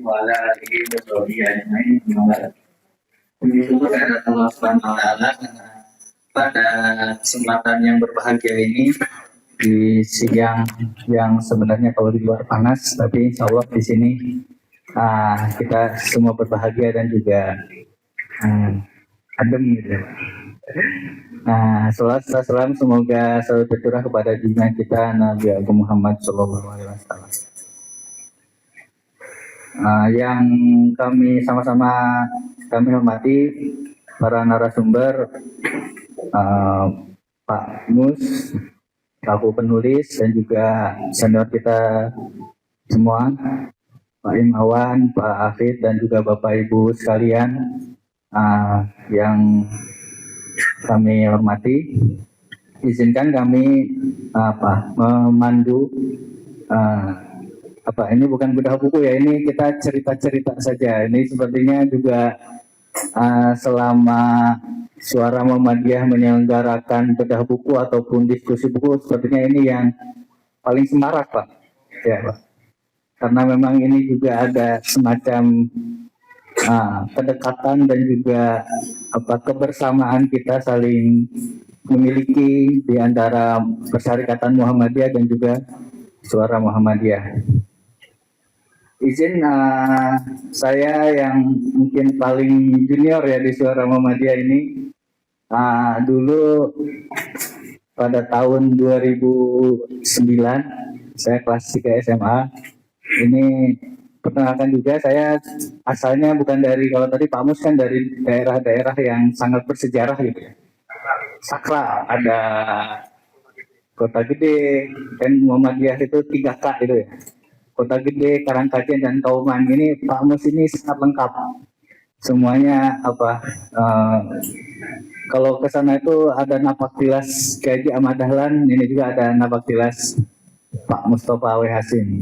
وعلى آله وصحبه أجمعين. Puji syukur kepada Allah Subhanahu wa Ta'ala pada kesempatan yang berbahagia ini di siang yang sebenarnya kalau di luar panas, tapi insya Allah di sini kita semua berbahagia dan juga adem gitu. Salawat salam semoga selalu tercurah kepada junjungan kita Nabi Agung Muhammad Sallallahu Alaihi Wasallam. Yang kami sama-sama kami hormati para narasumber, Pak Mus, Pak penulis dan juga senior kita semua, Pak Imawan, Pak Hafid dan juga Bapak Ibu sekalian yang kami hormati. Izinkan kami memandu ini bukan bedah buku ya, ini kita cerita-cerita saja. Ini sepertinya juga selama Suara Muhammadiyah menyelenggarakan bedah buku ataupun diskusi buku, sepertinya ini yang paling semarak, Pak. Ya, Pak. Karena memang ini juga ada semacam kedekatan dan juga kebersamaan kita saling memiliki di antara Persyarikatan Muhammadiyah dan juga Suara Muhammadiyah. Izin saya yang mungkin paling junior ya di Suara Muhammadiyah ini, dulu pada tahun 2009 saya kelas 3 SMA. Ini perkenalkan juga, saya asalnya bukan dari, kalau tadi Pak Mus kan dari daerah-daerah yang sangat bersejarah gitu ya. Sakral, ada Kota Gede, dan Muhammadiyah itu 3K gitu ya. Kota Gede, Karangkajen, dan Kauman. Ini Pak Mus ini sangat lengkap. Semuanya kalau ke sana itu ada Napaktilas Kiai Ahmad Dahlan, ini juga ada Napaktilas Pak Mustafa W. Hasim.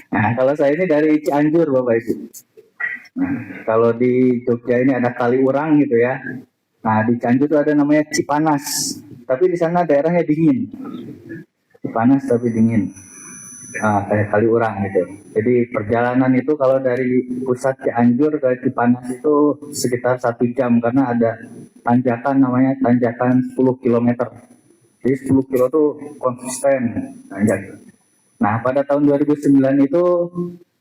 Nah, kalau saya ini dari Cianjur, Bapak Ibu. Nah, kalau di Jogja ini ada Kaliurang gitu ya. Nah, di Cianjur itu ada namanya Cipanas. Tapi di sana daerahnya dingin. Cipanas tapi dingin. Kayak Kaliurang gitu. Jadi perjalanan itu kalau dari pusat Cianjur ke Cipanas itu sekitar 1 jam karena ada tanjakan namanya tanjakan 10 km. Jadi 10 kilo itu konsisten tanjak. Nah, pada tahun 2009 itu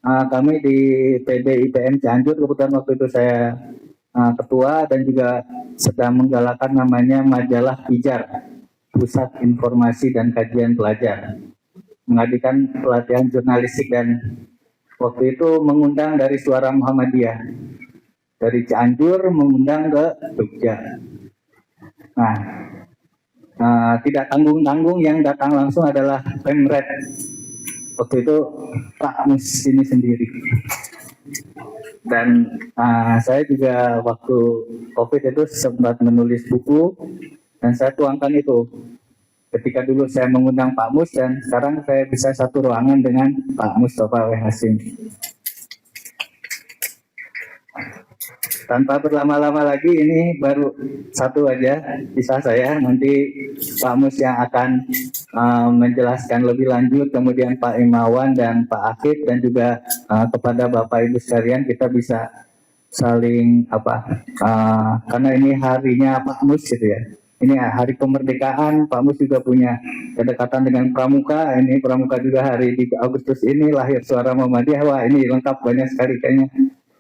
kami di PD IPM Cianjur, kebetulan waktu itu saya ketua dan juga sedang menggalakkan namanya majalah Pijar, Pusat Informasi dan Kajian Pelajar, mengadakan pelatihan jurnalistik dan waktu itu mengundang dari Suara Muhammadiyah dari Cianjur mengundang ke Jogja. Nah, tidak tanggung-tanggung, yang datang langsung adalah Pemret. Waktu itu Pak Mus ini sendiri. Dan saya juga waktu COVID itu sempat menulis buku dan saya tuangkan itu. Ketika dulu saya mengundang Pak Mus dan sekarang saya bisa satu ruangan dengan Pak Mustafa W. Hasim. Tanpa berlama-lama lagi, ini baru satu aja kisah saya. Nanti Pak Mus yang akan menjelaskan lebih lanjut, kemudian Pak Imawan dan Pak Akif, dan juga kepada Bapak Ibu sekalian kita bisa saling karena ini harinya Pak Mus gitu ya. Ini hari kemerdekaan, Pak Mus juga punya kedekatan dengan Pramuka. Ini Pramuka juga hari 3 Agustus ini lahir Suara Muhammadiyah. Wah, ini lengkap, banyak sekali kayaknya.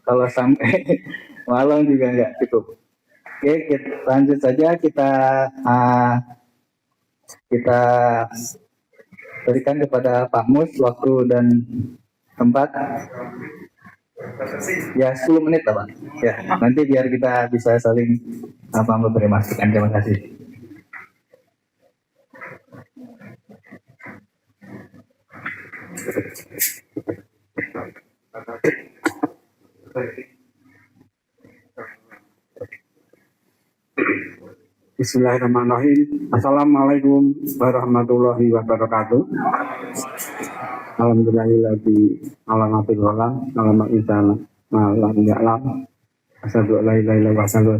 Kalau sampai malam juga nggak cukup. Oke, kita lanjut saja. Kita berikan kepada Pak Mus waktu dan tempat. Ya, 10 menit lah, Pak. Ya, nanti biar kita bisa saling memberi masukan. Terima kasih. Bismillahirrahmanirrahim. Assalamualaikum warahmatullahi wabarakatuh. Alhamdulillahilladzi alamatil walam alamat insana malam ya'lam. Asyhadu an la ilaha illallah wa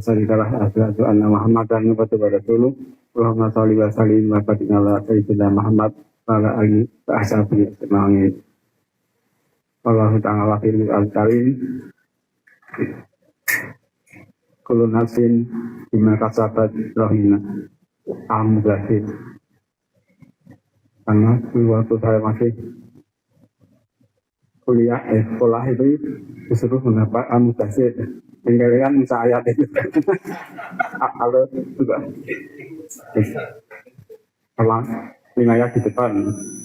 asyhadu anna Muhammadan abduhu wa rasuluh. Allahumma shalli wa sallim wa barik ala sayyidina Muhammad wa ala alihi wa ashabihi ajma'in. Wallahu ta'ala fil al-karim. Kullu nafsin bima kasabat rahina. Alhamdulillah. Karena waktu saya masih kuliah sekolah itu disuruh mendapat Al-Mudaththir. Tinggalkan ayat itu. Kalau juga kalau 5 ayat di depan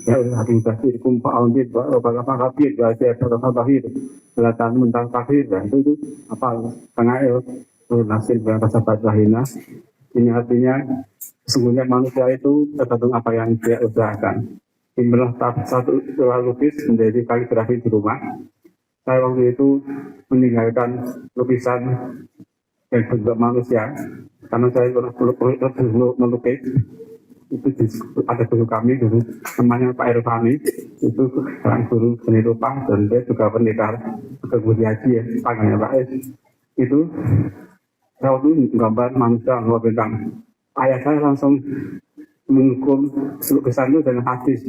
ya Al-Mudaththir kumpa'aundir apa kafir bahasa kafir belatan mentang kafir itu apa tengah nasib bahasa bahina. Ini artinya sesungguhnya manusia itu tergantung apa yang dia usahakan. Inilah satu lukis menjadi kaligrafi di rumah. Saya waktu itu meninggalkan lukisan yang bentuk manusia karena saya pernah melukis. Itu ada guru kami dulu namanya Pak Irfani, itu seorang guru seni rupa dan dia juga pendekar Budi Haji ya, tangannya Pak Es. Itu saya waktu gambar manusia luar bintang. Ayah saya langsung mengukur lukisan itu dengan hadis.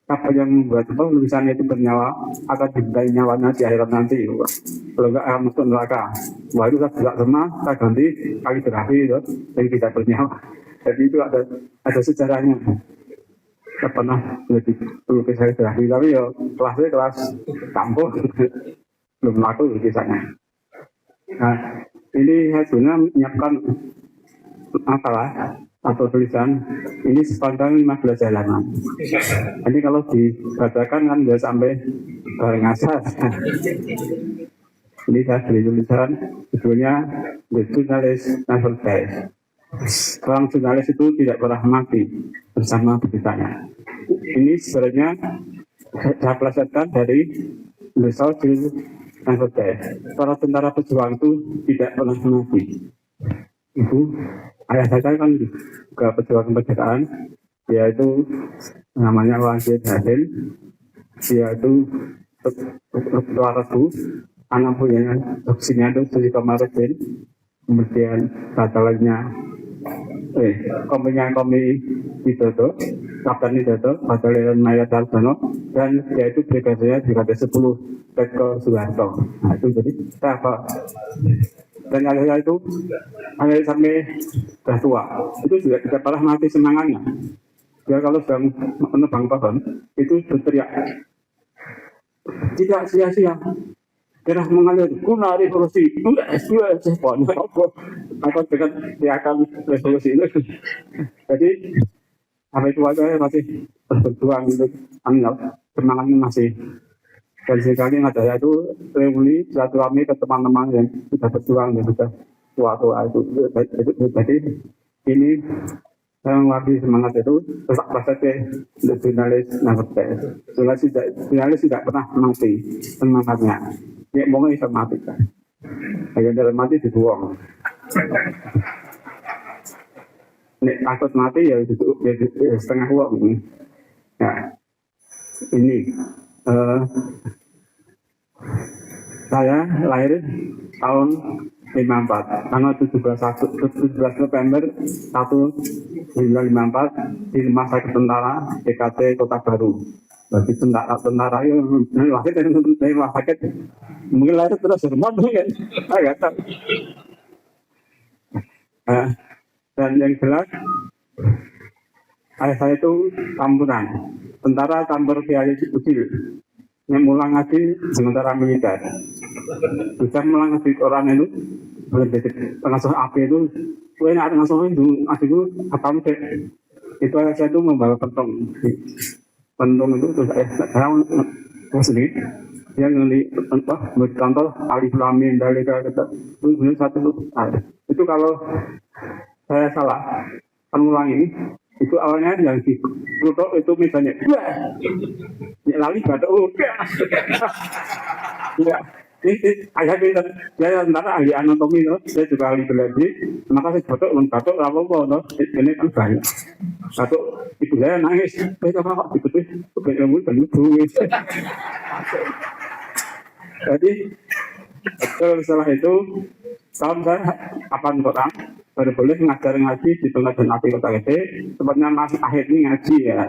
Apa yang membuat lukisannya itu bernyawa akan diberi nyawanya di akhirat nanti. Kalau enggak akan masuk neraka. Wah itu saya tidak semua, saya ganti kaligrafi itu yang tidak bernyawa. Jadi itu ada sejarahnya. Saya pernah jadi pelukis kaligrafi, tapi ya kelasnya kelas kampus belum laku lukisannya. Nah ini saya sebenarnya menyiapkan atau tulisan ini sepanjang 15 halaman. Ini kalau dibacakan kan bisa sampai bareng asal. Ini saya beli tulisan judulnya The Journalist Never Dies. Seorang jurnalis itu tidak pernah mati bersama beritanya. Ini sebenarnya saya pelajarkan dari The Soldier Never Dies. Para tentara pejuang itu tidak pernah mati. Ibu ayah saya kan juga pejuang kemerdekaan, yaitu namanya Wahid Hasil. Dia itu keluar Rebu, anak punya opsinya itu Sri Komarudin, kemudian batalannya komi Widodo, Kapten Widodo, batalion Maya Darsono, dan yaitu brigadirnya Brigade 10 Petko Soeharto. Nah itu jadi apa? Dan ayah itu ayah sampai sudah tua itu juga tidak pernah mati semangatnya. Dia kalau sedang menebang pohon itu berteriak tidak sia-sia darah mengalir guna revolusi dua pohon apa dengan teriakan revolusi itu. Jadi sampai tua saya masih berjuang untuk semangatnya masih. Dan sekali ada itu reuni silaturahmi ke teman-teman yang sudah berjuang dan sudah tua-tua itu. Jadi ini saya lagi semangat itu tetap saja jurnalis nafas. Jurnalis tidak pernah mati semangatnya. Dia mau bisa mati kan. Yang dalam mati dibuang. Nek takut mati ya itu setengah uang ini. Nah ini. Saya lahir tahun 54, tanggal 17 November 1954 di rumah sakit tentara DKT Kota Baru. Bagi tentara itu lahir dari rumah sakit, mungkin lahir terus hormon mungkin, saya nggak tahu. Dan yang jelas ayah saya itu campuran, tentara campur kiai kecil yang mulang ngaji sementara militer. Bisa mulang ngaji orang itu boleh jadi pengasuh api itu, gue ada ngasuh itu ngaji itu apa mungkin itu ayah saya itu membawa pentung itu terus saya sendiri dia ngeli bercontoh alif lam mim dalika kata itu satu itu kalau saya salah pengulang ini itu awalnya yang di Pluto itu misalnya ya lali batuk ya ini ayah saya antara ahli anatomi loh, saya juga ahli biologi, maka saya batuk apa ini kan banyak batuk ibu saya nangis apa kok dibutuh ilmu dan duit. Jadi setelah itu tahun saya 8 orang baru boleh ngajar ngaji di Tengah dan Api Kota Gede, tempatnya masih akhir ini ngaji ya.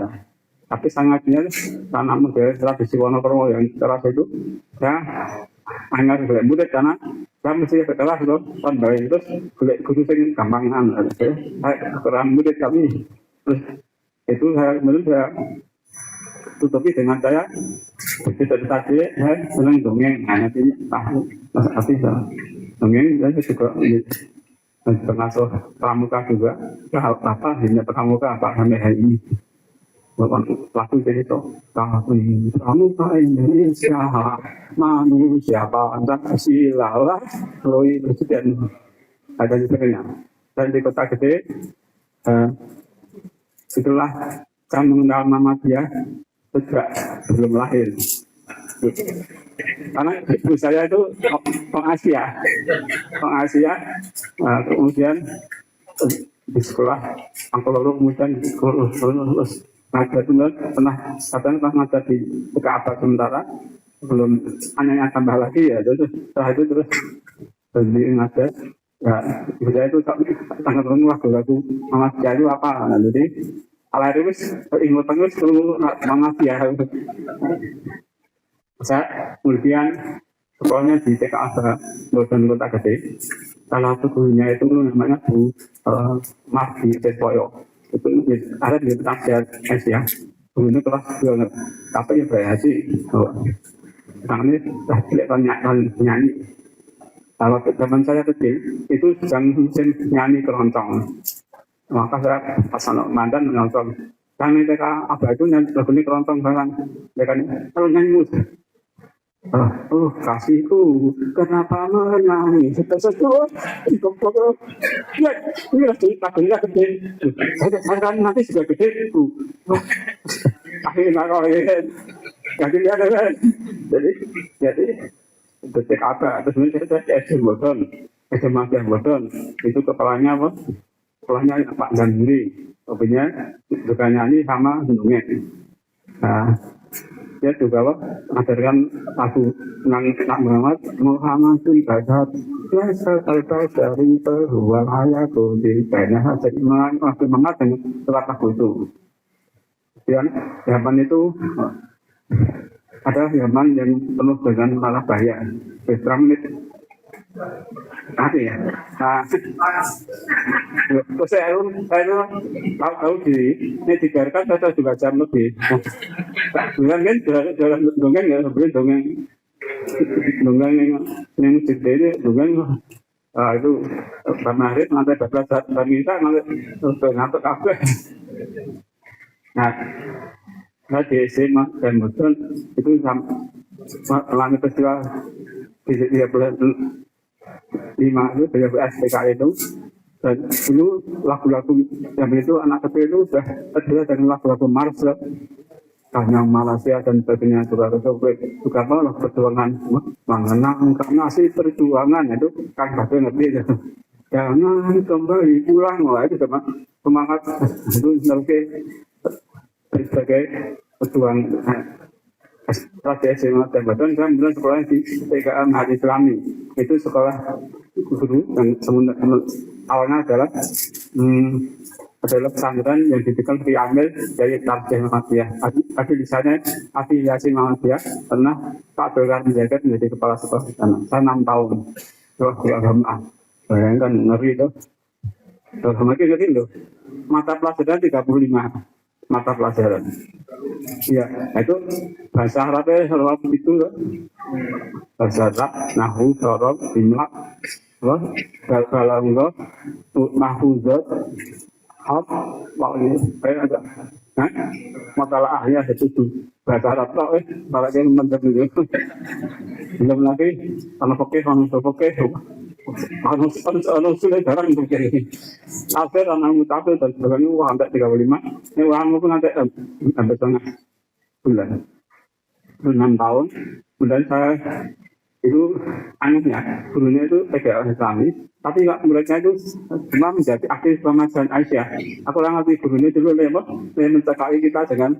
Tapi sangatnya karena model tradisi Wonokromo yang keras itu, saya hanya boleh murid karena saya mesti kelas loh, kan baik terus boleh guru saya gampangan, saya kurang murid kami, terus itu saya menurut saya tutupi dengan saya cerita saya senang dongeng, hanya ini tahu tapi dongeng saya juga pengasuh pramuka juga, apa hanya pramuka apa sampai hari ini. Laku jadi itu kami pramuka Indonesia manusia Pancasila lah Loi presiden ada di sana dan di kota gede itulah saya mengenal nama dia sejak belum lahir karena ibu saya itu orang Asia kemudian di sekolah angkolo kemudian lulus ngajar benar pernah ngajar di Abad sementara belum hanya tambah lagi ya terus setelah itu terus jadi ngajar ya saya itu sangat lagu Mama Tia itu apa nah, jadi ala itu ingat terus Mama Tia saya kemudian sekolahnya di TKA Bosan Kota Gede salah satu gurunya itu namanya Bu Mardi Despoyo itu ada di penasihat Asia gurunya kelas 2 tapi ya berhasil sekarang ini sudah nyanyi kalau zaman saya kecil itu sedang musim nyanyi keroncong maka saya pas mandan menonton karena mereka apa itu nyanyi lagunya keroncong barang mereka kalau nyanyi musik kasihku, kenapa menangis? Tersebut, ya, ini lagunya gede. Saya kan nanti sudah gede itu. Akhirnya kau lihat, jadi detik apa? Terus saya SD Bodon, SMA Bodon, itu kepalanya apa? Kepalanya Pak Gandri, topinya juga nyanyi sama dongeng. Nah, dia juga mengajarkan lagu nak Muhammad ibadat biasa tertawa dari peruang ayahku di banyak jadi masih semangat dengan surat lagu itu. Dan zaman itu adalah zaman yang penuh dengan malah bahaya. Berapa menit? Nanti ya. Nah, terus saya tahu diri ini dibiarkan saya juga jam lebih. Bukan kan jalan dongeng ya sebenarnya dongeng yang cerita ini dongeng itu kemarin nanti 12 hari kita nanti ngantuk apa? Nah, saya di SMA dan betul itu selama peristiwa di 5 itu dari SPK itu dan dulu lagu-lagu yang itu anak kecil itu sudah terbiasa dengan lagu-lagu Mars yang Malaysia dan sebagainya juga apa perjuangan mengenangkan nasib perjuangan itu kan bahasa ngerti itu jangan kembali pulang itu semangat itu sebagai pejuang Raja SMA dan Badan saya kemudian sekolah di TKA Mahadi Islami itu sekolah guru dan awalnya adalah pesantren yang didirikan di Amil dari Tarjah Muhammadiyah. Tapi di sana afiliasi Muhammadiyah pernah Pak Dollar menjaga menjadi kepala sekolah di sana. Saya 6 tahun. Terus di agama. Bayangkan ngeri itu. Terus semakin ngeri itu. Mata pelajaran 35 mata pelajaran. Ya, itu bahasa Arabnya selalu itu bahasa Arab, Nahu, Sorob, Imlak, Bal-Balanggo, Mahfuzat, Hab, kayak ada masalah ahliah itu bahasa Arab tau kalau dia mendengar itu belum lagi kalau pakai anu sudah jarang untuk jadi akhir anak mutafir dan sebagainya wah sampai 35 ini uang pun nanti sampai setengah bulan 6 tahun kemudian saya itu anehnya gurunya itu PKL Islami tapi muridnya itu cuma menjadi aktif pengajaran Aisyah aku orang ngerti gurunya dulu dia mencekai kita dengan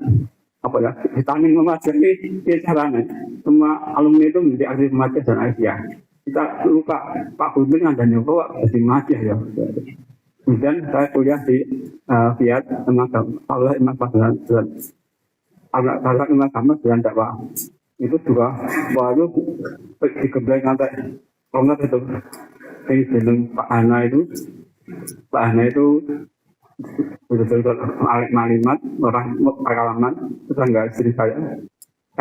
apa ya vitamin memajari caranya semua alumni itu menjadi aktif pengajaran Aisyah kita lupa Pak Gubernur ada nyoba di Malaysia ya. Kemudian saya kuliah di Fiat Allah Imam Pasar anak salah lima sama dengan dakwah itu juga baru digembleng sampai kongat itu di gunung Pak Ana itu betul-betul malimat orang pengalaman tetangga istri saya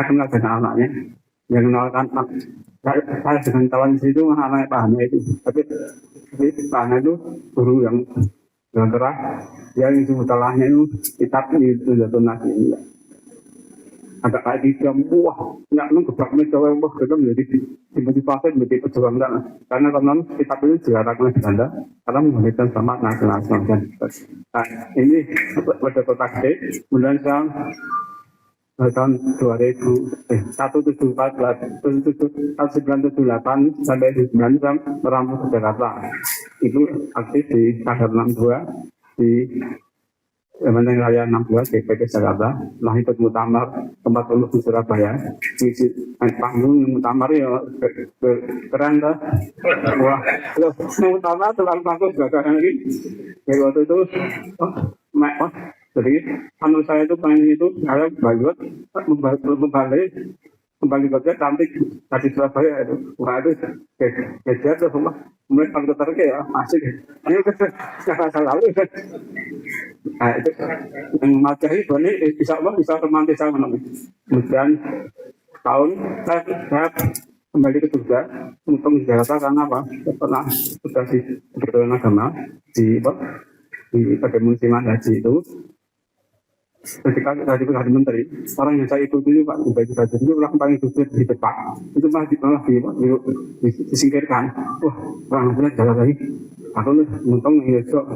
kenal dengan anaknya yang kenalkan saya dengan kawan di situ anaknya Pak Ana itu tapi Pak Ana itu guru yang keras yang itu setelahnya itu kitab di Jatuh Nasi ini agak kayak gitu wah nggak nunggebrak meja wah kita menjadi dimotivasi menjadi pejuang karena konon kitab itu dilarang oleh Belanda karena memberikan sama nasionalisme dan nah ini pada kota gede kemudian sekarang tahun 1978 sampai 19 merampok ke Jakarta itu aktif di Kadar 62 di Menteng Raya 62 DPP Jakarta lah ikut muktamar 40 di Surabaya isi panggung muktamar ya keren dah wah muktamar tukang panggung gagasan lagi kayak waktu itu jadi anu saya itu pengen itu saya banget kembali kerja cantik tadi Surabaya itu wah itu kejar tuh semua mulai paling tertarik ya asik ini kan selalu nah itu yang materi ini bisa romantis sama kemudian tahun saya kembali ke Jogja untuk di Jakarta karena apa pernah sudah di kebetulan agama di pada musiman haji itu ketika tadi hari menteri orang yang saya ikuti Pak Bupati Baju itu orang paling sukses di depan itu malah disingkirkan wah orang benar jalan lagi aku untung besok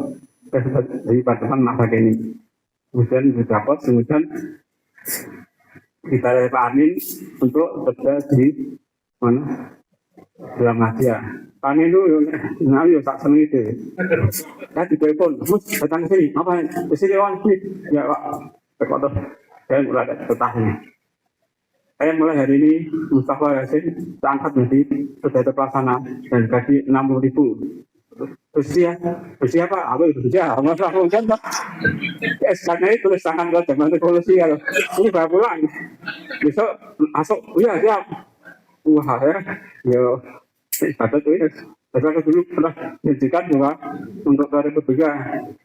dari Pademan masa ini kemudian dapat kemudian kita dari Pak Amin untuk kerja di mana dalam Asia Pak Amin itu nggak tak seneng itu saya ditelepon datang ke sini apa di sini ya Pak Terkotor, saya mulai bertahun. Saya mulai hari ini Mustafa Yasin terangkat menjadi pendeta pelaksana dan gaji 60.000. Bersih apa? Aku bekerja, masa aku kan Pak. SK-nya itu tulis tangan ke zaman revolusi kalau ini baru pulang. Besok masuk, iya siap. Wah ya, ibadat itu ya. Saya dulu pernah menyajikan bahwa untuk dari ketiga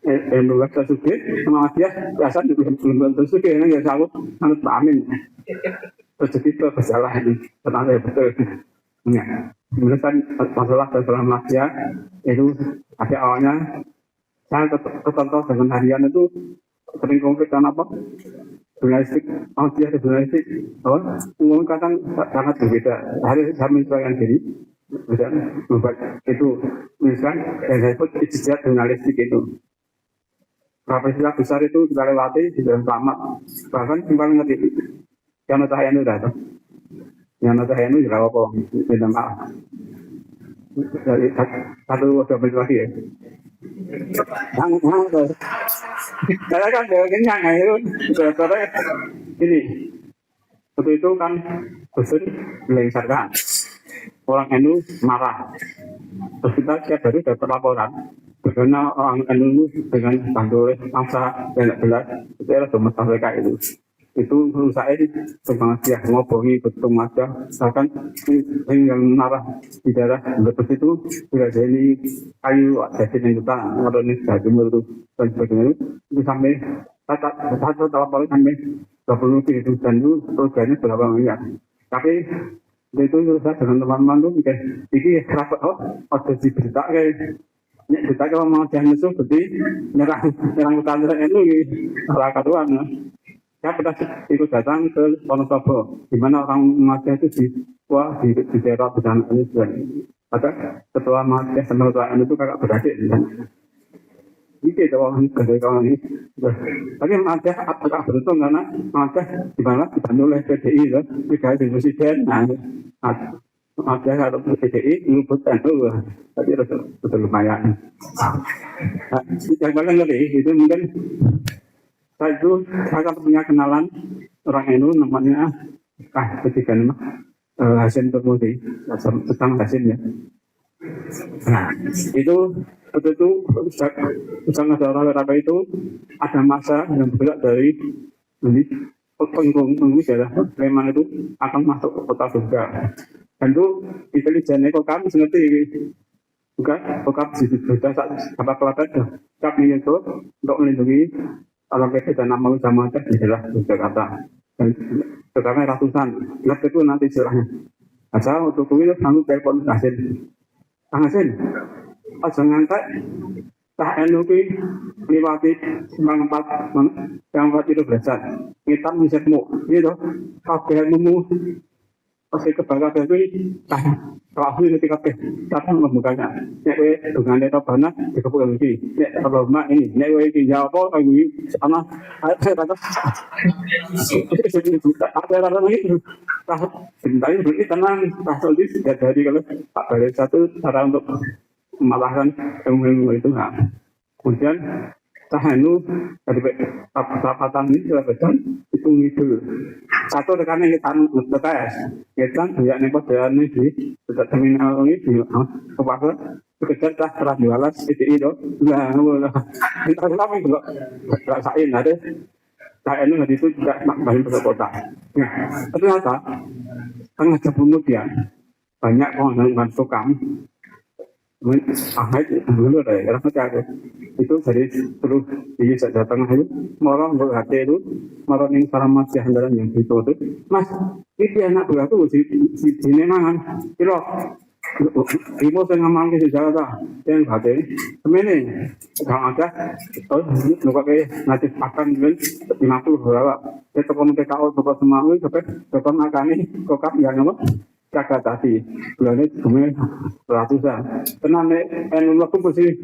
Mbak Sugi sama dia biasa belum tentu Sugi yang ya selalu sangat Amin rezeki itu bersalah ini tenang ya betul ya kemudian kan masalah Malaysia itu ada awalnya saya tertentu dengan harian itu sering konflik karena apa jurnalistik jurnalistik umum kadang sangat berbeda hari saya menyesuaikan diri kemudian membuat itu misalkan yang saya sebut ijtihad jurnalistik itu beberapa istilah besar itu kita lewati di dalam selamat bahkan simpang ngerti yang notah itu dah yang notah itu juga apa minta maaf dari satu double lagi ya saya kan kenyang itu sebenarnya ini waktu itu kan Gusun melengsarkan orang NU marah. Terus kita setiap hari dapat laporan. Bagaimana orang NU dengan bantu oleh masa yang tidak jelas itu adalah masalah mereka itu. Itu menurut saya tentang dia ngobrol betul aja. Bahkan yang marah di daerah lepas itu sudah jadi kayu jadi yang kita kalau ini sudah jumlah itu dan sebagainya itu sampai satu laporan sampai 20 itu dan itu programnya berapa miliar. Tapi itu saya dengan teman-teman tuh mikir ini kenapa ada di berita kayak berita kalau mau jangan musuh berarti nyerang utara itu salah kaduan saya pernah ikut datang ke Wonosobo di mana orang Muhammadiyah itu di daerah bencana ini ada setelah Muhammadiyah sama Quran itu kakak beradik ini orang dari kawan ini tapi Muhammadiyah agak beruntung karena Muhammadiyah di mana dibantu oleh PDI tidak di presiden ada kalau PDI ngubut NU tapi sudah lumayan yang paling lebih itu mungkin saya punya kenalan orang NU namanya ketiga nama Hasim Turmudi tentang Hasim ya nah itu waktu itu bersama saudara itu ada masa yang bergerak dari penghuni daerah Sleman itu akan masuk ke kota surga. Dan itu intelijennya kami ngerti bukan kokam sudah apa kelabat kami itu untuk melindungi orang PT dan nama utama di daerah Jakarta. Dan terutama ratusan, lihat itu nanti istilahnya. Asal untuk itu kami telepon Hasin, jangan tak enuki liwati semangkat yang itu berasal kita misalmu gitu kabehmu pasti kebanggaan itu kalau ini ketika tapi membukanya nek dengan itu bana dikepung lagi nek kalau mak ini nek ini jawab apa ini sama saya kata ada orang ini bentar ini tenang pasal ini dari kalau Pak Balai satu cara untuk memalahkan ilmu itu nah. Kemudian Tahanu dari perapatan ini sudah betul itu ngidul satu rekannya kita BTS kita banyak nih perjalanan di terminal ini di Kepala bekerja telah jualan itu nah kita kenapa itu rasain ada Tahanu hari itu juga banyak ke kota nah ternyata tengah jam kemudian banyak orang tukang dulu deh, itu dari terus di saat datang itu, orang berhati itu, orang yang para masih handaran yang itu mas, ini anak beratu si nenangan, kilo, ibu saya ngamang ke Jakarta, yang hati, semene, kalau ada, lupa ke nanti makan dengan 50 berapa, kita komunikasi kau bapak semua itu, bapak makan nih, kokap yang apa? Jaga tadi, bulannya cuma ratusan. Tenang nih, waktu bersih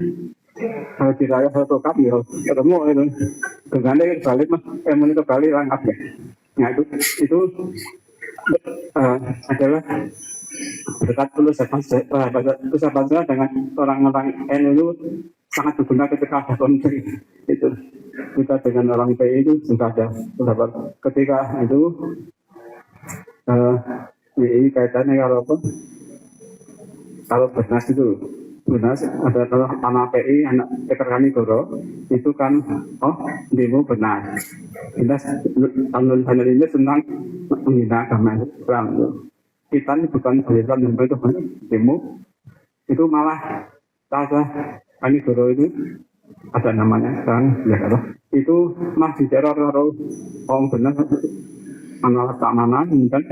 di raya satu kap ya, ketemu itu. Dengan balik mas, ini kembali langkap ya. Nah itu adalah dekat tulus sahabat dengan orang-orang NU sangat berguna ketika konflik itu. Kita dengan orang PI itu sudah ada sahabat. Ketika itu ini kaitannya kalau apa? Kalau Bernas itu, Bernas ada anak PI, anak Pekerjaan Goro, itu kan, demo Bernas. Bernas tahun ini tentang menghina agama Islam. Kita ini bukan Islam yang itu demo, itu malah Ani Goro itu ada namanya sekarang, ya kalau itu masih teror orang Bernas, anak tak mana, kan?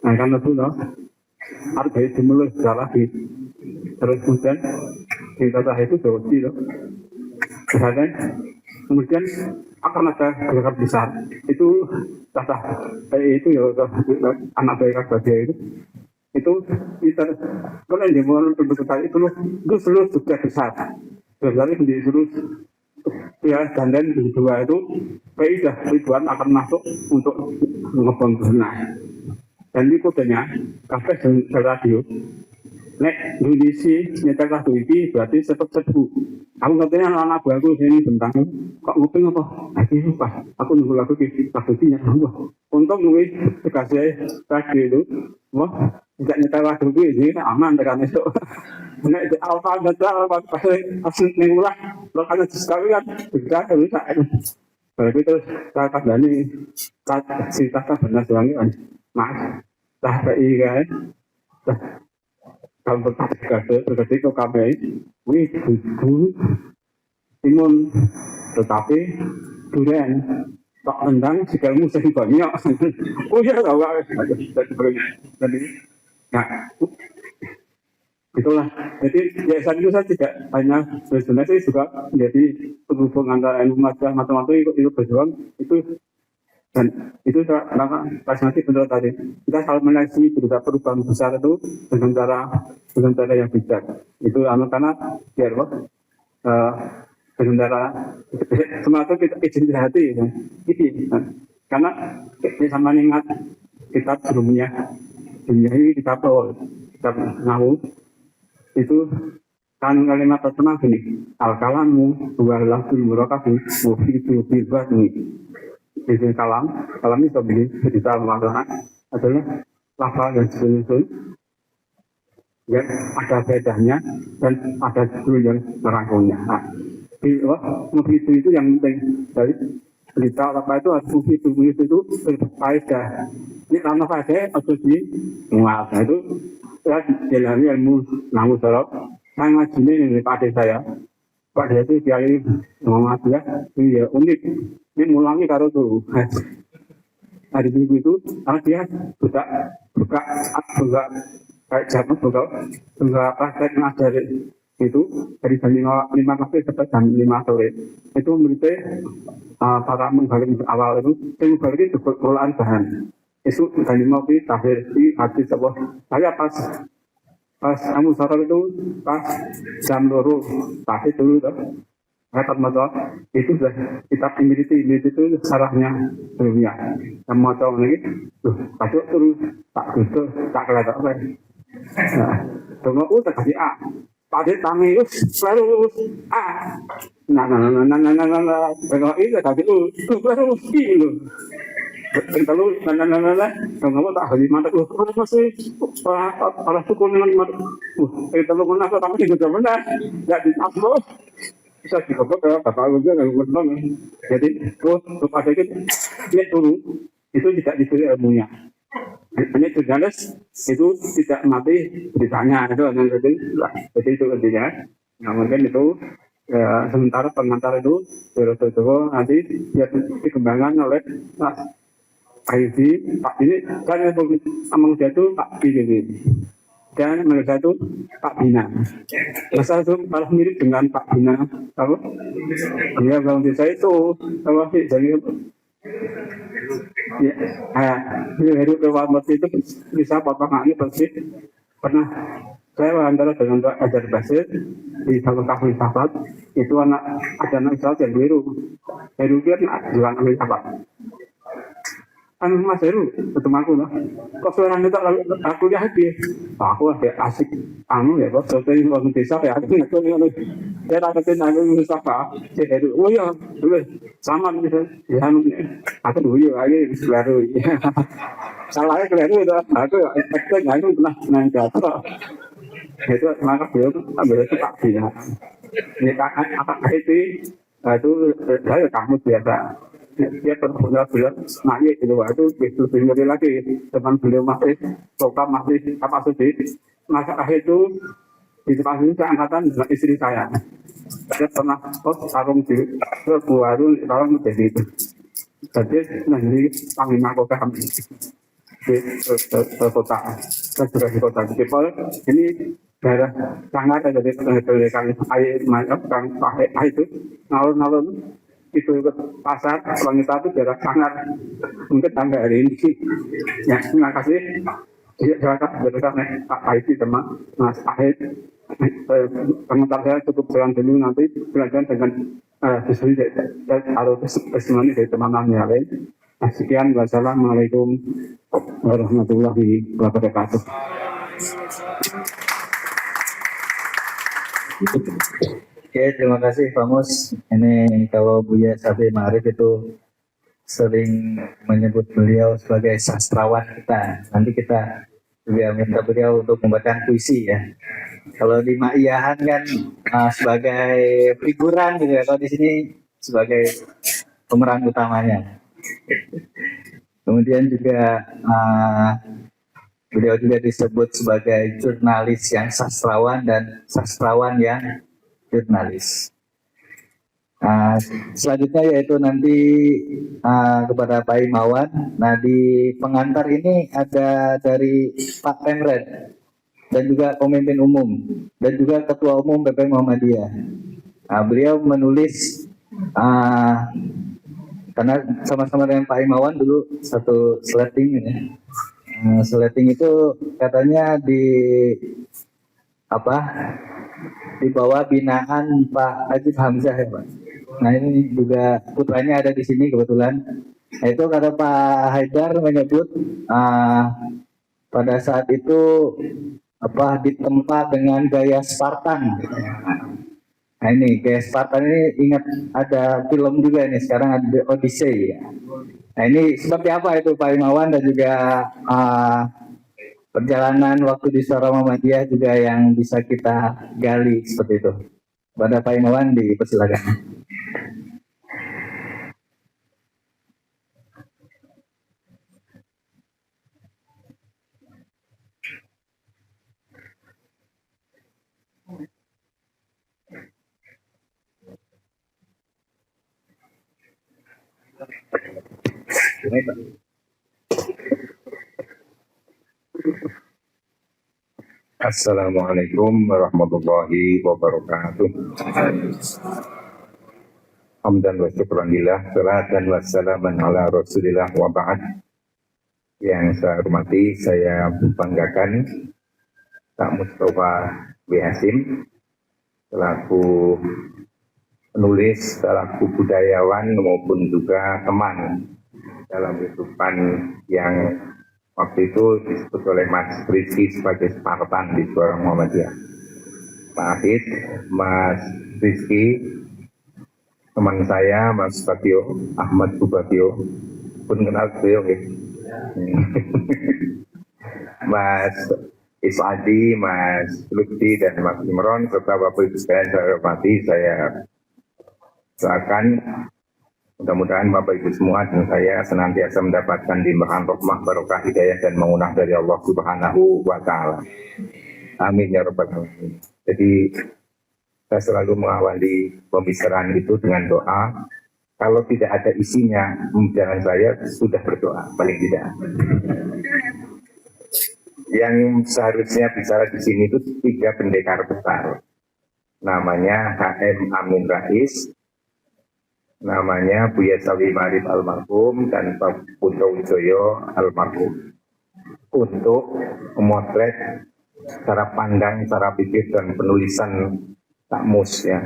Nah kan itu loh, harga itu mulai lagi, terus kemudian kita itu dosi loh, kemudian akan ada gerakan besar, itu tata itu ya anak baik bahagia itu kita kalau yang mau untuk itu loh, itu seluruh juga besar, berarti di seluruh ya dan di dua itu PI dah ribuan akan masuk untuk ngebom benar. Dan ini kodenya, kafe dan radio. Nek Indonesia nyetel radio ini berarti serbu. Aku katanya anak-anak baru sini tentang kok nguping apa? Lagi lupa. Aku nunggu lagu ini, lagu ini nunggu. Untuk nunggu dikasih radio itu, wah tidak nyetel radio ini aman dengan itu. Nek di alfa betul, asli mengulah. Lo karena sekali kan tidak bisa. Berarti terus saya kandani, cerita benar sewangi kan. Mas, tak PI kan, kalau ketika kami ini dulu imun, tetapi durian tak tendang jika musuh banyak. Oh ya tahu kan, dan sebagainya. Jadi, nah itulah. Jadi yayasan itu saya tidak hanya sebenarnya saya juga menjadi penghubung antara ilmu matematika itu berjuang itu. Dan itu pas nanti benar tadi kita selalu menyeleksi berusaha perubahan besar itu dengan cara yang bijak itu karena biar dengan cara semua itu kita izin hati ya. Karena kita sama ingat kita sebelumnya ini kita tahu itu kan kalimat pertama gini al-kalamu huwa lafzul murakabi wa fi'lu bil badni. Di kalam itu bisa melaksanakan adalah lafal yang disusun yang ada bedanya dan ada judul yang merangkulnya. Nah, begitu itu yang penting dari berita apa itu tubuh itu berfaedah. Ini karena faedah harus di muat. Nah itu saya jalani ilmu namu sorot. Saya ngajinya ini Pak Ade saya. Pak Ade itu kiai Muhammad ya. Ini ya unik. Ini mulangi karo tuh. Hari minggu itu karena dia buka kayak jaman buka praktek ngajari itu dari jam 5 pagi sampai jam 5 sore itu muridnya para menggali awal itu menggali itu pengolahan bahan itu dari 5 pagi terakhir di habis sebuah saya pas kamu sorot itu pas jam 2 pagi dulu tuh kata motor itu sudah kitab imiliti itu sarahnya dunia yang motor lagi pasuk terus tak gusto tak kelihatan apa tunggu tak kasih A pada tangi baru A nah kalau itu tadi baru itu kalau tunggu tak hari mana masih orang suku dengan mana kalau mana kau tak juga benar jadi apa bisa dikobok ya bapak juga nggak benar jadi pada ini turun itu tidak diberi ilmunya ini jurnalis itu tidak mati beritanya itu jadi itu intinya nah mungkin itu sementara pengantar itu nanti dia dikembangkan oleh Mas Aidi Pak ini kan yang ngomong dia itu Pak ini dan mereka itu Pak Bina. Masa itu malah mirip dengan Pak Bina. Apa? Dia bangun desa itu apa sih dari ya, Heru Dewamat itu bisa potongannya persis. Pernah saya antara dengan Pak Ajar Basir di Fakultas Filsafat itu ada anak saya yang Heru dia jualan filsafat. Mas Heru ketemu aku lah. Kok suaranya tak aku lihat dia. Aku ada asik ya kok seperti orang desa ya. Aku dia dapatin aku siapa? Si Heru. Oh ya, dulu sama gitu. Ya aku dulu lagi baru. Salahnya keliru itu. Aku aku pernah nanya itu maka beliau ambil itu Pak Bina. Ini apa itu saya kamu biasa. Dia pernah beliau naik gitu itu lebih lagi teman beliau masih program masih kapasiti masa akhir itu di tempat ini angkatan dengan istri saya pernah sarung di baru sarung jadi itu jadi nanti panglima kota kami di kota dan di kota Jepang ini daerah sangat jadi pendidikan air macam pakai itu nalur itu pasar wanita itu jarak sangat mungkin sampai hari ini ya terima kasih silakan berdasarkan Pak Aiti sama Mas Ahid komentar saya cukup jalan dulu nanti belajar dengan diskusi atau testimoni dari teman-teman yang lain. Sekian wassalamualaikum warahmatullahi wabarakatuh. Oke, terima kasih Pak Mus. Ini kalau Buya Safi Ma'arif itu sering menyebut beliau sebagai sastrawan kita. Nanti kita juga minta beliau untuk membacakan puisi ya. Kalau di Ma'iyahan kan sebagai figuran gitu ya. Kalau di sini sebagai pemeran utamanya. Kemudian juga beliau juga disebut sebagai jurnalis yang sastrawan dan sastrawan yang jurnalis. Selanjutnya yaitu nanti kepada Pak Imawan. Nah di pengantar ini ada dari Pak Pemret dan juga pemimpin umum dan juga Ketua Umum PP Muhammadiyah. Beliau menulis karena sama-sama dengan Pak Imawan dulu satu sleting ya. Sleting itu katanya di bawah binaan Pak Najib Hamzah ya Pak. Nah ini juga putranya ada di sini kebetulan. Nah, itu kata Pak Haidar menyebut pada saat itu ditempa dengan gaya Spartan. Nah ini gaya Spartan ini ingat ada film juga ini sekarang ada Odyssey. Nah ini seperti apa itu Pak Imawan dan juga perjalanan waktu di Suara Muhammadiyah juga yang bisa kita gali seperti itu. Pada Pak Imawan dipersilakan. Ini Pak. Assalamualaikum warahmatullahi wabarakatuh. Hamdan wa syukran lillah, salatan wa salaman ala rasulillah wa ba'd. Yang saya hormati, saya banggakan Pak Mustafa W. Hasim selaku penulis, selaku budayawan maupun juga teman dalam kehidupan yang waktu itu disebut oleh Mas Rizky sebagai Spartan di Suara Muhammadiyah. Pak Afid, Mas Rizky, teman saya Mas Bagio, Ahmad Bubagio, pun kenal beliau ya. Mas Isadi, Mas Lutfi dan Mas Imron serta Bapak Ibu sekalian saya hormati, saya doakan mudah-mudahan Bapak Ibu semua dan saya senantiasa mendapatkan limpahan rahmah, barokah, hidayah dan mengunah dari Allah Subhanahu wa Ta'ala. Amin ya rabbal alamin. Jadi saya selalu mengawali pembicaraan itu dengan doa. Kalau tidak ada isinya, jangan saya sudah berdoa, paling tidak. Yang seharusnya bicara di sini itu 3 pendekar besar. Namanya HM Amin Rais, namanya Buya Sawi Marif almarhum dan Pak Putra Wijoyo almarhum, untuk memotret cara pandang, cara pikir dan penulisan Takmus ya.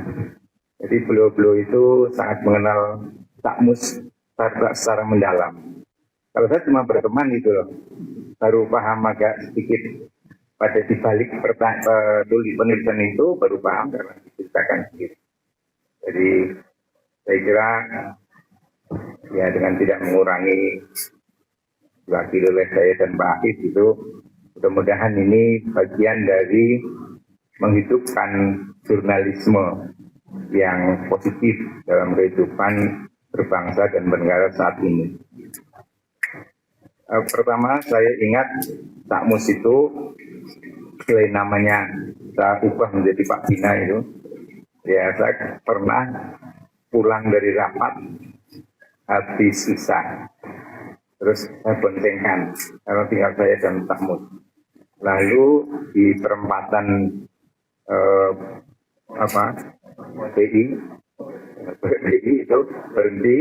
Jadi beliau-beliau itu sangat mengenal Takmus secara mendalam. Kalau saya cuma berteman gitu loh, baru paham agak sedikit pada dibalik penulisan itu, baru paham karena diceritakan sedikit. Jadi saya kira ya dengan tidak mengurangi wakil oleh saya dan Pak Afif itu, mudah-mudahan ini bagian dari menghidupkan jurnalisme yang positif dalam kehidupan berbangsa dan bernegara saat ini. Pertama saya ingat Takmus itu selain namanya saya ubah menjadi Pak Bina itu, ya saya pernah pulang dari rapat habis isya, terus saya boncengkan karena tinggal saya dan Takmus. Lalu di perempatan BI itu berhenti,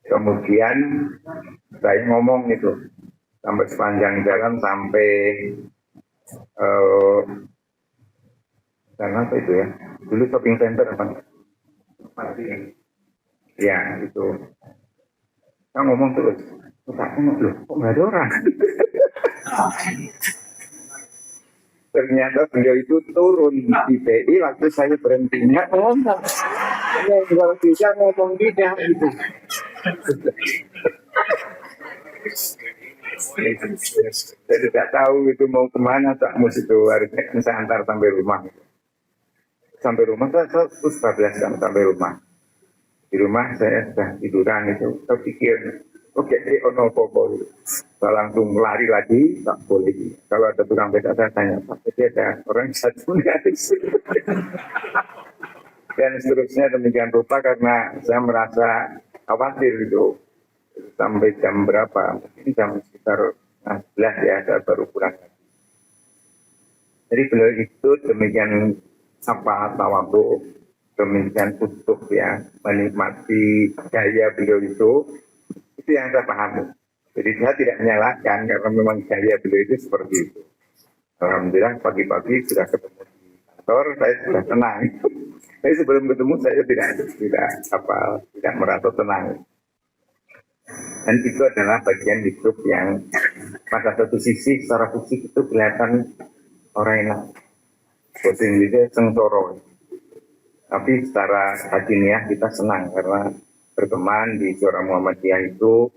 kemudian saya ngomong itu sampai sepanjang jalan sampai dan apa itu ya, dulu shopping center apa? Ya itu, saya ngomong terus, tak loh, kok nggak ada orang? Ternyata beliau itu turun di BI waktu saya berhentinya ngomong. Ya, kalau bisa ngomong tidak gitu. Saya tidak tahu itu mau kemana Takmus itu, harusnya kan saya antar sampai rumah. Sampai rumah saya terus 14 jam sampai rumah. Di rumah saya sudah tiduran itu, saya pikir oke, ono popo. Saya langsung lari lagi, tak boleh. Kalau ada tukang becak saya tanya, Pak, jadi ada orang satu nggak di sini? Dan seterusnya demikian rupa karena saya merasa khawatir itu. Sampai jam berapa? Mungkin jam sekitar 11 ya, saya baru pulang. Jadi beliau itu demikian tawadu, demikian utuh ya, menikmati gaya beliau itu yang saya pahami. Jadi saya tidak menyalahkan karena memang gaya beliau itu seperti itu. Alhamdulillah pagi-pagi sudah ketemu di kantor, saya sudah tenang. Tapi sebelum ketemu saya tidak merasa tenang. Dan itu adalah bagian hidup yang pada satu sisi secara fisik itu kelihatan orang enak. Bahasa Indonesia sengsoro. Tapi secara batiniah kita senang karena berteman di Suara Muhammadiyah itu,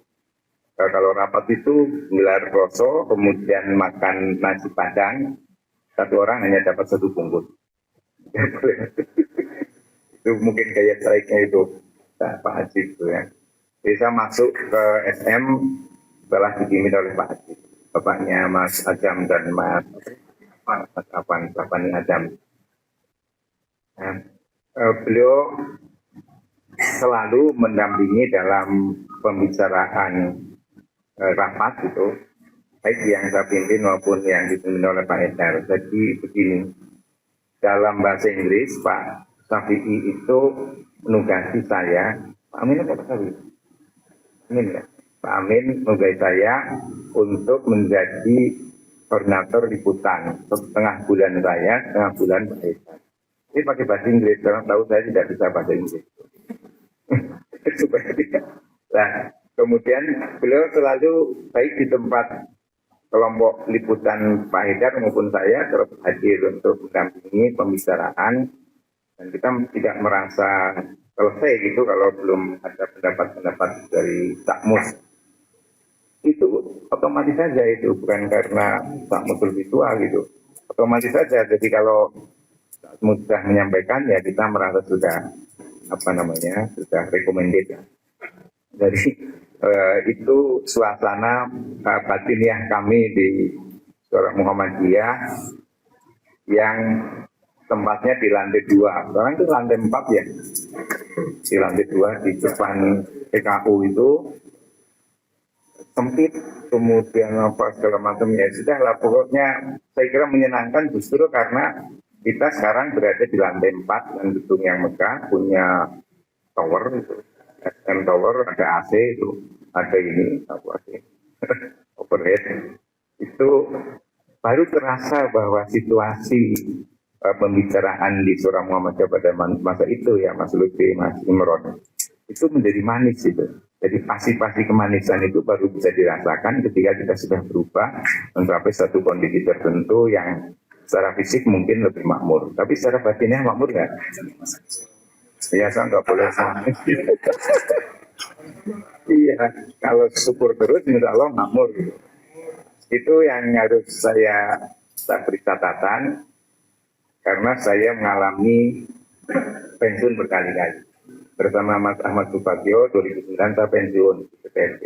kalau rapat itu gelar roso, kemudian makan nasi padang, satu orang hanya dapat 1 bungkus. Itu mungkin gaya strike-nya itu Pak Haji itu ya. Jadi saya masuk ke SM setelah dipimpin oleh Pak Haji, bapaknya Mas Adam dan Mas Adam. Nah, beliau selalu mendampingi dalam pembicaraan rapat itu, baik yang saya pimpin maupun yang dipimpin oleh Pak Edar. Jadi begini, dalam bahasa Inggris Pak Syafi'i itu menugasi saya, Pak Amin apa Pak Syafi'i? Amin ya? Pak Amin menugasi saya untuk menjadi koordinator liputan. Setengah bulan saya, setengah bulan Pak Edar. Ini pakai bahasa Inggris, karena tahu saya tidak bisa bahasa Inggris. Supaya tidak. Nah, kemudian beliau selalu baik di tempat kelompok liputan Pak Haidar maupun saya terus hadir untuk mendampingi pembicaraan, dan kita tidak merasa selesai gitu kalau belum ada pendapat-pendapat dari Sakmus. Itu otomatis saja, itu bukan karena Sakmus lebih tua gitu, otomatis saja. Jadi kalau Sakmus sudah menyampaikan, ya kita merasa sudah sudah recommended. Jadi itu suasana batiniah kami di Suara Muhammadiyah yang tempatnya di lantai 2. Sekarang itu lantai 4 ya. Di lantai 2 di depan PKU itu sempit, kemudian apa segala macam, ya sudah lah pokoknya. Saya kira menyenangkan justru karena kita sekarang berada di lantai 4 dan gedung yang megah, punya tower itu. SM Tower, ada AC itu, ada ini, apa sih, overhead. Itu baru terasa bahwa situasi pembicaraan di Surah Muhammadiyah pada masa itu ya, Mas Lutfi, Mas Imron, itu menjadi manis itu. Jadi pasti-pasti kemanisan itu baru bisa dirasakan ketika kita sudah berubah mencapai satu kondisi tertentu yang secara fisik mungkin lebih makmur, tapi secara batinnya makmur nggak? Ya, saya nggak boleh sama. Iya, kalau syukur terus, insya Allah makmur. Itu yang harus saya beri catatan, karena saya mengalami pensiun berkali-kali. Bersama Mas Ahmad Subagio, 2009 saya pensiun di PTSD.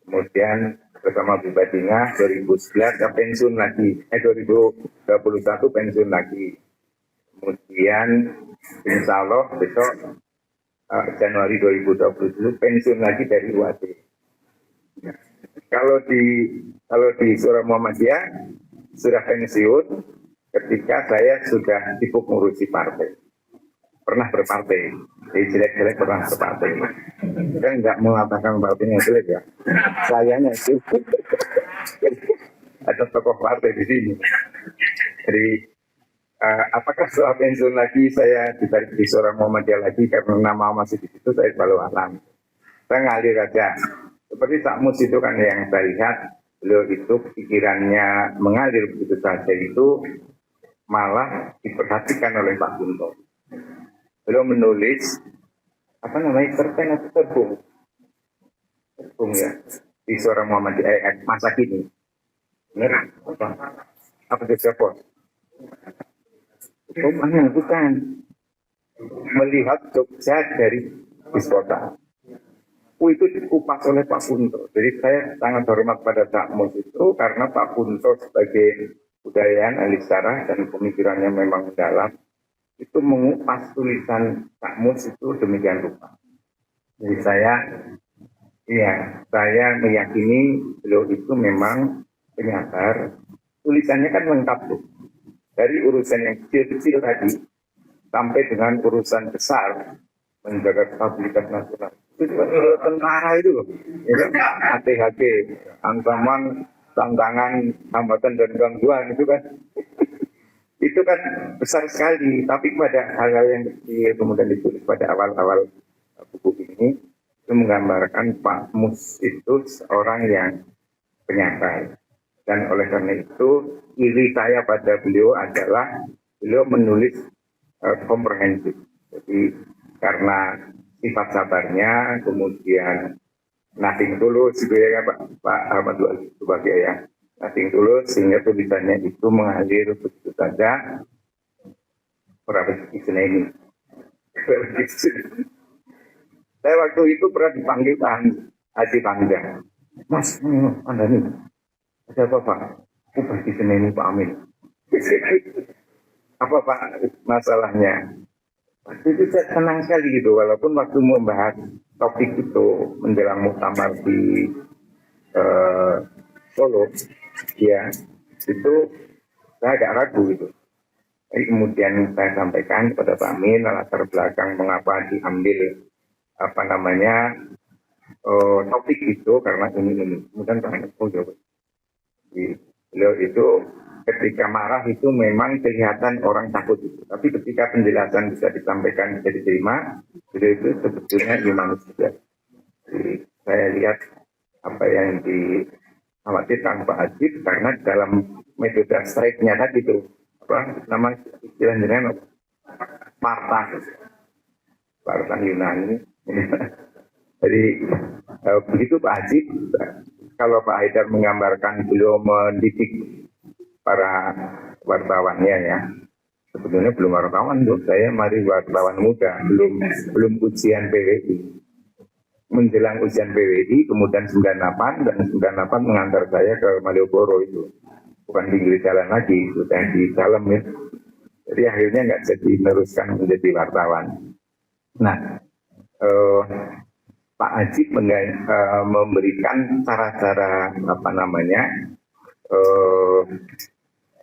Kemudian bersama Bu Badinah, 2011 saya pensiun lagi. 2021 pensiun lagi. Kemudian insya Allah besok Januari 2020 pensiun lagi dari UAD. Nah, kalau di Surah Muhammadiyah sudah pensiun ketika saya sudah sibuk ngurusi partai. Pernah berpartai, jadi jelek-jelek pernah berpartai. Saya nggak mengatakan partainya jelek ya, sayanya itu ada tokoh partai di sini. Jadi apakah setelah pensiun lagi saya ditarik di Surah Muhammadiyah lagi karena nama masih di situ, saya selalu alam. Saya ngalir aja. Seperti Sakmus itu kan yang saya lihat, beliau itu pikirannya mengalir begitu saja, itu malah diperhatikan oleh Pak Gunto. Beliau menulis cerpen atau terbung ya di Surah Muhammadiyah masa kini. Benar? Apa itu siapa? Bukan melihat Jogja dari bis kota. Itu dikupas oleh Pak Kunto. Jadi saya sangat hormat pada Sakmus itu karena Pak Kunto sebagai budayawan, ahli sejarah dan pemikirannya memang dalam, itu mengupas tulisan Sakmus itu demikian rupa. Jadi saya meyakini beliau itu memang penyabar. Tulisannya kan lengkap tuh. Dari urusan yang kecil-kecil tadi sampai dengan urusan besar menjaga stabilitas nasional. Itu tentara itu loh. HT-HT, ancaman, tantangan, hambatan dan gangguan itu kan. Itu kan besar sekali. Tapi pada hal-hal yang kecil kemudian ditulis pada awal-awal buku ini, itu menggambarkan Pak Mus itu seorang yang penyabar. Dan oleh karena itu, iri saya pada beliau adalah beliau menulis komprehensif. Jadi karena sifat sabarnya, kemudian nothing tulus gitu ya Pak Ahmad Subagio ya, nothing tulus, sehingga tulisannya itu mengalir begitu saja. Berapa ini? Saya waktu itu pernah dipanggil Pak Haji Pangdam. Mas, Anda nih. Ada apa Pak? Ubah di sini Pak Amin. Apa Pak masalahnya? Waktu itu saya senang sekali gitu, walaupun waktu membahas topik itu menjelang muktamar di eh, Solo, ya itu saya agak ragu gitu. Jadi kemudian saya sampaikan kepada Pak Amin latar belakang mengapa diambil apa namanya topik itu karena ini. Kemudian Pak Amin jawab. Beliau itu ketika marah itu memang kelihatan orang takut itu. Tapi ketika penjelasan bisa disampaikan bisa diterima, beliau itu sebetulnya manusia. Jadi saya lihat apa yang dikhawatirkan Pak Ajib karena dalam metode strike-nya tadi itu apa nama istilahnya Sparta Yunani. Jadi begitu Pak Ajib, kalau Pak Haidar menggambarkan beliau mendidik para wartawannya ya, sebetulnya belum wartawan tuh, saya mari wartawan muda, belum ujian PWI. Menjelang ujian PWI, kemudian 98 dan 98 mengantar saya ke Malioboro itu. Bukan di jalan lagi, sudah di dalam ya. Jadi akhirnya nggak jadi meneruskan menjadi wartawan. Nah, Pak Ajib memberikan cara-cara apa namanya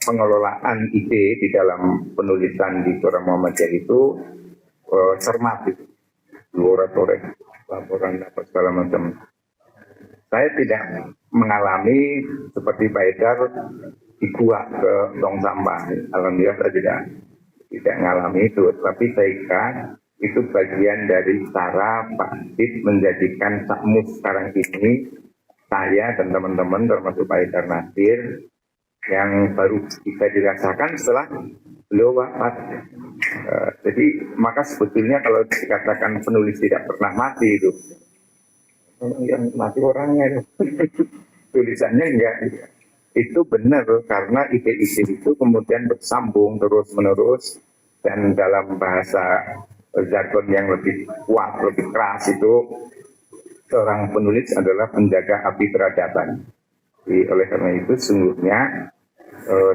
pengelolaan ide di dalam penulisan di Surah Muhammadiyah itu cermat, oratorik, laporan apa segala macam. Saya tidak mengalami seperti Pak Haidar di gua ke tong sampah. Alhamdulillah saya tidak mengalami itu. Tapi saya kira itu bagian dari cara Pak Ajib menjadikan Sakmus sekarang ini saya dan teman-teman termasuk Pak Haidar Nasir yang baru bisa dirasakan setelah beliau wafat. Jadi maka sebetulnya kalau dikatakan penulis tidak pernah mati itu yang mati orangnya itu. Tulisannya enggak. Itu benar karena ide-ide itu kemudian bersambung terus-menerus dan dalam bahasa jargon yang lebih kuat, lebih keras itu seorang penulis adalah penjaga api peradaban. Jadi, oleh karena itu sungguhnya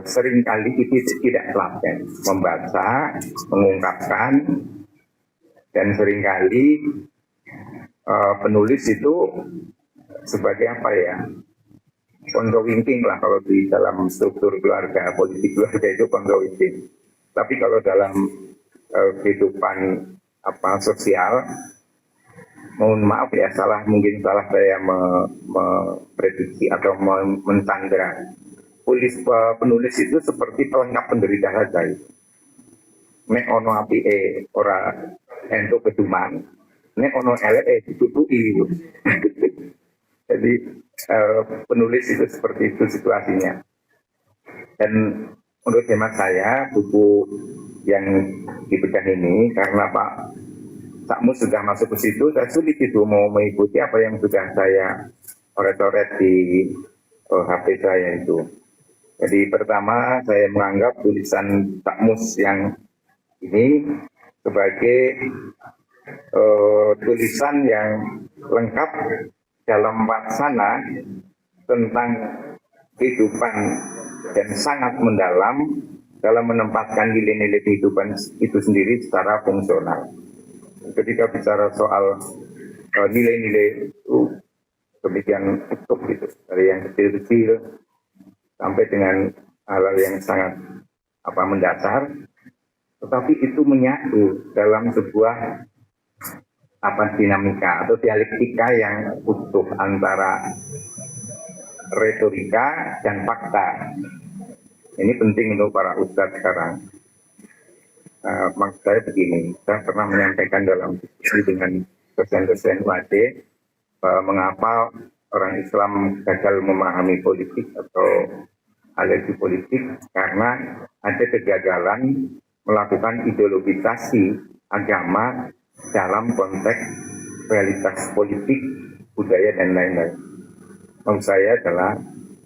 seringkali itu tidak telaten membaca, mengungkapkan dan seringkali penulis itu sebagai apa ya, konco winking lah kalau di dalam struktur keluarga, politik keluarga itu konco winking. Tapi kalau dalam kehidupan apa sosial, mohon maaf ya mungkin salah saya memprediksi atau mensandera. Penulis itu seperti pelengkap penderita saja. Nek ono apike ora entuk keduman, nek ono eleke ditutupi. Jadi penulis itu seperti itu situasinya. Dan menurut hemat saya buku yang dibedah ini karena Pak Sakmus sudah masuk ke situ, saya sulit itu mau mengikuti apa yang sudah saya oret-oret di HP saya itu. Jadi pertama saya menganggap tulisan Sakmus yang ini sebagai tulisan yang lengkap dalam watsana tentang kehidupan dan sangat mendalam dalam menempatkan nilai-nilai kehidupan itu sendiri secara fungsional. Ketika bicara soal nilai-nilai itu demikian utuh gitu, dari yang kecil-kecil sampai dengan hal-hal yang sangat mendasar, tetapi itu menyatu dalam sebuah dinamika atau dialektika yang utuh antara retorika dan fakta. Ini penting untuk para ustadz sekarang. Maksud saya begini, saya pernah menyampaikan dalam diskusi dengan dosen-dosen UAD mengapa orang Islam gagal memahami politik atau alergi politik, karena ada kegagalan melakukan ideologisasi agama dalam konteks realitas politik, budaya, dan lain-lain. Maksud saya adalah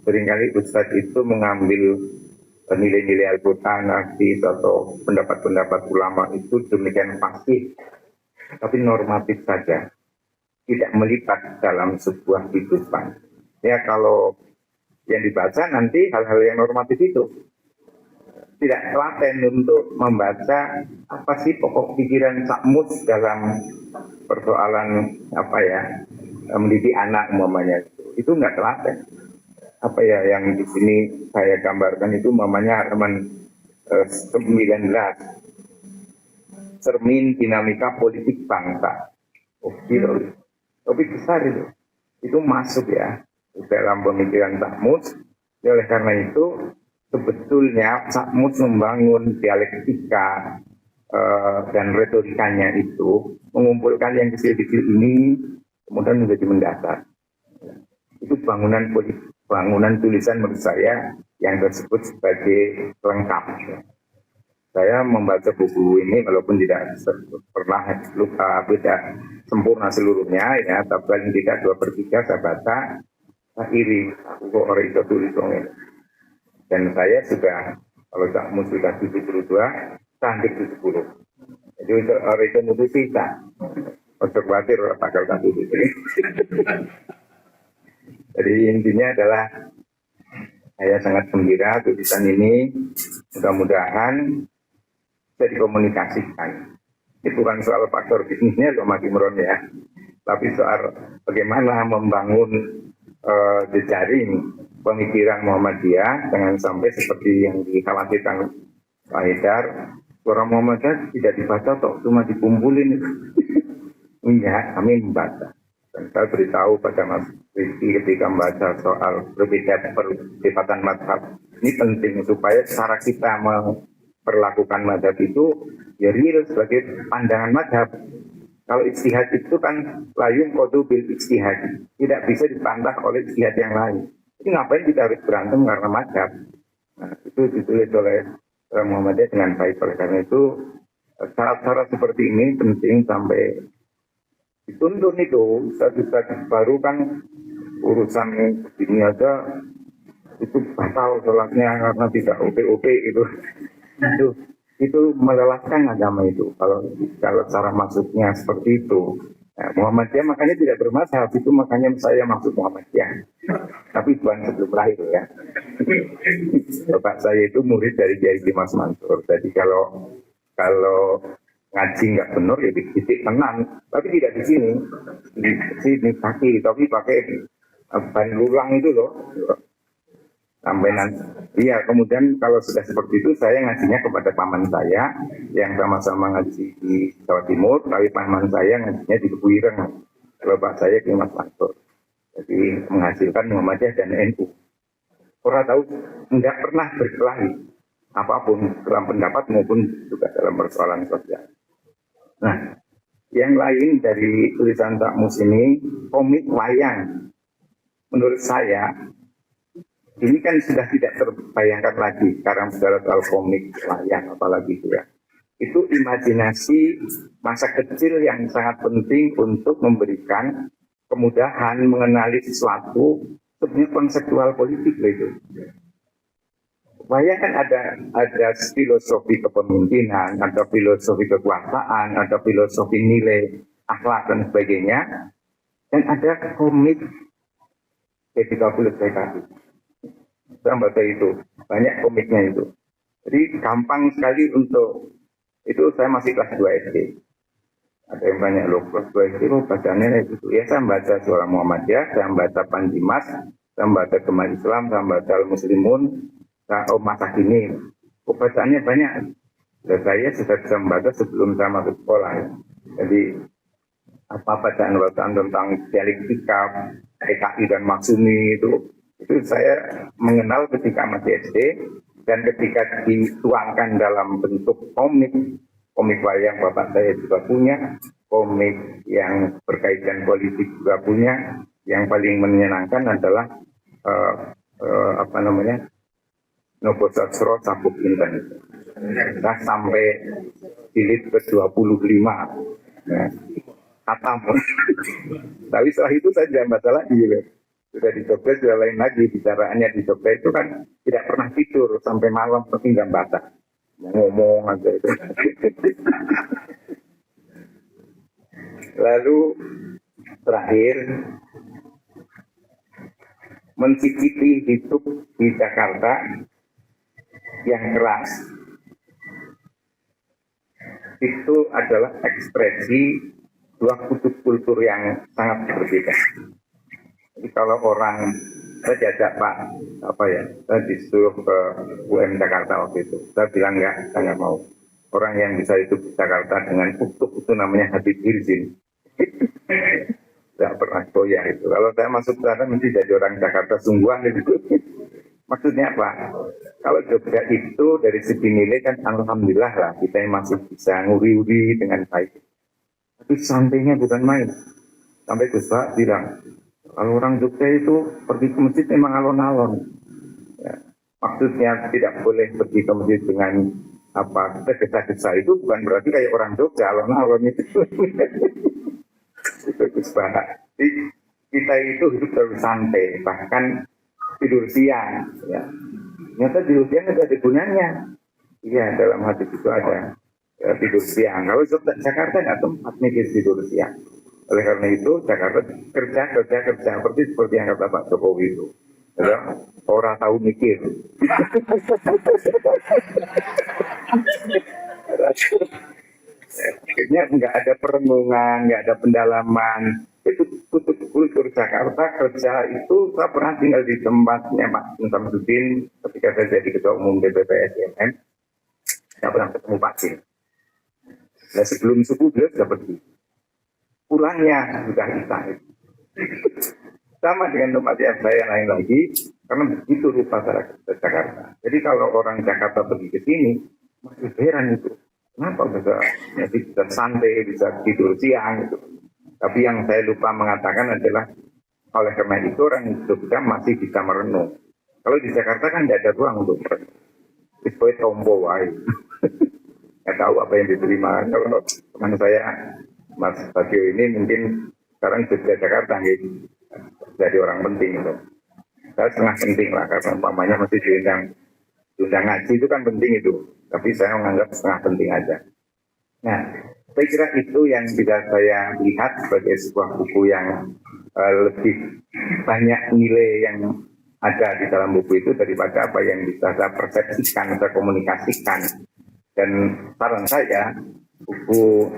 seringkali Ustadz itu mengambil nilai-nilai Al-Quran, hadis atau pendapat-pendapat ulama itu demikian pasti, tapi normatif saja, tidak melibat dalam sebuah kehidupan. Ya kalau yang dibaca nanti hal-hal yang normatif itu tidak telaten untuk membaca apa sih pokok pikiran Sakmus dalam persoalan mendidik anak umpamanya. itu nggak telaten. Apa ya yang di sini saya gambarkan itu namanya halaman 19, cermin dinamika politik bangsa. Oh, gitu. Topik besar itu masuk ya dalam pemikiran Takmus. Oleh karena itu sebetulnya Takmus membangun dialektika dan retorikanya itu mengumpulkan yang kecil-kecil ini kemudian menjadi mendasar. Itu bangunan politik, bangunan tulisan menurut saya yang disebut sebagai lengkap. Saya membaca buku ini walaupun tidak pernah tidak sempurna seluruhnya ya, tapi paling tidak 2/3 saya baca, saya iri kok orang itu tulis ini. Dan saya sudah, kalau Cakmu sudah 72, cantik 70. Jadi orang itu nulis bisa. Untuk khawatir orang bakal tak tulis. Jadi intinya adalah saya sangat gembira tulisan ini, mudah-mudahan bisa dikomunikasikan. Itu bukan soal faktor bisnisnya loh Mas Imron ya, tapi soal bagaimana membangun jejaring pemikiran Muhammadiyah, jangan sampai seperti yang dikhawatirkan Pak Haidar, suara Muhammadiyah tidak dibaca toh, cuma dikumpulin. Enggak, kami membaca. Dan saya beritahu pada Mas Rizky ketika membaca soal berbeda perdebatan mazhab, ini penting supaya cara kita memperlakukan mazhab itu ya real sebagai pandangan mazhab. Kalau ijtihad itu kan layun kodu bil ijtihad, tidak bisa dipantah oleh ijtihad yang lain. Jadi ngapain kita harus berantem karena mazhab? Nah, itu ditulis oleh Muhammadiyah dengan baik. Oleh karena itu syarat-syarat seperti ini penting sampai dituntun itu. Ustaz-ustaz baru kan urusan ini aja itu batal sholatnya karena tidak OP itu. Itu melelahkan agama itu kalau cara masuknya seperti itu. Nah, Muhammadiyah makanya tidak bermasalah, itu makanya saya masuk Muhammadiyah. Tapi bukan sebelum lahir ya. Bapak saya itu murid dari Kiai Dimas Mansur. Jadi kalau ngaji nggak benar ya di titik tenang, tapi tidak di sini kaki, tapi pakai ban lulang itu loh. Sampai nanti, iya. Kemudian kalau sudah seperti itu, saya ngajinya kepada paman saya yang sama-sama ngaji di Jawa Timur, tapi paman saya ngajinya di Kebuireng. Bapak saya di Mas Mansur. Jadi menghasilkan Muhammadiyah dan NU. Orang tahu nggak pernah berkelahi apapun dalam pendapat maupun juga dalam persoalan sosial. Nah, yang lain dari tulisan Takmus ini, komik wayang. Menurut saya ini kan sudah tidak terbayangkan lagi sekarang saudara soal komik wayang apalagi itu ya. Itu imajinasi masa kecil yang sangat penting untuk memberikan kemudahan mengenali sesuatu sebenarnya konseptual politik itu. Wayang kan ada filosofi kepemimpinan, ada filosofi kekuasaan, ada filosofi nilai akhlak dan sebagainya, dan ada komik ketika filosofi. Saya baca itu, banyak komiknya itu. Jadi gampang sekali untuk, itu saya masih kelas 2 SD. Ada yang banyak loh, kelas 2 SD, bacaannya itu. Ya saya membaca Suara Muhammadiyah, saya membaca Panjimas, saya membaca Gemah Islam, saya membaca Al-Muslimun, saya masa kini. Bacaannya banyak. Dan saya sudah bisa membaca sebelum saya masuk sekolah. Ya. Jadi, apa bacaan-bacaan tentang dialektika, PKI dan Maksumi itu saya mengenal ketika masih SD, dan ketika dituangkan dalam bentuk komik wayang bapak saya juga punya, komik yang berkaitan politik juga punya. Yang paling menyenangkan adalah Nopo Sastro Sabuk Inten. Nah, sampai jilid ke-25 ya, khatam. Tapi setelah itu saya jangan baca lagi ya. Sudah di Jogja, sudah lain lagi. Bicaraannya di Jogja itu kan tidak pernah tidur sampai malam, tapi nggak baca. Ngomong aja itu. Lalu terakhir, mencicipi hidup di Jakarta yang keras itu adalah ekspresi dua kutub kultur yang sangat berbeda. Jadi kalau orang, saya diajak Pak, saya disuruh ke UM Jakarta waktu itu. Saya bilang enggak, saya nggak mau. Orang yang bisa hidup di Jakarta dengan utuh itu namanya Habib Hirzin. Tidak pernah goyah itu. Kalau saya masuk ke sana mesti jadi orang Jakarta sungguhan itu. Maksudnya apa? Kalau Jogja itu dari segi nilai kan alhamdulillah lah kita yang masih bisa nguri-uri dengan baik. Tapi sampainya bukan main. Sampai Gus Pak bilang, kalau orang Jogja itu pergi ke masjid memang alon-alon. Ya. Maksudnya tidak boleh pergi ke masjid dengan tergesa-gesa itu bukan berarti kayak orang Jogja alon-alon itu. Itu Gus Pak. Jadi kita itu hidup terlalu santai, bahkan tidur siang. Ya. Ternyata tidur siang itu ada gunanya. Iya, dalam hati itu ada tidur siang. Kalau Jakarta nggak tempat mikir tidur siang. Oleh karena itu Jakarta kerja seperti yang kata Pak Jokowi itu. Ya, orang tahu mikir. Akhirnya nggak ada perenungan, nggak ada pendalaman. Itu kultur Jakarta kerja itu saya pernah tinggal di tempatnya Pak Samsudin ketika saya jadi ketua umum DPP SDM. Saya pernah ketemu Pak Sin. Nah, sebelum subuh beliau sudah pergi. Pulangnya sudah kita. Sama dengan tempat yang saya lain lagi, karena begitu rupa Jakarta. Jadi kalau orang Jakarta pergi ke sini, masih heran itu. Kenapa bisa santai, bisa tidur siang gitu. Tapi yang saya lupa mengatakan adalah oleh karena itu orang Jogja masih bisa merenung. Kalau di Jakarta kan tidak ada ruang untuk merenung. Itu tombo wae. Nggak tahu apa yang diterima. Kalau teman saya Mas Bagio ini mungkin sekarang Jogja Jakarta gitu. Jadi orang penting itu. Saya setengah penting lah karena umpamanya masih diundang ngaji itu kan penting itu. Tapi saya menganggap setengah penting aja. Nah, saya kira itu yang bisa saya lihat sebagai sebuah buku yang lebih banyak nilai yang ada di dalam buku itu daripada apa yang bisa saya persepsikan, saya komunikasikan. Dan saran saya, buku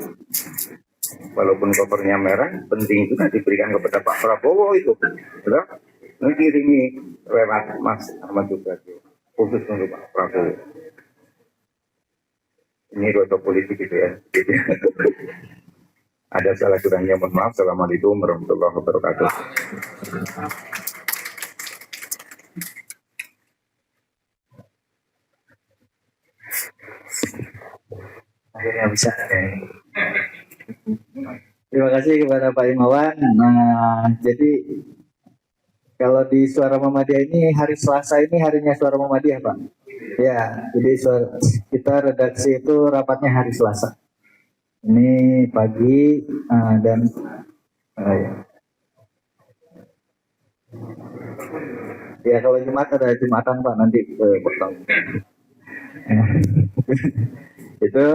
walaupun covernya merah, penting juga diberikan kepada Pak Prabowo itu. Betul? Mengirimi lewat Mas Ahmad juga, khusus untuk Pak Prabowo. Ini roto politik gitu ya. Ada salah kurangnya, mohon maaf. Assalamualaikum warahmatullahi wabarakatuh. Akhirnya bisa. Terima kasih kepada Pak Imawan. Nah, jadi kalau di Suara Muhammadiyah ini hari Selasa ini harinya Suara Muhammadiyah, Pak. Ya, jadi kita redaksi itu rapatnya hari Selasa. Ini pagi dan ya kalau Jumat ada Jumatan Pak nanti potong. Itu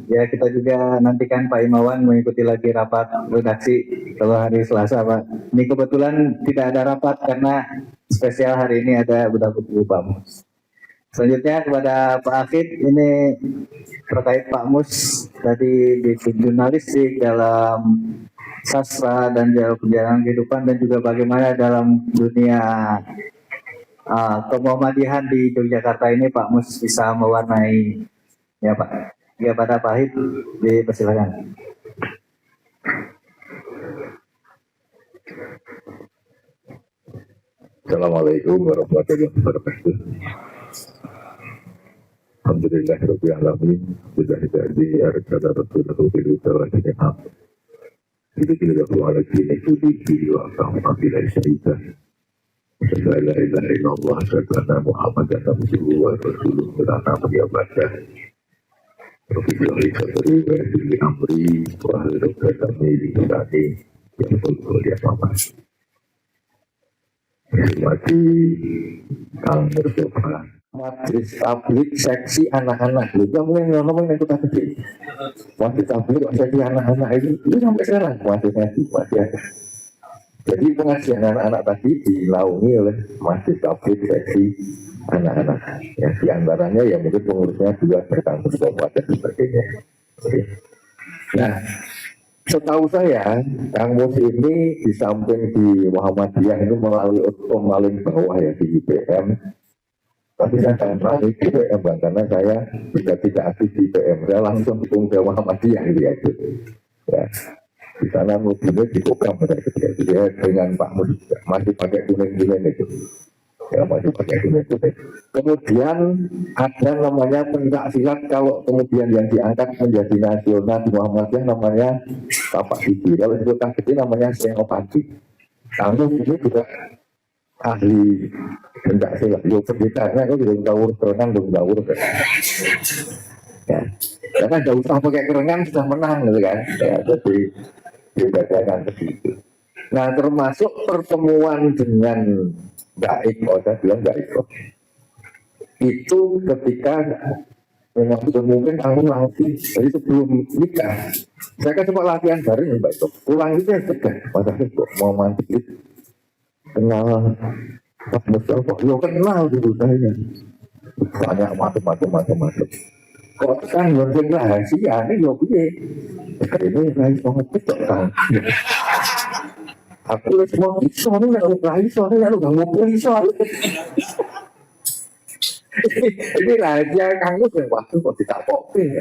ya kita juga nantikan Pak Imawan mengikuti lagi rapat redaksi kalau hari Selasa Pak. Ini kebetulan tidak ada rapat karena spesial hari ini ada bedah buku Pak Mus. Selanjutnya kepada Pak Afid, ini terkait Pak Mus tadi di jurnalistik dalam sastra dan dalam perjalanan kehidupan dan juga bagaimana dalam dunia kemuhammadiyahan di Yogyakarta ini Pak Mus bisa mewarnai ya Pak. Ya pada Pak Afid dipersilakan. Assalamualaikum warahmatullahi wabarakatuh. Alhamdulillahirabbil alamin. Billahi arjana rasulullah sallallahu alaihi wasallam. Kita tidak boleh itu di waktu bila syaitan. La ilaha illallah wa Muhammadan rasulullah berana menjabatkan. Profesor Sadri wa amri wa hadatsani li tadi yang betul dia apa. Mati kang berdoa. Majelis tablik seksi anak-anak lu kamu yang ngomong yang kita kecil masih tablik seksi anak-anak itu sampai sekarang masih ada. Jadi pengajian anak-anak tadi dilaungi oleh majelis tablik seksi anak-anak ya, diantaranya ya mungkin pengurusnya juga berkantor dan sebagainya. Nah Setahu saya, Kang Mus ini di samping di Muhammadiyah ini melalui paling bawah ya di IPM. Tapi saya tidak pernah di IPM, Bang, karena saya juga tidak aktif di IPM. Saya langsung dukung ke Muhammadiyah gitu ya. Ya. Di sana mobilnya dibuka pada ketika dia dengan Pak Mus masih pakai kuning-kuning itu. Ya masih pakai kuning-kuning. Kemudian ada namanya pencak silat, kalau kemudian yang diangkat menjadi nasional di Muhammadiyah namanya Bapak Sidi. Kalau di kota gede namanya Senopati. Kamu ini juga ahli pencak silat. Yo pendetanya kok belum tahu kerengan, belum tahu. Ya, karena nggak usah pakai kerengan sudah menang gitu kan. Ya, jadi dibedakan begitu. Nah, termasuk pertemuan dengan Mbak Iko, saya bilang Mbak Iko itu ketika memang sudah mungkin kamu nanti, jadi sebelum nikah saya kan cuma latihan bareng Mbak Iko, pulang itu ya tegas, padahal kok mau mandi kenal Pak Mustafa, yo kenal dulu saya banyak macam-macam kok kan ngerti rahasia ini yo piye ini rahasia banget kan. Aku semua bisa nih, lu iso nih, lu gak mau iso. Ini rahasia Kang Mus yang waktu kok ditapokin.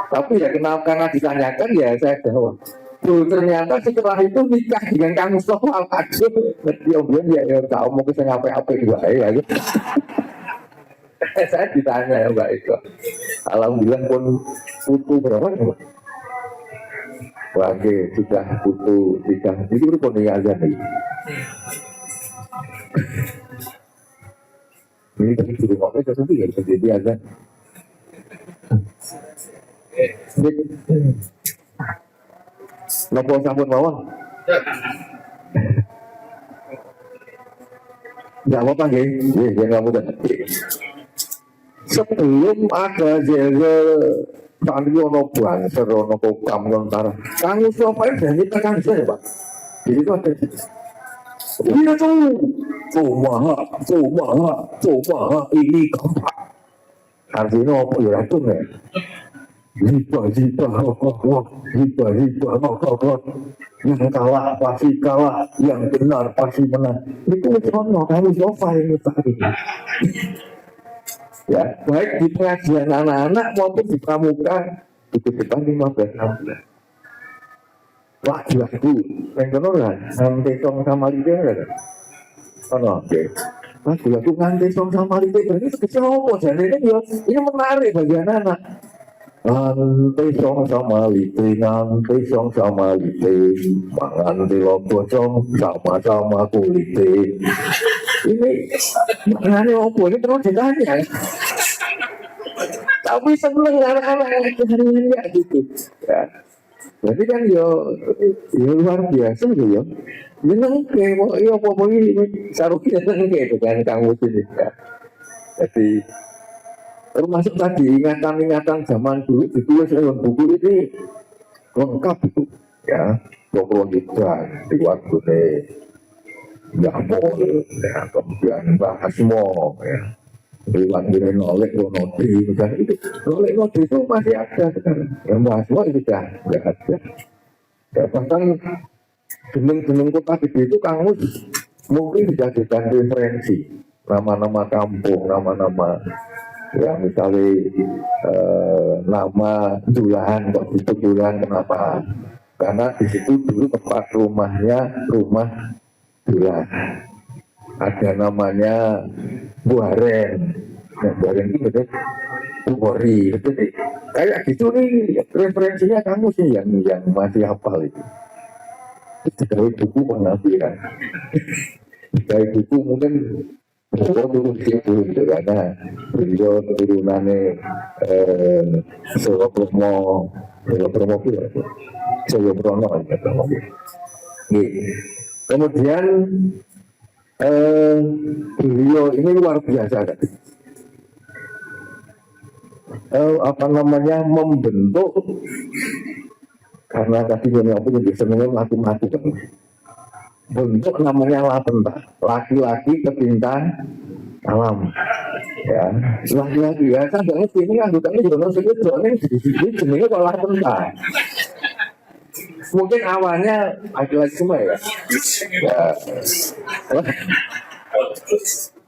Tapi ya kenal karena ditanyakan ya saya jawab. Tuh ternyata setelah itu nikah dengan Kang Mustafa Al-Qadum. Dia ya tahu mau ke apa juga ya. Saya ditanya ya Mbak Eko. Alhamdulillah pun putu berapa ya? Oke, sudah putu 3. Ini rupun ini azan nih. Ini tadi sudah ngomong sesuatu ya, jadi azan. Nopo sampun mawon. Enggak apa-apa nggih. Nggih, nggak mudah. Sebelum ada jel Tadi ono banser, ono kokam, kontara. Kang Mustafa itu dari tekan saya, Pak. Jadi itu ada. Iya tuh, coba, ini keempat. Artinya apa ya itu nih? Hibah, yang kalah pasti kalah, yang benar pasti menang. Itu ono Kang Mustafa ini tadi. Ya, baik di pengajian anak-anak maupun di pramuka itu depan 15-16 lagu yang kenal lah nanti song sama lide kan oke lagu nanti song sama lide ini kecil apa jadi ini menarik bagi anak-anak nanti song sama lide mangan di logo song sama kulite. Ini maknanya apa? Ini terus ditanya. Tapi seneng anak-anak harinya gitu. Ya. Jadi kan yo luar biasa gitu yo. Menang ke mau yo apa ini saruki seneng gitu kan Kang Mus ini. Ya. Jadi termasuk tadi ingatan-ingatan zaman dulu ditulis dalam buku ini lengkap itu ya. Pokoknya di waktu ya boleh, ya kemudian bahas semua, ya lewat dari nolek nodi, misalnya itu nolek nodi itu masih ada sekarang, yang bahas semua itu sudah nggak ada. Ya bahkan gunung-gunung kota gede itu Kang Mus mungkin dijadikan referensi, nama-nama kampung, nama-nama ya misalnya nama Julahan kok itu Julahan kenapa? Karena di situ dulu tempat rumahnya rumah Jula. Ada namanya Buaren. Nah, Buaren itu betul Buhori. Jadi kayak gitu nih referensinya kamu sih yang masih hafal itu. Itu dari buku pengambilan. Dari buku mungkin dulu gitu karena beliau turunannya Solo Promo kemudian beliau ini luar biasa kan? Membentuk karena tadi yang aku jadi seneng mati-mati kan bentuk namanya Lapenta, laki-laki kepintar alam ya laki-laki ya kan ini anggotanya juga nonton ini jenenge kok Lapenta Mungkin awalnya laki-laki semua ya. Ya.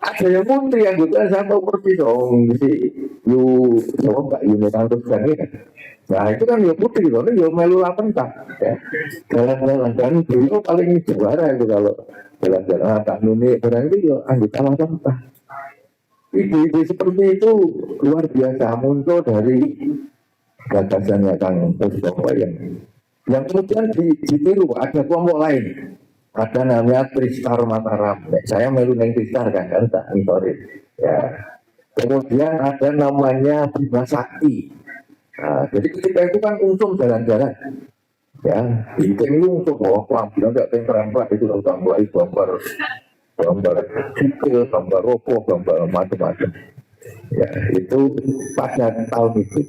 Ada yang putri yang juga saya tahu persis dong si Mbak Yuni Santos kan ya. Nah itu kan ya putri loh, ya melu lapentah ya. Jalan-jalan dan beliau paling juara itu kalau jalan-jalan tak nuni berarti ya anggota lapentah. Ide-ide seperti itu luar biasa muncul dari gagasannya Kang Mustafa yang kemudian ditiru ada kelompok lain. Ada namanya Tristar Mataram. Saya melu neng Tristar kan tak sorry. Ya. Kemudian ada namanya Bima Sakti. Nah, jadi ketika itu kan untung jalan-jalan. Ya, ini untuk bawa kelampinan nggak temperampak itu gambar sipil, gambar rokok, gambar macam-macam. Ya, itu pada tahun itu.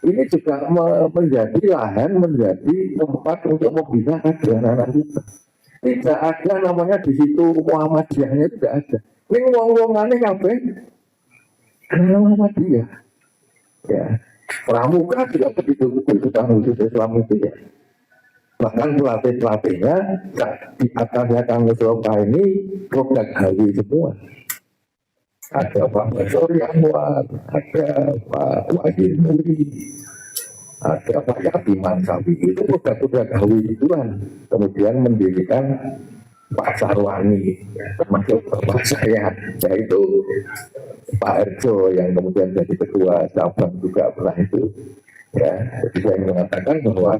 Ini juga menjadi lahan, menjadi tempat untuk membina anak-anak kita. Tidak ada namanya di situ Muhammadiyahnya tidak ada. Ini wong-wongannya kabeh karena Muhammadiyah. Ya, pramuka juga begitu khusus Islam itu ya. Bahkan pelatih-pelatihnya di atasnya Kang Mustafa ini produk Hawi semua. Ada Pak Basori Anwar, ada Pak Wahid Nuri, ada Pak Yapiman Sabi, itu produk-produk Hawi itu kan. Kemudian mendirikan Pak Sarwani, termasuk Bapak saya, yaitu Pak Erjo yang kemudian jadi ketua cabang juga pernah itu. Ya, jadi saya mengatakan bahwa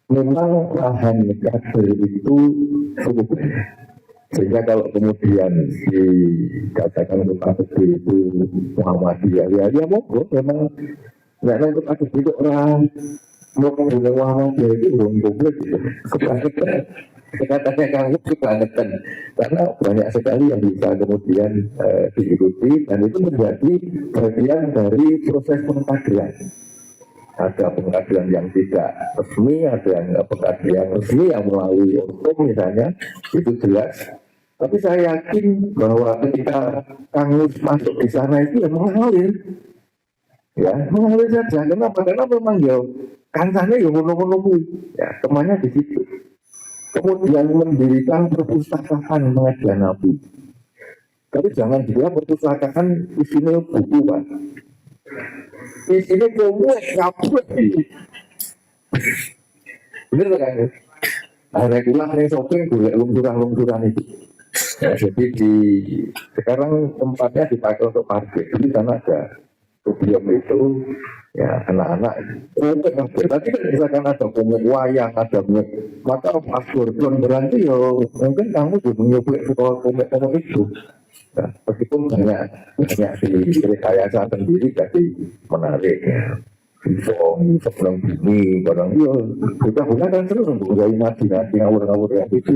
memang lahan kader itu cukup banyak. Sehingga kalau kemudian dikatakan untuk ATB itu Muhammadiyah, ya monggo memang nggak untuk ATB itu orang mau kemudian Muhammadiyah itu belum publik gitu. Kebangetan, katanya Kang kebangetan karena banyak sekali yang bisa kemudian diikuti dan itu menjadi bagian dari proses pengkaderan. Ada pengkaderan yang tidak resmi, ada yang pengkaderan yang resmi yang melalui hukum misalnya, itu jelas. Tapi saya yakin bahwa ketika Kang Mus masuk di sana itu ya mengalir. Ya, mengalir saja. Kenapa? Karena memang ya kancahnya ya menunggu-nunggu. Ya, temannya di situ. Kemudian mendirikan perpustakaan pengajian Nabi. Tapi jangan juga perpustakaan isinya buku, Pak. Di sini komplek kabut. Bener kan? Ada kulah yang shopping boleh lungsuran itu. Ya, jadi sekarang tempatnya dipakai untuk parkir. Jadi sana ada studium itu, ya anak-anak komik kabut. Tapi kan misalkan ada komik wayang, ada komik maka pas Gordon berarti ya mungkin kamu juga menyebut sekolah komik itu. Nah, meskipun banyak di rekayasa sendiri jadi menarik ya. Sebelum ini barang dia sudah kan terus untuk imajinasi ngawur-ngawur yang itu.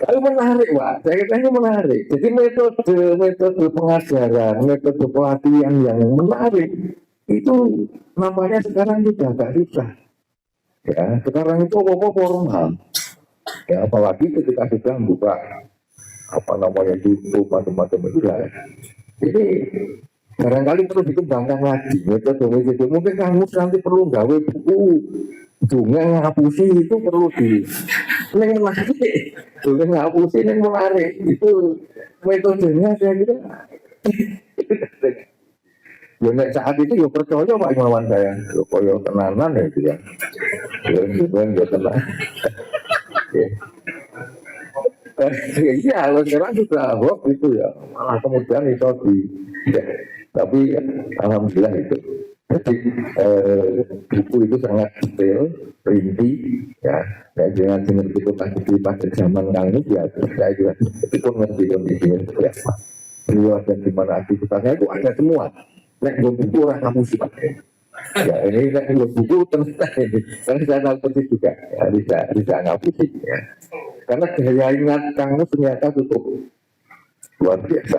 Tapi menarik, Pak. Saya kira ini menarik. Jadi metode pengajaran, metode pelatihan yang menarik itu nampaknya sekarang sudah agak susah. Ya, sekarang itu apa formal. Ya, apalagi ketika sudah buka apa namanya YouTube macam-macam itu lah. Jadi barangkali perlu dikembangkan lagi metode mungkin kamu nanti perlu gawe buku dongeng ngapusi itu perlu neng menarik dongeng ngapusi neng menarik itu metodenya saya kira ya saat itu ya percaya Pak Imawan saya ya tenanan ya itu ya ya tenang iya, kalau sekarang sudah hoax itu ya, malah kemudian itu ya. Tapi alhamdulillah itu. Jadi buku itu sangat detail, rinci, ya. Jangan itu pada zaman kali ini ya, saya juga itu mengerti kondisinya seperti apa. Beliau dan di mana aktivitasnya itu ada semua. Nek buku orang kamu sih pakai. Ya ini nek buku ternyata ini, karena saya tahu persis juga, ya, bisa ngapusi ya. Karena daya ingat kamu ternyata cukup luar biasa.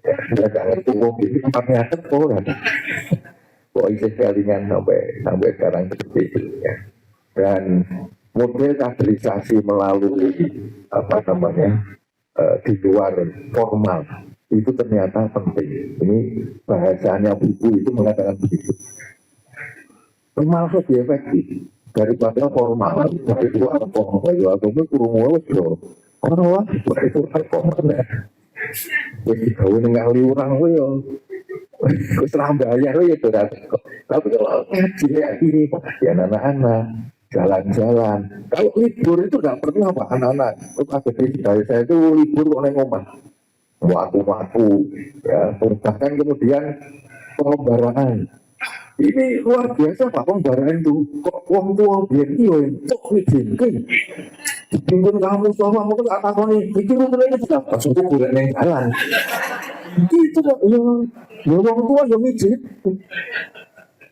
Ya, saya nggak ngerti ini tempatnya teko kan. Kok isi kelingan sampai sekarang seperti itu ya. Dan model kaderisasi melalui apa namanya di luar formal itu ternyata penting. Ini bahasanya buku itu mengatakan begitu. malah lebih efektif daripada formal. Dari itu apa? Ya aku pun kurung wes yo. Orang lah itu apa? Wes digawe ning kali urang kowe yo. Wes ra bayar yo itu dah. Tapi kalau ngaji kayak gini ya anak-anak jalan-jalan. Kalau libur itu nggak pernah pak anak-anak. Ada di saya itu libur kok neng omah. Waktu-waktu ya bahkan kemudian pengembaraan. Ini luar biasa pak pengembaraan itu. Kok uang tua biar iyo cok nih jengking. Jengking kamu sama kamu tak tahu nih. Pikir lu lagi sudah langsung kuburan yang jalan. Gitu kok yang uang tua yang mijit.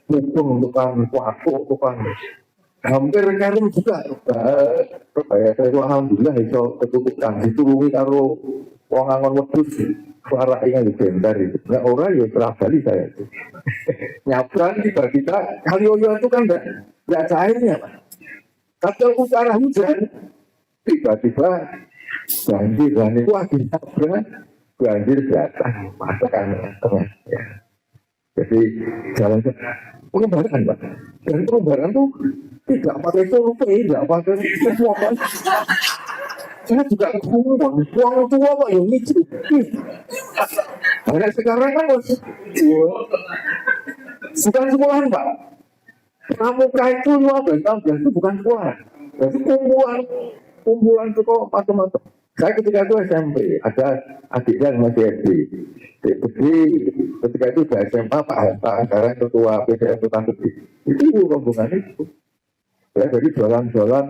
Mumpung tukang waktu tukang hampir karung juga. Ya saya alhamdulillah iso ketutupan ditulungi karo wong angon wedhus suara ingat bentar itu. Nah orang ya terabali saya itu. Nyabran tiba-tiba Kalioyo itu kan enggak cairnya Pak. Kata utara hujan tiba-tiba banjir dan itu akhirnya banjir datang masakan tengah ya. Jadi jalan pengembaraan Pak. Dan pengembaraan itu tidak pakai survei, tidak pakai sesuatu. Saya juga kumpul, uang tua Pak yang itu. Karena sekarang kan bukan sekolahan Pak. Pramuka itu 15 itu bukan sekolahan. Jadi kumpulan itu kok macam-macam. Saya ketika itu SMP, ada adiknya yang masih SD. Jadi ketika itu di SMA Pak Hatta, sekarang ketua PDM Kota Gede. Itu rombongan itu. Ya, jadi jalan-jalan.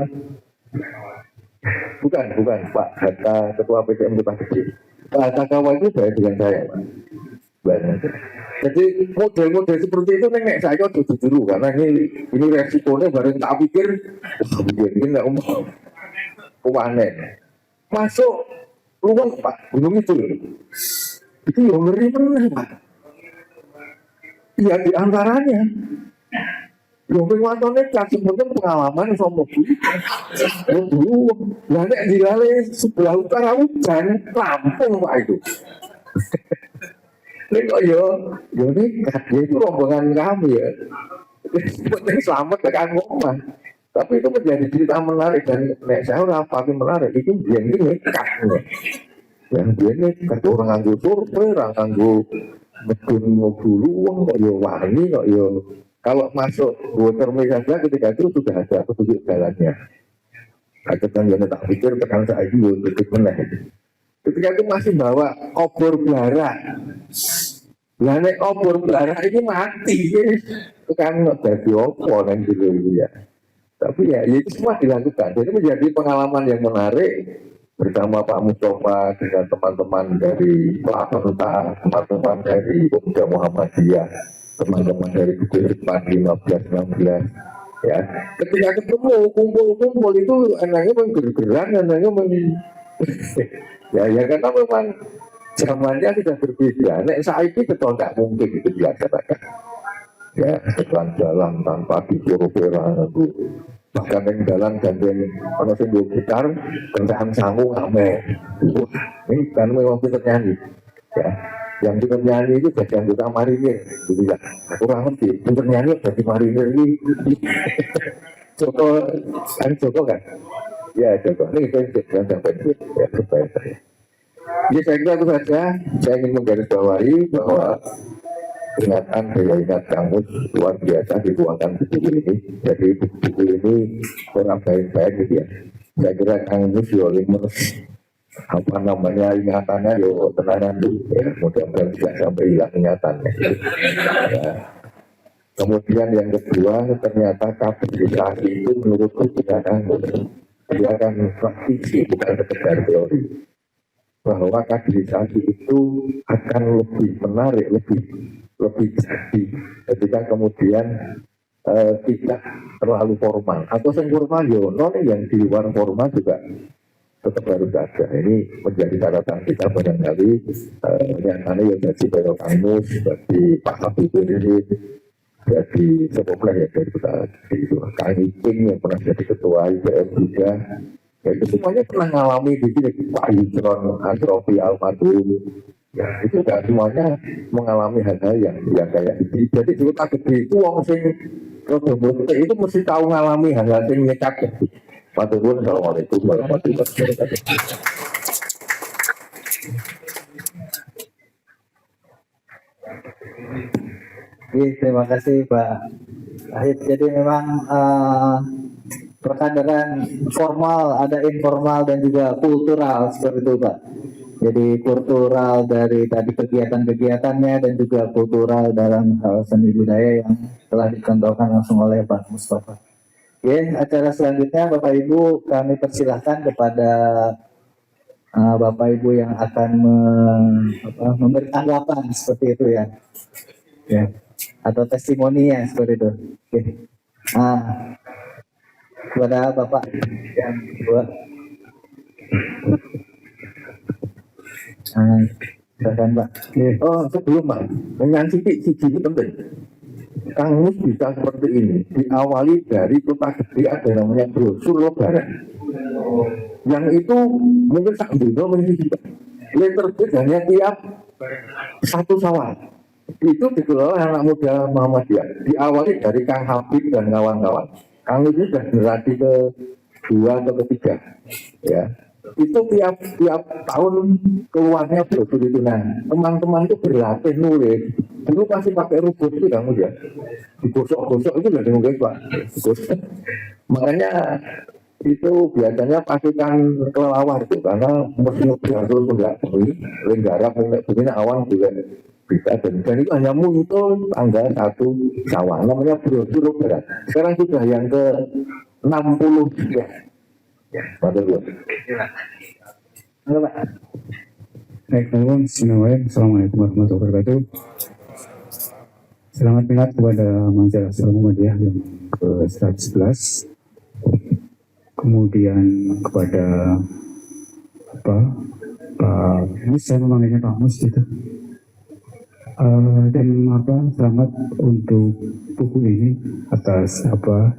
Bukan Pak Hatta, ketua PDM Kota Gede. Pak Hatta Kawan itu dengan saya Pak. Banyak. Jadi model-model seperti itu nek saya dulu karena ini resikonya bareng tak pikir ini nggak umum panen masuk luang Pak gunung itu yang ngeri pernah Pak. Ya di antaranya yang penguatannya kasih pengalaman sama dulu nek dilalui sebelah utara hujan Lampung Pak itu. Ini kok nekat, ya itu rombongan kami ya. Penting selamat ke rumah. Tapi itu menjadi cerita menarik dan saya rapati menarik itu yang ini nekat. Yang dia nekat orang nganggu survei, orang nganggu medun dulu uang kok ya wani kok ya. Kalau masuk waterway saja ketika itu sudah ada petunjuk jalannya. Akhirnya yang tak pikir tekan saya itu tutup meneh. Ketika itu masih bawa obor belara. Lah nek obor belara ini mati. Itu kan jadi opo kan gitu ya. Tapi ya itu semua dilakukan. Jadi menjadi pengalaman yang menarik bersama Pak Mustafa dengan teman-teman dari Pelaksanaan, teman-teman dari Pemuda Muhammadiyah, teman-teman dari Gubernur 15-16 ya. Ketika ketemu kumpul-kumpul itu enaknya menggerak-gerak, enaknya ya karena memang zamannya sudah berbeda. Nek saat ini betul tidak mungkin itu dilaksanakan. Ya, jalan-jalan tanpa disuruh perang, bahkan yang jalan gandeng manusia dua gitar, kendaraan sangu ngame. Ini kan memang pintar nyanyi. Ya, yang pintar nyanyi itu jadi anggota marinir. Jadi ya, aku kurang ngerti. Pintar nyanyi jadi marinir ini. Joko kan? Ya, Joko. Ini saya sampai ya terbaik saya. Jadi saya kira itu saja. Saya ingin menggarisbawahi bahwa ingatan daya ingat kamus luar biasa dituangkan buku ini. Jadi buku ini orang baik-baik gitu ya. Saya kira kamus apa namanya ingatannya yo tenanan dulu ya. Mudah-mudahan tidak sampai hilang ingatannya. Ya. Kemudian yang kedua ternyata kaderisasi itu menurutku tidak dia akan praktisi bukan sekedar teori. Bahwa kaderisasi itu akan lebih menarik, lebih jadi ketika kemudian tidak terlalu formal atau yang formal yang di luar formal juga tetap harus ada. Ini menjadi catatan kita barangkali nyatanya yang jadi Pero Kamus, jadi Pak Habib ini, jadi sekolah ya dari kita itu Kang Iping yang pernah jadi ketua IPM juga. Ya, itu semuanya pernah mengalami di sini Pak Yusron, Asrofi Almadum. Ya itu kan semuanya mengalami hal-hal yang kayak gitu. Jadi cerita gede itu wong sing Rodo itu mesti tahu ngalami hal-hal yang nyekat. Assalamualaikum warahmatullahi wabarakatuh. Terima kasih Pak Ahid. Jadi memang perkaderan formal, ada informal dan juga kultural seperti itu Pak. Jadi kultural dari tadi kegiatan-kegiatannya dan juga kultural dalam hal seni budaya yang telah dicontohkan langsung oleh Pak Mustafa. Oke, acara selanjutnya Bapak Ibu kami persilahkan kepada Bapak Ibu yang akan memberi tanggapan seperti itu ya. Ya. Atau testimoni ya seperti itu. Oke. Kepada Bapak yang kedua. Silakan Pak. Oh, sebelum Pak, dengan sisi ini penting. Kang Mus bisa seperti ini, diawali dari kota gede ada namanya brosur lebaran. Yang itu mungkin tak dulu menjadi terbit hanya tiap satu Syawal. Itu dikelola anak muda Muhammadiyah. Diawali dari Kang Habib dan kawan-kawan. Kang Mus ini sudah generasi kedua atau ketiga, ya. Itu tiap tahun keluarnya brosur itu. Nah, teman-teman itu berlatih nulis. Dulu pasti pakai rubus itu kamu ya. Digosok-gosok itu nggak mungkin Pak. Makanya itu biasanya pasukan kelelawar itu karena mesin harus enggak lenggara begini awan juga bisa dan itu hanya muncul tanggal 1 Syawal namanya brosur lebaran. Sekarang sudah yang ke 60 ya. Halo Pak. Baik, Assalamualaikum warahmatullahi wabarakatuh. Selamat minat kepada Majelis Muhammadiyah yang ke-111. Kemudian kepada Pak Mus, saya memanggilnya Pak Mus gitu. Dan selamat untuk buku ini atas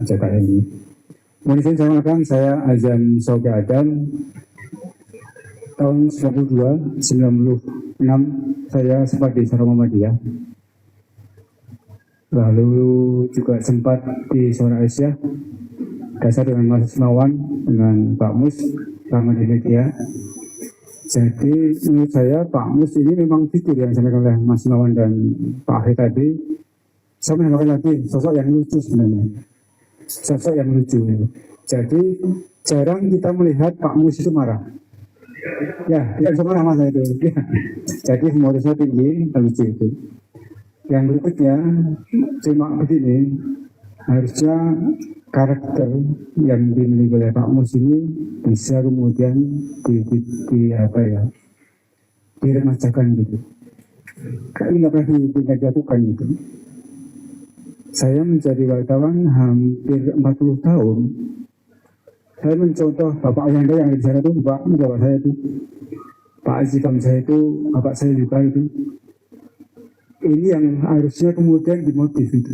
cetak ini. Kemudian saya mengatakan saya Azan Soga Adam tahun 96 saya sempat di Sarang Muhammadiyah. Lalu juga sempat di Suara Asia dasar dengan Mas Mawan dengan Pak Mus Rahmat Indonesia. Jadi menurut saya Pak Mus ini memang figur yang disampaikan oleh Mas Mawan dan Pak Ahid tadi. Saya menambahkan lagi sosok yang lucu sebenarnya. Sosok yang lucu. Jadi jarang kita melihat Pak Mus itu marah. Ya, tidak bisa marah masa itu. Ya. Jadi humorisnya tinggi, lucu itu. Yang berikutnya cuma begini, harusnya karakter yang dimiliki oleh Pak Mus ini bisa kemudian diremajakan gitu. Ini nggak pernah dilakukan gitu. Saya menjadi wartawan hampir 40 tahun. Saya mencontoh Bapak Ayanda yang di sana itu, Bapak saya itu, Pak Azikam saya itu, Bapak saya juga itu. Ini yang harusnya kemudian dimotif itu.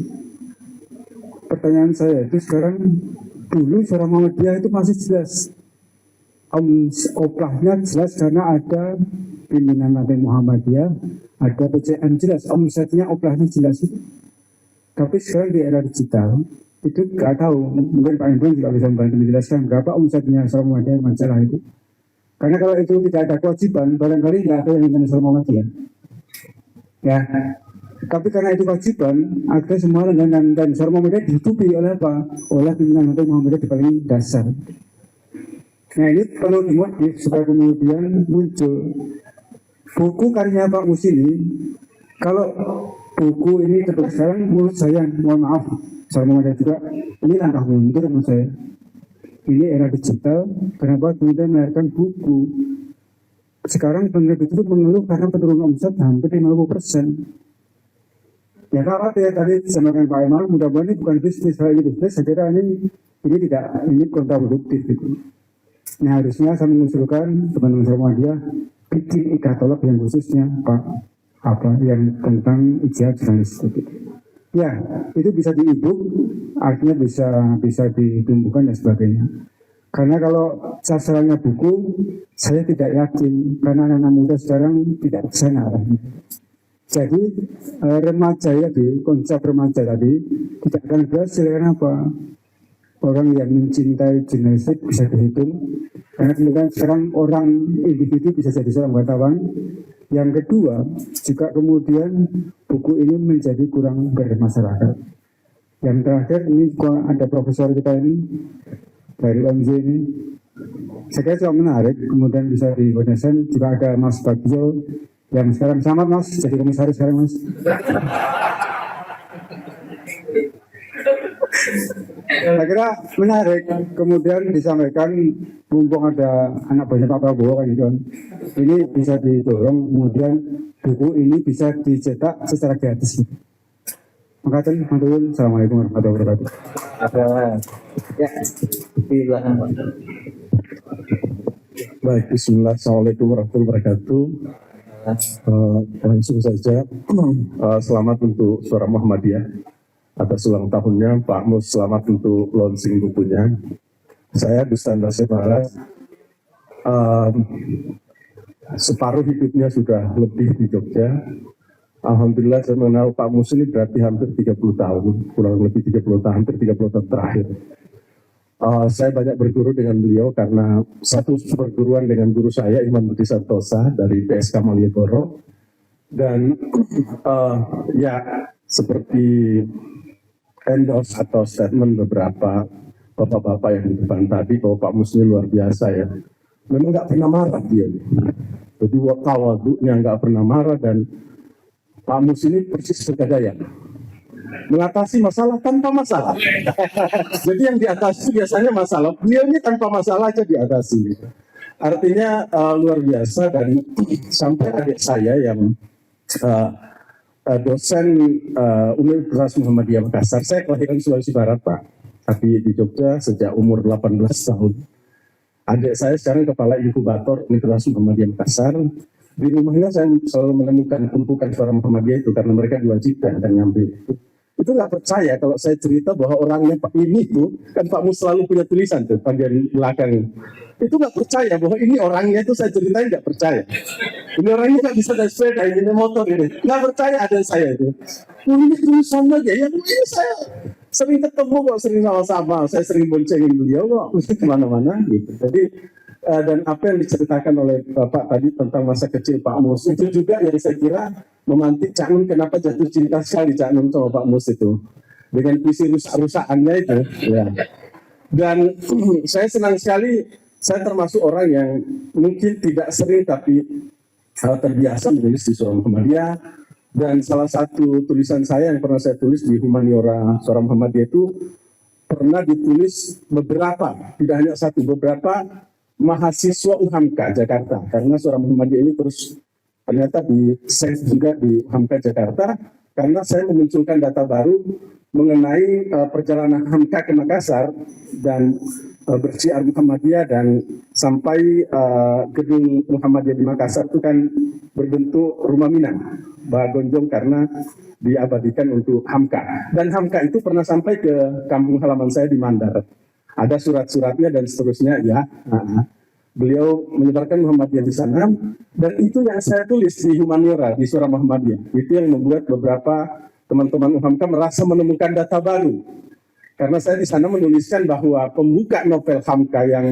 Pertanyaan saya itu sekarang, dulu Suara Muhammadiyah itu masih jelas. Oplahnya jelas karena ada pimpinan Nabi Muhammadiyah, ada PCM jelas, omsetnya oplahnya jelas itu. Tapi sekarang di era digital, itu nggak tahu, mungkin Pak Indra juga bisa membantu menjelaskan berapa omsetnya Suara Muhammadiyah masalah itu. Karena kalau itu tidak ada kewajiban, barangkali nggak ada yang ingin Suara Muhammadiyah. Ya, tapi karena itu kewajiban, ada semua dan Suara Muhammadiyah ditutupi oleh apa? Oleh pimpinan Nabi Muhammadiyah di paling dasar. Nah ini perlu dimotif supaya kemudian muncul buku karya Pak Mus ini. Kalau buku ini terus sekarang menurut saya, mohon maaf, Suara Muhammadiyah juga, ini langkah mundur menurut saya. Ini era digital, kenapa kemudian melahirkan buku? Sekarang penerbit itu mengeluh karena penurunan omset hampir 50%. Ya kalau tadi disampaikan Pak Emal, mudah-mudahan ini bukan bisnis, kalau ini bisnis, saya kira ini kontraproduktif gitu. Nah harusnya saya mengusulkan teman-teman Suara Muhammadiyah bikin e-katalog yang khususnya yang tentang ijazah jurnalistik gitu. Ya, itu bisa di-ebook, artinya bisa ditumbuhkan dan sebagainya. Karena kalau sasarannya buku, saya tidak yakin karena anak-anak muda sekarang tidak ke sana arahnya. Jadi remaja ya, di konsep remaja tadi tidak akan berhasil. Kenapa? Orang yang mencintai jurnalistik bisa dihitung, karena kemudian sekarang orang individu bisa jadi seorang wartawan. Yang kedua, juga kemudian buku ini menjadi kurang bermasyarakat. Yang terakhir, ini ada profesor kita ini dari UMJ ini, saya kira sangat menarik. Kemudian bisa dikoordinasikan. Juga ada Mas Bagio yang sekarang sama Mas jadi komisaris sekarang Mas. Saya kira menarik. Kemudian disampaikan, mumpung ada anak buahnya Pak Prabowo kan, gitu. Ini bisa didorong, kemudian buku ini bisa dicetak secara gratis. Makasih, Assalamualaikum warahmatullahi wabarakatuh. Ada ya di belakang Pak. Baik, bismillah, assalamualaikum warahmatullahi wabarakatuh. Langsung saja, selamat untuk Suara Muhammadiyah atas ulang tahunnya. Pak Mus, selamat untuk launching bukunya. Saya Dustanda Sebaras, separuh hidupnya sudah lebih di Jogja. Alhamdulillah saya mengenal Pak Mus ini berarti hampir 30 tahun, kurang lebih 30 tahun, hampir 30 tahun terakhir. Saya banyak berguru dengan beliau karena satu perguruan dengan guru saya Imam Budi Santosa dari PSK Malioboro. Dan ya seperti endorse atau statement beberapa bapak-bapak yang di depan tadi bahwa Pak Mus ini luar biasa ya. Memang nggak pernah marah dia. Jadi tawaduknya nggak pernah marah, dan Pak Mus ini persis Pegadaian, mengatasi masalah tanpa masalah. Jadi yang diatasi biasanya masalah, beliau ini tanpa masalah aja diatasi. Artinya luar biasa. Dan sampai adik saya yang dosen Universitas Muhammadiyah Makassar, saya kelahiran Sulawesi Barat Pak, tapi di Jogja sejak umur 18 tahun. Adik saya sekarang kepala inkubator Universitas Muhammadiyah Makassar. Di rumahnya saya selalu menemukan tumpukan Suara Muhammadiyah itu karena mereka diwajibkan dan ngambil itu. Itu nggak percaya kalau saya cerita bahwa orangnya Pak ini tuh, kan Pak Mus selalu punya tulisan tuh bagian belakang. Itu nggak percaya bahwa ini orangnya itu, saya ceritain nggak percaya. Ini orangnya nggak bisa naik sepeda, ini motor ini. Nggak percaya ada saya itu. Ini tulisan aja, yang ini saya sering ketemu kok, sering sama-sama. Saya sering boncengin beliau kok, mesti kemana-mana gitu. Jadi dan apa yang diceritakan oleh Bapak tadi tentang masa kecil Pak Mus, itu juga yang saya kira memantik Cak Nun kenapa jatuh cinta sekali Cak Nun sama Pak Mus itu, dengan puisi rusak-rusakannya itu ya. Dan saya senang sekali, saya termasuk orang yang mungkin tidak sering tapi terbiasa menulis di Suara Muhammadiyah. Dan salah satu tulisan saya yang pernah saya tulis di Humaniora Suara Muhammadiyah itu pernah ditulis beberapa, tidak hanya satu, beberapa mahasiswa UHAMKA Jakarta, karena Suara Muhammadiyah ini terus ternyata di save juga di UHAMKA Jakarta, karena saya memunculkan data baru mengenai perjalanan HAMKA ke Makassar dan bersyiar Muhammadiyah, dan sampai gedung Muhammadiyah di Makassar itu kan berbentuk rumah Minang Bagonjong karena diabadikan untuk HAMKA. Dan HAMKA itu pernah sampai ke kampung halaman saya di Mandar. Ada surat-suratnya dan seterusnya ya. Beliau menyebarkan Muhammadiyah di sana, dan itu yang saya tulis di Humaniora di Suara Muhammadiyah. Itu yang membuat beberapa teman-teman UHAMKA merasa menemukan data baru. Karena saya di sana menuliskan bahwa pembuka novel HAMKA yang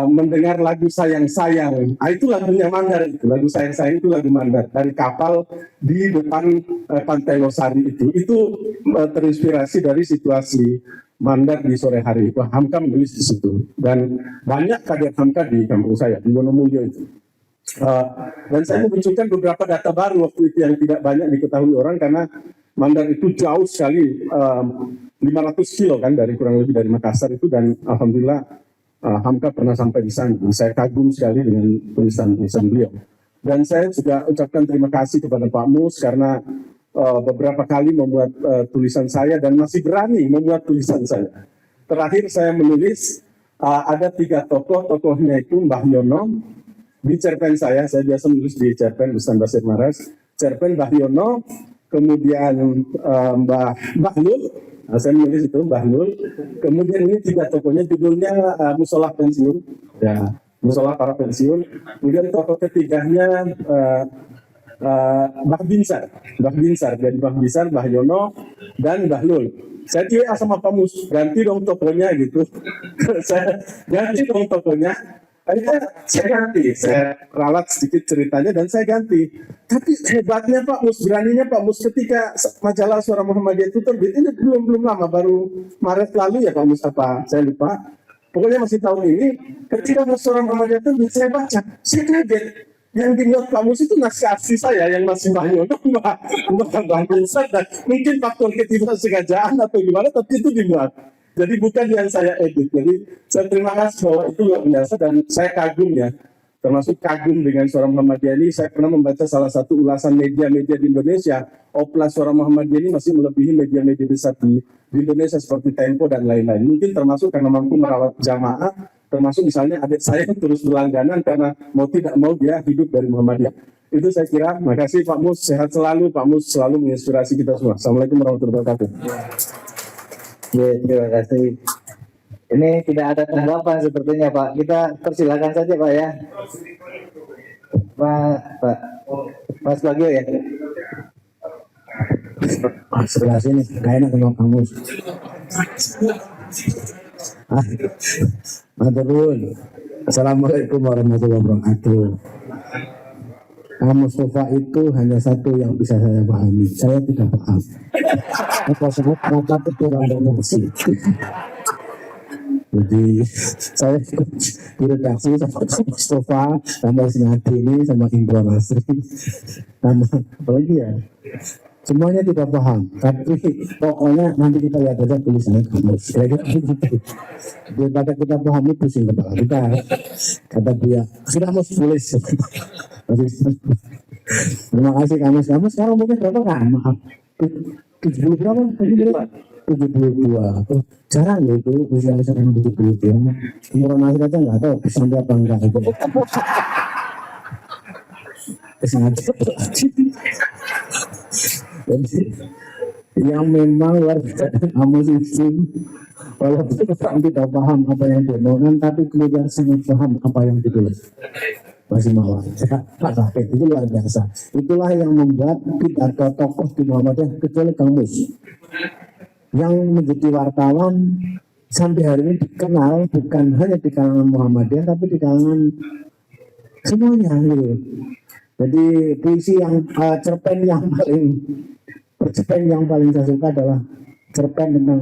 mendengar lagu Sayang-Sayang, itu lagunya Mandar, itu lagu Sayang-Sayang itu lagu Mandar dari kapal di depan Pantai Losari itu terinspirasi dari situasi Mandar di sore hari. Wah, HAMKA menulis di situ, dan banyak kader HAMKA di kampung saya di Wonomulyo itu. Dan saya memunculkan beberapa data baru waktu itu yang tidak banyak diketahui orang, karena Mandar itu jauh sekali, 500 kilo kan dari kurang lebih dari Makassar itu, dan alhamdulillah HAMKA pernah sampai di sana. Saya kagum sekali dengan tulisan-tulisan beliau. Dan saya juga ucapkan terima kasih kepada Pak Mus karena beberapa kali membuat tulisan saya dan masih berani membuat tulisan saya. Terakhir saya menulis ada 3 tokohnya itu Mbah Yono di cerpen saya biasa menulis di cerpen Ustaz Basir Maras, cerpen Mbah Yono, kemudian Mbah Lul, saya menulis itu Mbah Lul, kemudian ini 3 tokohnya judulnya Musola Pensiun, ya Musola para pensiun, kemudian tokoh ketiganya Mbah Binsar, jadi Mbah Binsar, Mbah Yono, dan Mbah Lul. Saya di WA sama Pak Mus, ganti dong tokonya gitu. Saya ganti dong tokonya. Akhirnya saya ganti, saya ralat sedikit ceritanya dan saya ganti. Tapi hebatnya Pak Mus, beraninya Pak Mus ketika majalah Suara Muhammadiyah itu terbit, ini belum lama, baru Maret lalu ya Pak Mus, apa saya lupa. Pokoknya masih tahun ini, ketika Suara Muhammadiyah terbit, saya baca, saya kaget. Yang dimuat Pak Mus itu naskah asli saya, yang masih Mbah Yono, Mbah Binsar, dan mungkin faktor ketidaksengajaan atau gimana, tapi itu dimuat. Jadi bukan yang saya edit. Jadi saya terima kasih bahwa itu luar biasa dan saya kagum ya. Termasuk kagum dengan Suara Muhammadiyah ini. Saya pernah membaca salah satu ulasan media-media di Indonesia. Oplas Suara Muhammadiyah ini masih melebihi media-media besar di Indonesia seperti Tempo dan lain-lain. Mungkin termasuk karena mampu merawat jamaah. Termasuk misalnya adik saya yang terus berlangganan karena mau tidak mau dia hidup dari Muhammadiyah. Itu saya kira. Makasih Pak Mus. Sehat selalu. Pak Mus selalu menginspirasi kita semua. Assalamualaikum warahmatullahi wabarakatuh. Ya, terima kasih. Ini tidak ada tanggapan sepertinya Pak. Kita persilakan saja Pak ya. Pak Mas Bagio ya. Sebelah sini, gak enak dengan kamu. Assalamualaikum warahmatullahi wabarakatuh. Mustafa itu hanya satu yang bisa saya pahami. Saya tidak paham. Apa sebut maka itu random. Jadi saya di redaksi sama Mustafa, sama Sinati ini, sama Indra Nasri, sama apa lagi ya? Semuanya tidak paham, tapi pokoknya nanti kita lihat aja tulisannya kamus. Kira-kira gitu. Daripada kita pahami pusing kepala kita. Kata dia, sudah mau tulis. Terima kasih kamus. Kamu sekarang mungkin berapa kan? Maaf. 70 berapa? 72. Jarang itu usia sekarang 72. Indra Nasri aja nggak tahu sampai apa enggak itu. Jadi yang memang luar biasa kamu itu walaupun orang tidak paham apa yang diomongkan tapi kemudian sangat paham apa yang ditulis masih mawar itu luar biasa. Itulah yang membuat pidato tokoh di Muhammadiyah kecuali Kang Mus yang menjadi wartawan sampai hari ini dikenal bukan hanya di kalangan Muhammadiyah tapi di kalangan semuanya gitu. Jadi puisi yang cerpen yang paling saya suka adalah cerpen tentang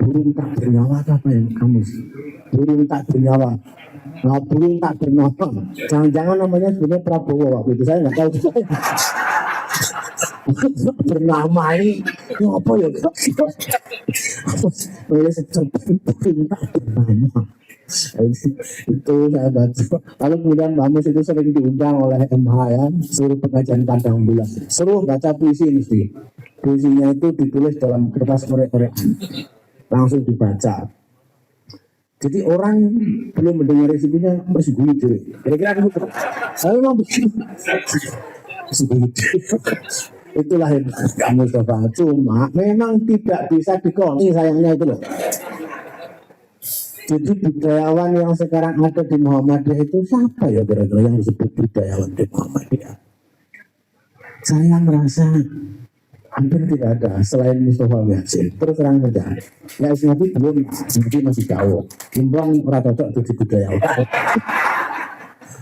burung tak bernyawa. Apa yang kamu? Burung tak bernyawa. Nah, burung tak bernyawa. Jangan-jangan namanya sebenarnya Prabowo waktu itu, saya nggak tahu. Bernama ini apa ya? Nulis cerpen burung tak bernama. Itu saya baca. Lalu kemudian Pak Mus itu sering diundang oleh MH ya, suruh pengajian kadang bulan, suruh baca puisi ini. Puisinya itu ditulis dalam kertas korek-korekan, langsung dibaca. Jadi orang belum mendengar isinya masih gitu. Kira-kira gitu. Saya memang begitu. Itulah yang kamu coba. Cuma memang tidak bisa dikoni sayangnya itu loh. Jadi budayawan yang sekarang ada di Muhammadiyah itu siapa ya kira-kira yang disebut budayawan di Muhammadiyah? Saya merasa hampir tidak ada selain Mustafa Yasin. Terus terang saja, ya Nabi belum, Nabi masih jauh. Timbang rata cocok jadi budayawan.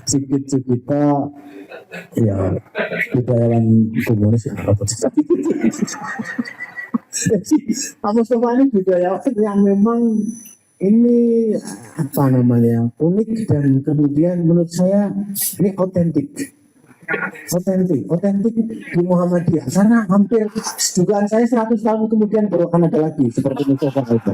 Sikit-sikita ya budayawan komunis ya apa saja. Jadi Mustafa ini budayawan yang memang ini apa namanya unik dan kemudian menurut saya ini otentik di Muhammadiyah karena hampir dugaan saya 100 tahun kemudian baru akan ada lagi seperti Mustafa itu.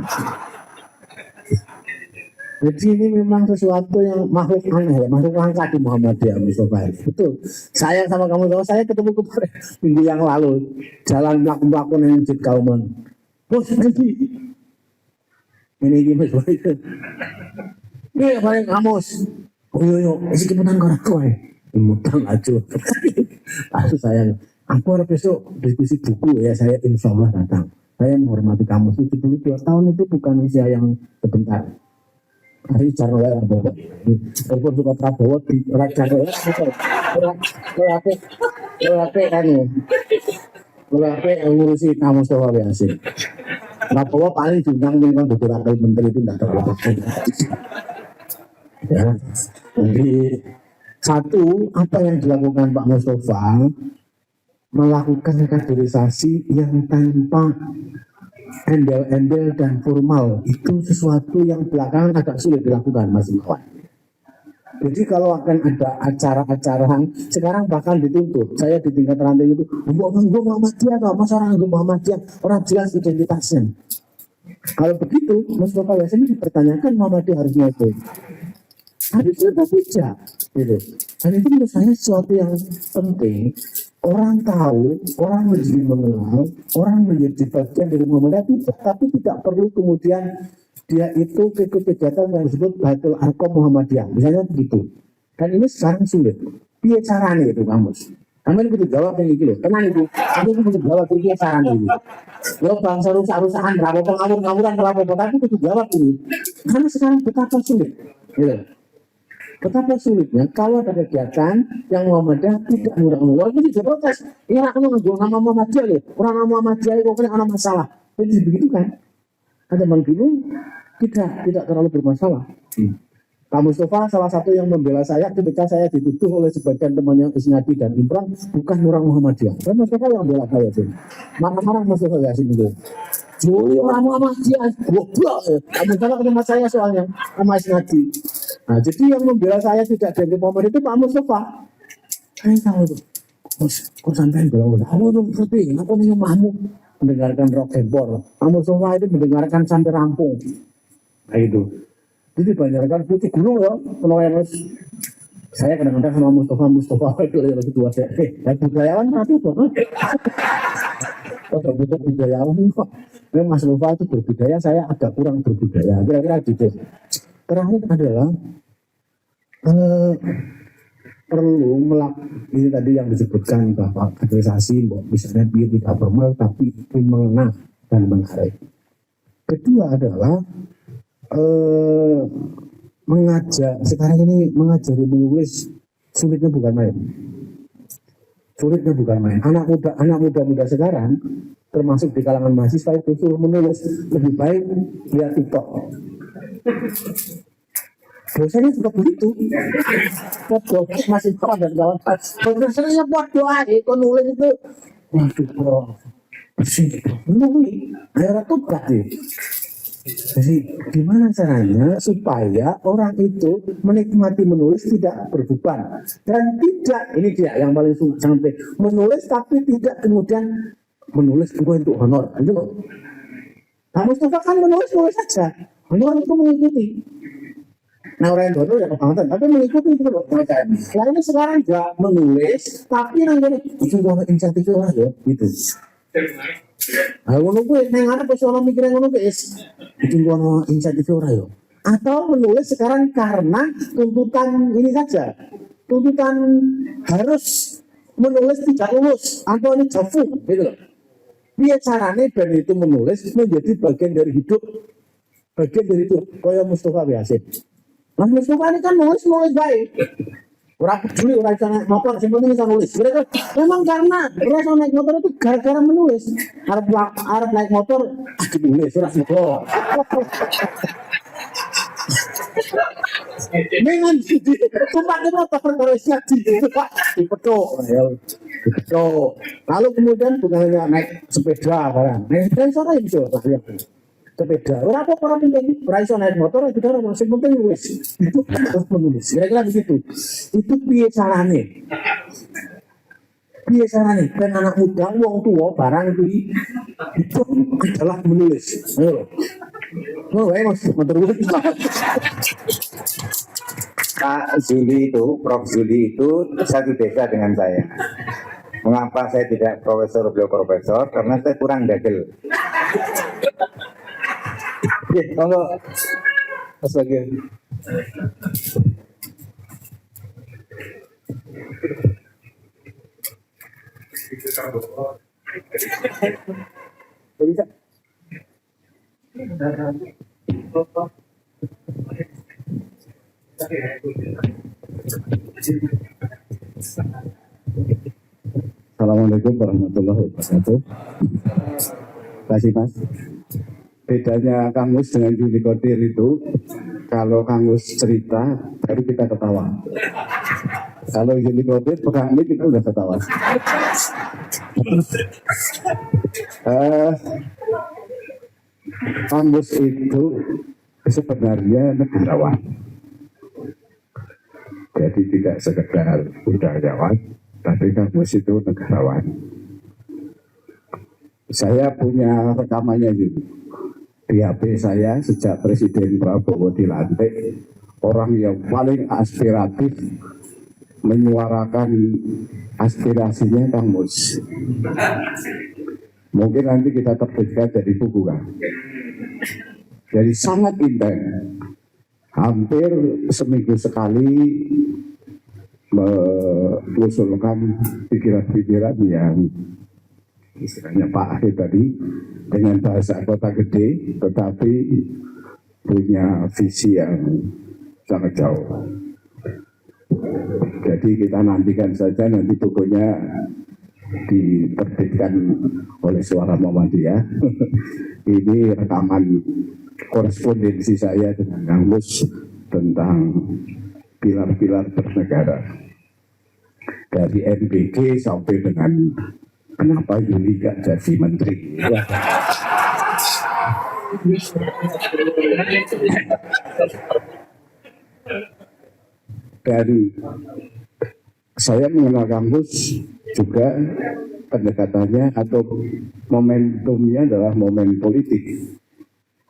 Jadi ini memang sesuatu yang makhluk aneh ya, makhluk langka di Muhammadiyah Mustafa ini. Betul. Saya sama kamu tahu, saya ketemu kemarin minggu yang lalu jalan melakukan yang Masjid Kauman. Bos nanti ini Mustafa itu. Ini paling kamus. Oh yo, isi kemenang korak kowe. Mutang aja. Lalu saya, aku harus besok diskusi buku ya, saya insya Allah datang. Saya menghormati kamu, 72 tahun itu bukan usia yang sebentar. Hari Jarnola Prabowo, walaupun juga Prabowo di Jarnola, Kalau apa ngurusi kamu Mustafa Yasin. Nah, bahwa paling diundang dengan beberapa menteri itu tidak terlalu penting. Ya, jadi satu apa yang dilakukan Pak Mustafa melakukan kaderisasi yang tanpa embel-embel dan formal itu sesuatu yang belakangan agak sulit dilakukan Mas Ikhwan. Jadi kalau akan ada acara-acara sekarang bahkan dituntut saya di tingkat ranting itu Muhammadiyah atau mas orang Muhammadiyah orang jelas identitasnya. Kalau begitu Mustafa Yasin dipertanyakan Muhammadiyah harus ngaku. Harusnya tidak gitu. Dan itu menurut saya sesuatu yang penting. Orang tahu, orang menjadi mengenal, orang menjadi bagian dari Muhammadiyah tidak, tapi tidak perlu kemudian dia itu ikut kegiatan yang disebut Baitul Arqam Muhammadiyah, misalnya begitu. Dan ini sekarang sulit. Piye carane itu kamus? Kamu kudu jawab yang iki lho. Tenang itu. Aku kudu jawab piye carane itu. Lo bangsa rusak-rusakan berapa ngawur-ngawuran berapa tapi kudu jawab ini. Karena sekarang betapa sulit. Gitu. Betapa sulitnya kalau ada kegiatan yang Muhammadiyah tidak murah-murah itu tidak protes. Ini aku nganggo nama Muhammadiyah loh. Orang nama Muhammadiyah kok kena ada masalah. Jadi begitu kan? Ada Bang Bingung tidak terlalu bermasalah. Pak Mustafa salah satu yang membela saya ketika saya dituduh oleh sebagian temannya Isnadi dan Imran bukan orang Muhammadiyah. Pak Mustafa yang membela saya sih. Marah-marah Mustafa Yasin itu. Juli orang Muhammadiyah goblok. Pak Mustafa ketemu saya soalnya sama Isnadi. Nah, jadi yang membela saya tidak dari Muhammad itu Pak Mustafa. Saya tahu itu. Kok sampai bilang, kamu tuh ngerti, aku nih mahmu mendengarkan rock and roll. Pak Mustafa itu mendengarkan sampai rampung. Nah itu. Jadi banyak kan putih gunung ya, kalau yang saya kadang-kadang sama Mustafa itu yang kedua saya. Budayawan apa itu? Oh, betul budayawan kok. Memang Mas Mustafa itu berbudaya, saya agak kurang berbudaya. Kira-kira gitu. Terakhir adalah perlu ini tadi yang disebutkan bahwa kaderisasi misalnya dia tidak formal tapi mengenal dan menghargai. Kedua adalah mengajak sekarang ini mengajari menulis sulitnya bukan main. Sulitnya bukan main. Anak muda sekarang termasuk di kalangan mahasiswa itu suruh menulis lebih baik lihat TikTok. Biasanya juga begitu. Foto masih kawan dan kawan. Biasanya buat doa, nulis itu. Waduh, bro. Bersih. Nulis. Akhirnya tugas deh. Jadi gimana caranya supaya orang itu menikmati menulis tidak berbeban dan tidak ini dia yang paling sampai menulis tapi tidak kemudian menulis untuk honor itu loh. Nah Mustafa kan menulis saja. Honor itu mengikuti. Nah orang yang dulu ya kebangetan, tapi mengikuti itu loh. Nah ini sekarang juga menulis, tapi nanti itu gua inisiatif orang ya, gitu. Nah, ngono kuwi ning arep wis ora mikire ngono wis. Itu gua inisiatif orang ya. Atau menulis sekarang karena tuntutan ini saja. Tuntutan harus menulis tidak lulus atau ini jafu, gitu loh. Biar caranya dan itu menulis menjadi bagian dari hidup, bagian dari itu. Kaya Mustafa Yasin. Mas Mustafa ini kan nulis baik. Orang peduli, orang bisa naik motor, simpelnya bisa nulis. Memang karena orang bisa naik motor itu gara-gara menulis. Harap naik motor, nulis, orang motor. Dengan sumpah di motor, menulisnya di petok. Lalu kemudian bukan hanya naik sepeda barang. Naik sepeda sana bisa. Sepeda, orang penting, beraiso naik motor, itu kan orang penting nulis. Itu harus menulis, kira-kira begitu. Itu piye carane? Dan anak muda, wong tua, barang itu adalah menulis. Ayo, mas, motor gue. Pak Zuli itu, Prof. Zuli itu satu desa dengan saya. Mengapa saya tidak profesor, beliau profesor? Karena saya kurang dagel. Oke, kalau pas lagi. Bisa. Assalamualaikum warahmatullahi wabarakatuh. Terima kasih Mas. Bedanya Kang Mus dengan Juli Kodir itu, kalau Kang Mus cerita, baru kita ketawa. Kalau Juli Kodir pegang mic kita udah ketawa. Kang Mus itu sebenarnya negarawan. Jadi tidak sekedar budayawan, tapi Kang Mus itu negarawan. Saya punya rekamannya juga di HP saya sejak Presiden Prabowo dilantik, orang yang paling aspiratif menyuarakan aspirasinya Kang Mus. Mungkin nanti kita terbitkan dari buku kan. Jadi sangat intens. Hampir seminggu sekali mengusulkan pikiran-pikiran yang istilahnya Pak Akhir tadi dengan bahasa kota gede, tetapi punya visi yang sangat jauh. Jadi kita nantikan saja, nanti bukunya diterbitkan oleh Suara Muhammadiyah. Ini rekaman korespondensi saya dengan Kang Mus tentang pilar-pilar bernegara dari NBG sampai dengan kenapa Yuli gak jadi menteri. Dan saya mengenal Kang Mus juga pendekatannya atau momentumnya adalah momen politik.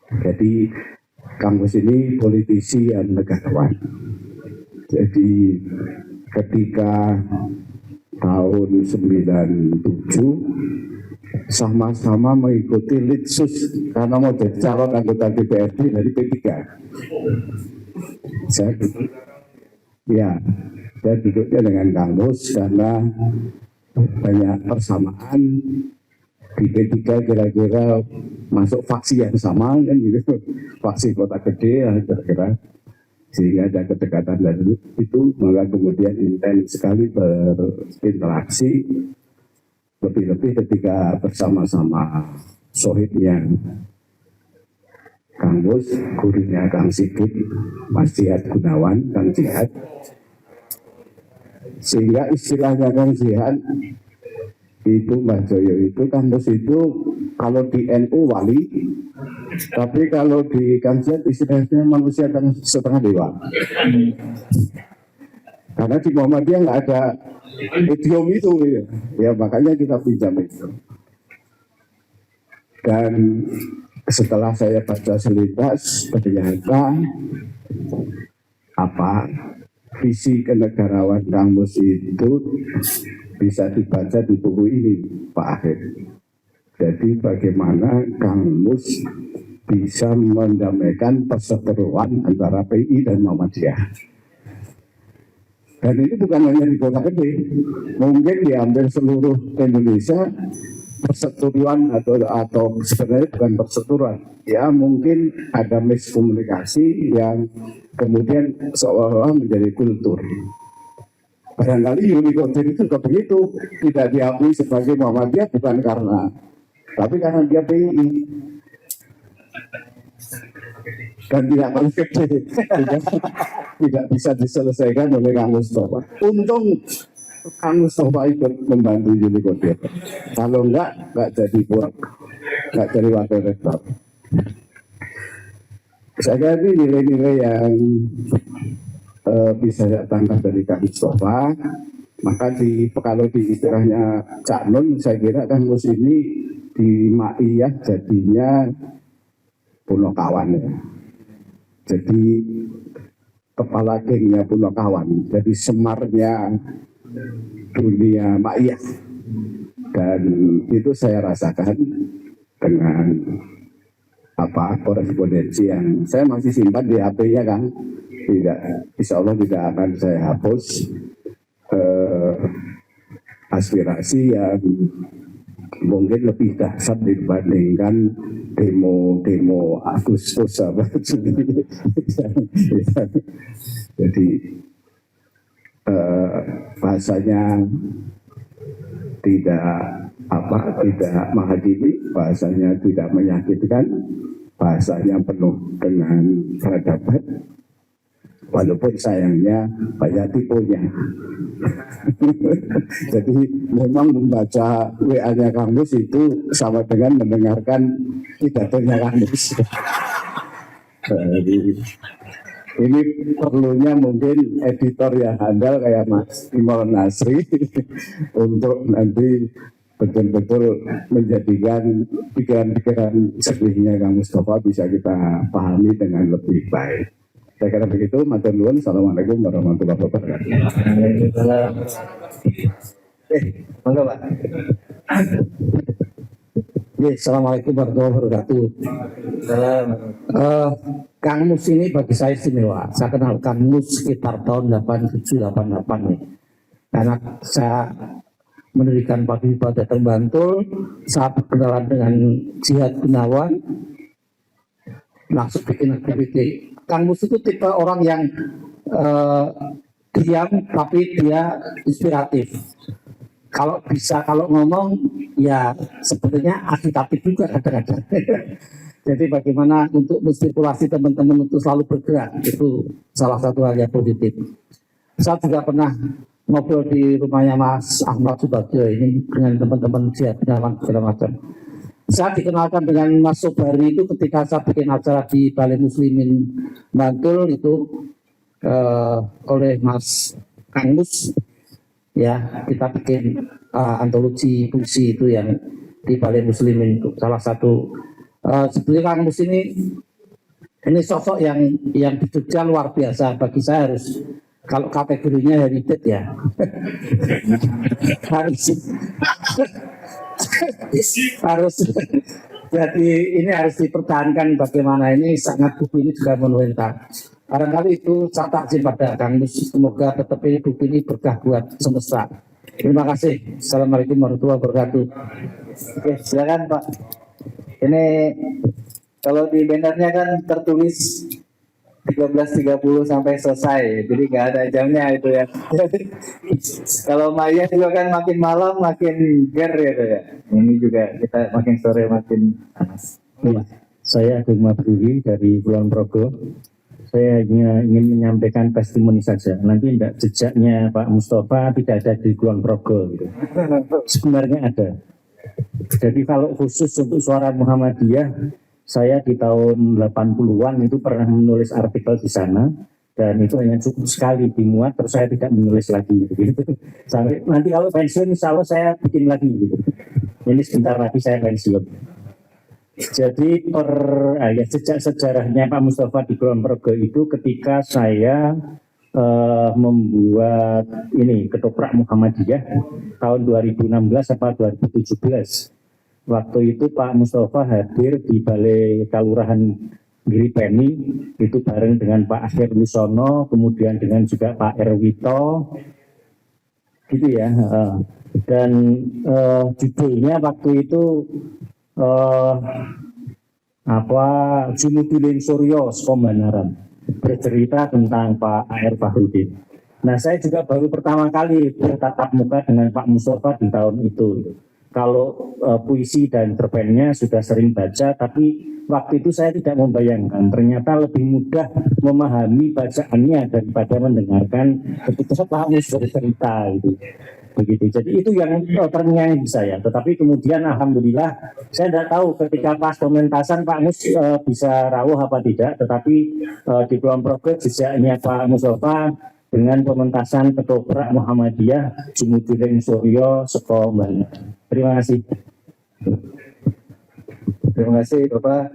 Jadi Kang Mus ini politisi yang negarawan. Jadi ketika tahun 97 sama-sama mengikuti litsus karena mau jadi calon anggota DPRD dari P3. Saya duduknya dengan Kang Mus karena banyak persamaan di P3, kira-kira masuk faksi yang sama kan gitu, faksi kota gede kira-kira, sehingga ada kedekatan dan itu maka kemudian intens sekali berinteraksi, lebih-lebih ketika bersama-sama sohibnya Kang Mus, gurunya Kang Sigit, Mas Jihad Gunawan, Kang Jihad, sehingga istilahnya Kang Jihad itu Mbah Joyo itu Kang Mus itu kalau di NU wali, tapi kalau di Kang Jihad istilahnya manusia kan setengah dewa. Karena di Muhammadiyah nggak ada idiom itu ya makanya kita pinjam itu. Dan setelah saya baca selintas ternyata visi kenegarawan Kang Mus itu bisa dibaca di buku ini Pak Akhir. Jadi bagaimana Kang Mus bisa mendamaikan perseteruan antara PI dan Muhammadiyah. Dan ini bukan hanya di kota gede, mungkin di hampir seluruh Indonesia perseteruan atau sebenarnya bukan perseteruan, ya mungkin ada miskomunikasi yang kemudian seolah-olah menjadi kultur. Barangkali Yuli Kodir itu juga begitu, tidak diakui sebagai Muhammadiyah bukan karena, tapi karena dia PI. Dan tidak perlu gede, tidak bisa diselesaikan oleh Kang Mustafa. Untung Kang Mustafa ikut membantu Yuli Kodir. Kalau enggak jadi buat, enggak jadi wakil rektor. Saya kira ini nilai-nilai yang bisa saya tangkap dari Kang Mustafa. Maka kalau di istilahnya Cak Nun, saya kira Kang Mus ini di Maiyah jadinya Punokawan ya. Jadi kepala gengnya Punokawan, jadi semarnya dunia Maiyah. Dan itu saya rasakan dengan korespondensi yang saya masih simpan di HP-nya Kang. Tidak, insya Allah tidak akan saya hapus aspirasi yang mungkin lebih dahsyat dibandingkan demo Agustus jadi bahasanya tidak tidak menghakimi, bahasanya tidak menyakitkan, bahasanya penuh dengan peradaban. Walaupun sayangnya banyak tipunya. Jadi memang membaca WA-nya Kang Mus itu sama dengan mendengarkan pidatonya Kang Mus. Jadi ini perlunya mungkin editor yang handal kayak Mas Imam Nasri untuk nanti betul-betul menjadikan pikiran-pikiran jernihnya Kang Mustafa bisa kita pahami dengan lebih baik. Saya kira begitu. Matur nuwun. Assalamualaikum warahmatullahi wabarakatuh. Monggo Pak. Assalamualaikum warahmatullahi wabarakatuh. Salam. Kang Mus ini bagi saya istimewa. Saya kenal Kang Mus sekitar tahun 87-88 nih. Karena saya mendirikan paguyuban Jateng Bantul, saat berkenalan dengan Jihad Gunawan, langsung bikin aktiviti. Kang Mus itu tipe orang yang diam tapi dia inspiratif. Kalau ngomong ya sebetulnya agitatif juga kadang-kadang. Jadi bagaimana untuk menstimulasi teman-teman untuk selalu bergerak, itu salah satu hal yang positif. Saya juga pernah ngobrol di rumahnya Mas Ahmad Subagio ini dengan teman-teman Jihad Gunawan segala macam. Saya dikenalkan dengan Mas Sobari itu ketika saya bikin acara di Balai Muslimin Bantul itu oleh Mas Kang Mus, ya kita bikin antologi puisi itu yang di Balai Muslimin itu salah satu. Sebenarnya Kang Mus ini sosok yang di Jogja luar biasa. Bagi saya harus, kalau kategorinya heritage ya harus jadi ini harus dipertahankan. Bagaimana ini sangat, buku ini juga monumental. Barangkali itu saya takzim pada Kang Mus. Semoga tetap ini buku ini berkah buat semesta. Terima kasih. Assalamualaikum warahmatullahi wabarakatuh. Oke, silakan Pak. Ini kalau di bannernya kan tertulis 13.30 sampai selesai, jadi nggak ada jamnya itu ya. Kalau Maya juga kan makin malam makin ger gitu ya. Ini juga kita makin sore makin panas. Saya Agung Mabruri dari Kulon Progo. Saya hanya ingin menyampaikan testimoni saja. Nanti tidak jejaknya Pak Mustafa tidak ada di Kulon Progo. Gitu. Sebenarnya ada. Jadi kalau khusus untuk suara Muhammadiyah, saya di tahun 80-an itu pernah menulis artikel di sana, dan itu hanya cukup sekali dimuat, terus saya tidak menulis lagi gitu. Sampai nanti kalau pensiun insya Allah saya bikin lagi gitu. Ini sebentar lagi saya pensiun. Jadi jejak sejarahnya Pak Mustafa di Kulon Progo itu ketika saya membuat ini ketoprak Muhammadiyah tahun 2016 atau 2017. Waktu itu Pak Mustafa hadir di Balai Kelurahan Giripeni itu bareng dengan Pak Akhir Lusono, kemudian dengan juga Pak Erwito, gitu ya. Dan judulnya waktu itu Jumudulin Suryo Skombanaran, bercerita tentang Pak A.R. Fahrudin. Nah, saya juga baru pertama kali bertatap muka dengan Pak Mustafa di tahun itu. Kalau puisi dan cerpennya sudah sering baca, tapi waktu itu saya tidak membayangkan ternyata lebih mudah memahami bacaannya daripada mendengarkan ketika Pak Mus bercerita gitu. Begitu. Jadi itu yang terngiang di saya. Tetapi kemudian alhamdulillah saya tidak tahu ketika pas pementasan Pak Mus bisa rawuh apa tidak. Tetapi di Kulon Progo jejaknya Pak Mustafa dengan pementasan ketoprak Muhammadiyah Jumudulin Suryo Skombanaran. Terima kasih. Terima kasih Bapak.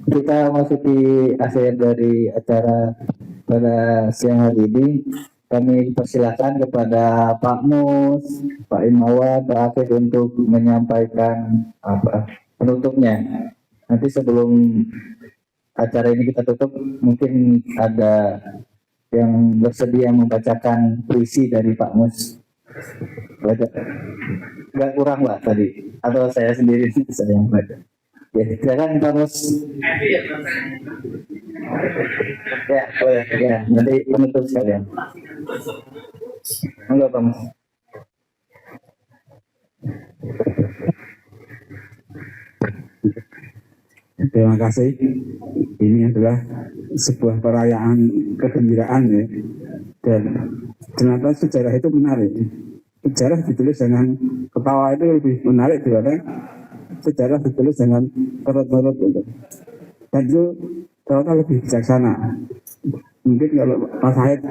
Kita masuki akhir dari acara pada siang hari ini. Kami persilakan kepada Pak Mus, Pak Imawan, Pak Akif untuk menyampaikan penutupnya. Nanti sebelum acara ini kita tutup, mungkin ada yang bersedia membacakan puisi dari Pak Mus. Nggak kurang lah tadi, atau saya sendiri saya yang baca. Ya, silakan Pak Mus. Ya, boleh. Ya, nanti penutup sekalian. Enggak Pak Mus. Terima kasih. Ini adalah sebuah perayaan kegembiraan ya. Dan ternyata sejarah itu menarik. Sejarah ditulis dengan ketawa itu lebih menarik daripada sejarah ditulis dengan perut-perut gitu. Dan itu ternyata lebih bijaksana. Mungkin kalau Mas Syahid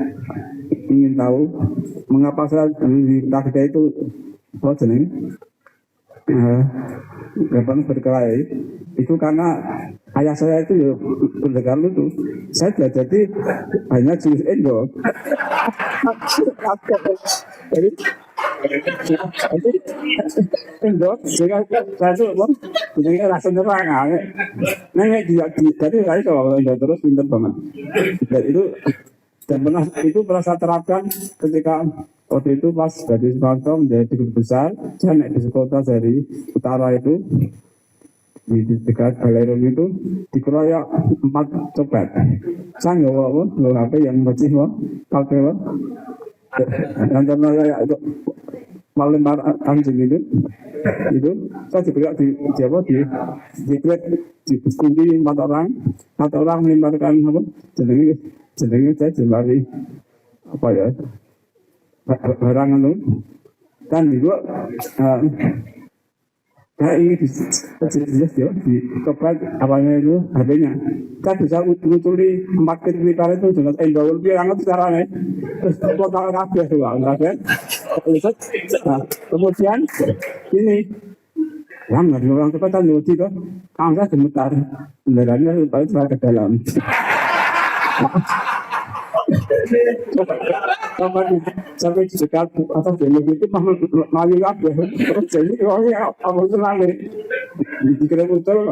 ingin tahu mengapa saya di Takda itu gampang berkelahi, itu karena ayah saya itu ya pendekar itu. Saya tidak jadi hanya jurus Indo. Jadi Indo, saya itu rasa nerang. Nengak jadi saya kalau Indo terus pintar banget. Dan itu pernah saya terapkan ketika waktu itu pas dari Sumatera menjadi guru besar. Saya naik di kota dari utara itu di dekat Balerung itu dikeroyok 4 copet. Saya nggak HP yang bersih pakai yang karena kayak itu melempar anjing itu saya juga di kunci 4 orang melemparkan apa jenenge saya jembari apa ya barang itu dan juga saya ingin di tempat apanya itu HP-nya saya bisa utuli 4 kali itu dengan Endol bilang itu caranya terus total kabeh kemudian ini nggak ada orang cepat nyuci tuh kalau saya gemetar kendaraannya itu ke dalam sampai dekat atas jenis itu malu kabeh jadi orangnya apa senang dikira betul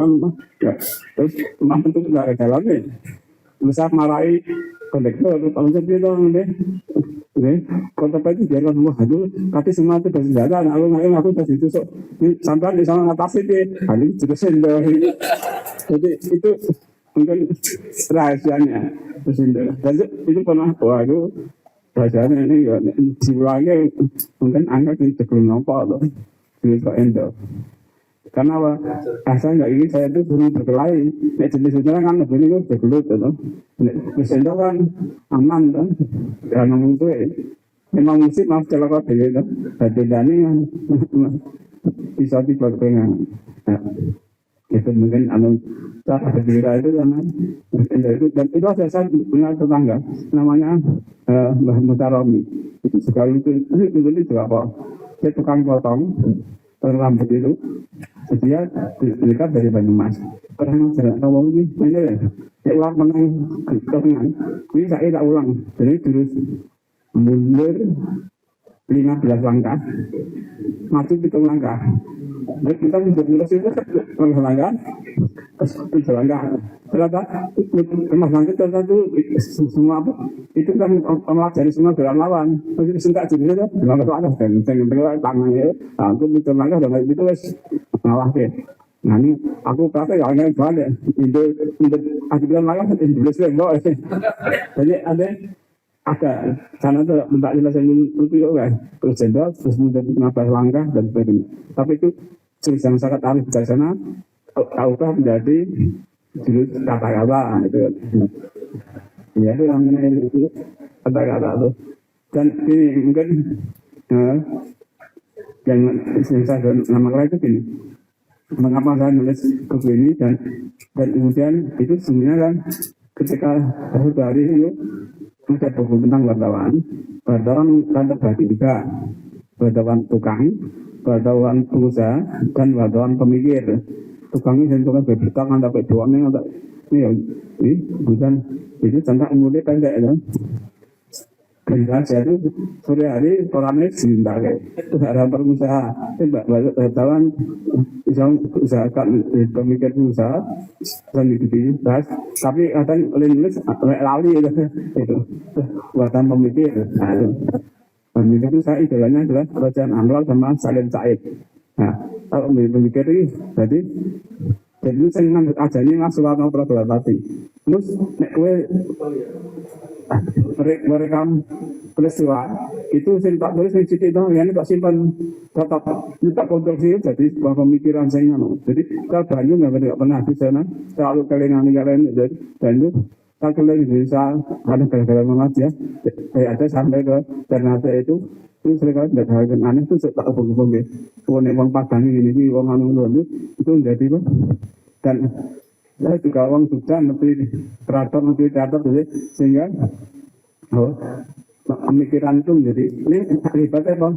terus mampu itu nggak ada dalamnya besar marahi kondektor kalau saya bilang deh kota itu biarkan semua itu tapi semua itu bersenjata aku kasih tusuk sampai di sana atas itu hari terusin jadi itu mungkin rahasianya dan itu pernah itu rahasianya ini diulangnya mungkin angka ini sebelum nampak loh di Endo karena apa saya nggak ingin saya itu belum berkelahi jenis-jenisnya kan lebih itu bergelut gitu Endo kan aman kan karena itu memang musik maaf celaka gitu hati dani bisa diperpengang itu mungkin cara berbeda itu karena itu dan itu saya punya tetangga namanya Mbah Mutaromi itu sekali itu juga apa dia tukang potong rambut itu dia dekat dari Banyumas pernah saya tahu ini saya ulang menang ketengan ini saya tak ulang jadi terus mundur 15 langkah maju 7 langkah dan kita terus itu langkah terus langkah ternyata rumah langkah ternyata semua apa itu kan mempelajari semua gerak lawan terus sentak jadi itu langkah dan tangannya aku itu langkah dan itu wes ngalah deh nah ini aku kata ya nggak balik itu aku bilang langkah Indonesia enggak jadi ada sana tuh minta jelasin itu juga terus jendol terus kemudian menambah langkah dan sebagainya tapi itu jurus yang sangat arif dari sana tahukah menjadi jurus kata-kata itu ya itu yang itu kata-kata itu dan ini mungkin yang saya nama lain itu gini mengapa saya nulis buku ini dan kemudian itu sebenarnya kan ketika hari itu ada buku tentang wartawan kan terbagi juga wartawan tukang, wartawan pengusaha, dan wartawan pemikir. Tukangnya dan tukang berberita kan dapat doanya ini bukan itu contoh umurnya pendek ya. Dan saya itu sore hari orangnya cinta itu ada pengusaha, wartawan usahakan pemikir pengusaha dan itu tapi kadang nulis lali itu buatan pemikir. Pemikir itu saya idolanya adalah Kerajaan Anwar sama Salim Said. Nah kalau pemikir ini jadi itu saya ngambil ajarnya Mas Soekarno Prabowo Tati. Terus nek kowe merekam peristiwa itu saya tak tulis di situ ya ini tak simpan tetap tak konstruksi jadi sebuah pemikiran saya jadi kalau Banyu nggak pernah di sana selalu kalian jadi Banyu kalau kalian bisa ada gara-gara mengajar ya ada sampai ke Ternate itu sering nggak hal yang aneh itu tak hubung-hubung ya uang Padang ini uang anu itu menjadi dan saya juga uang Jogja nanti teater jadi sehingga pemikiran itu menjadi ini akibatnya bang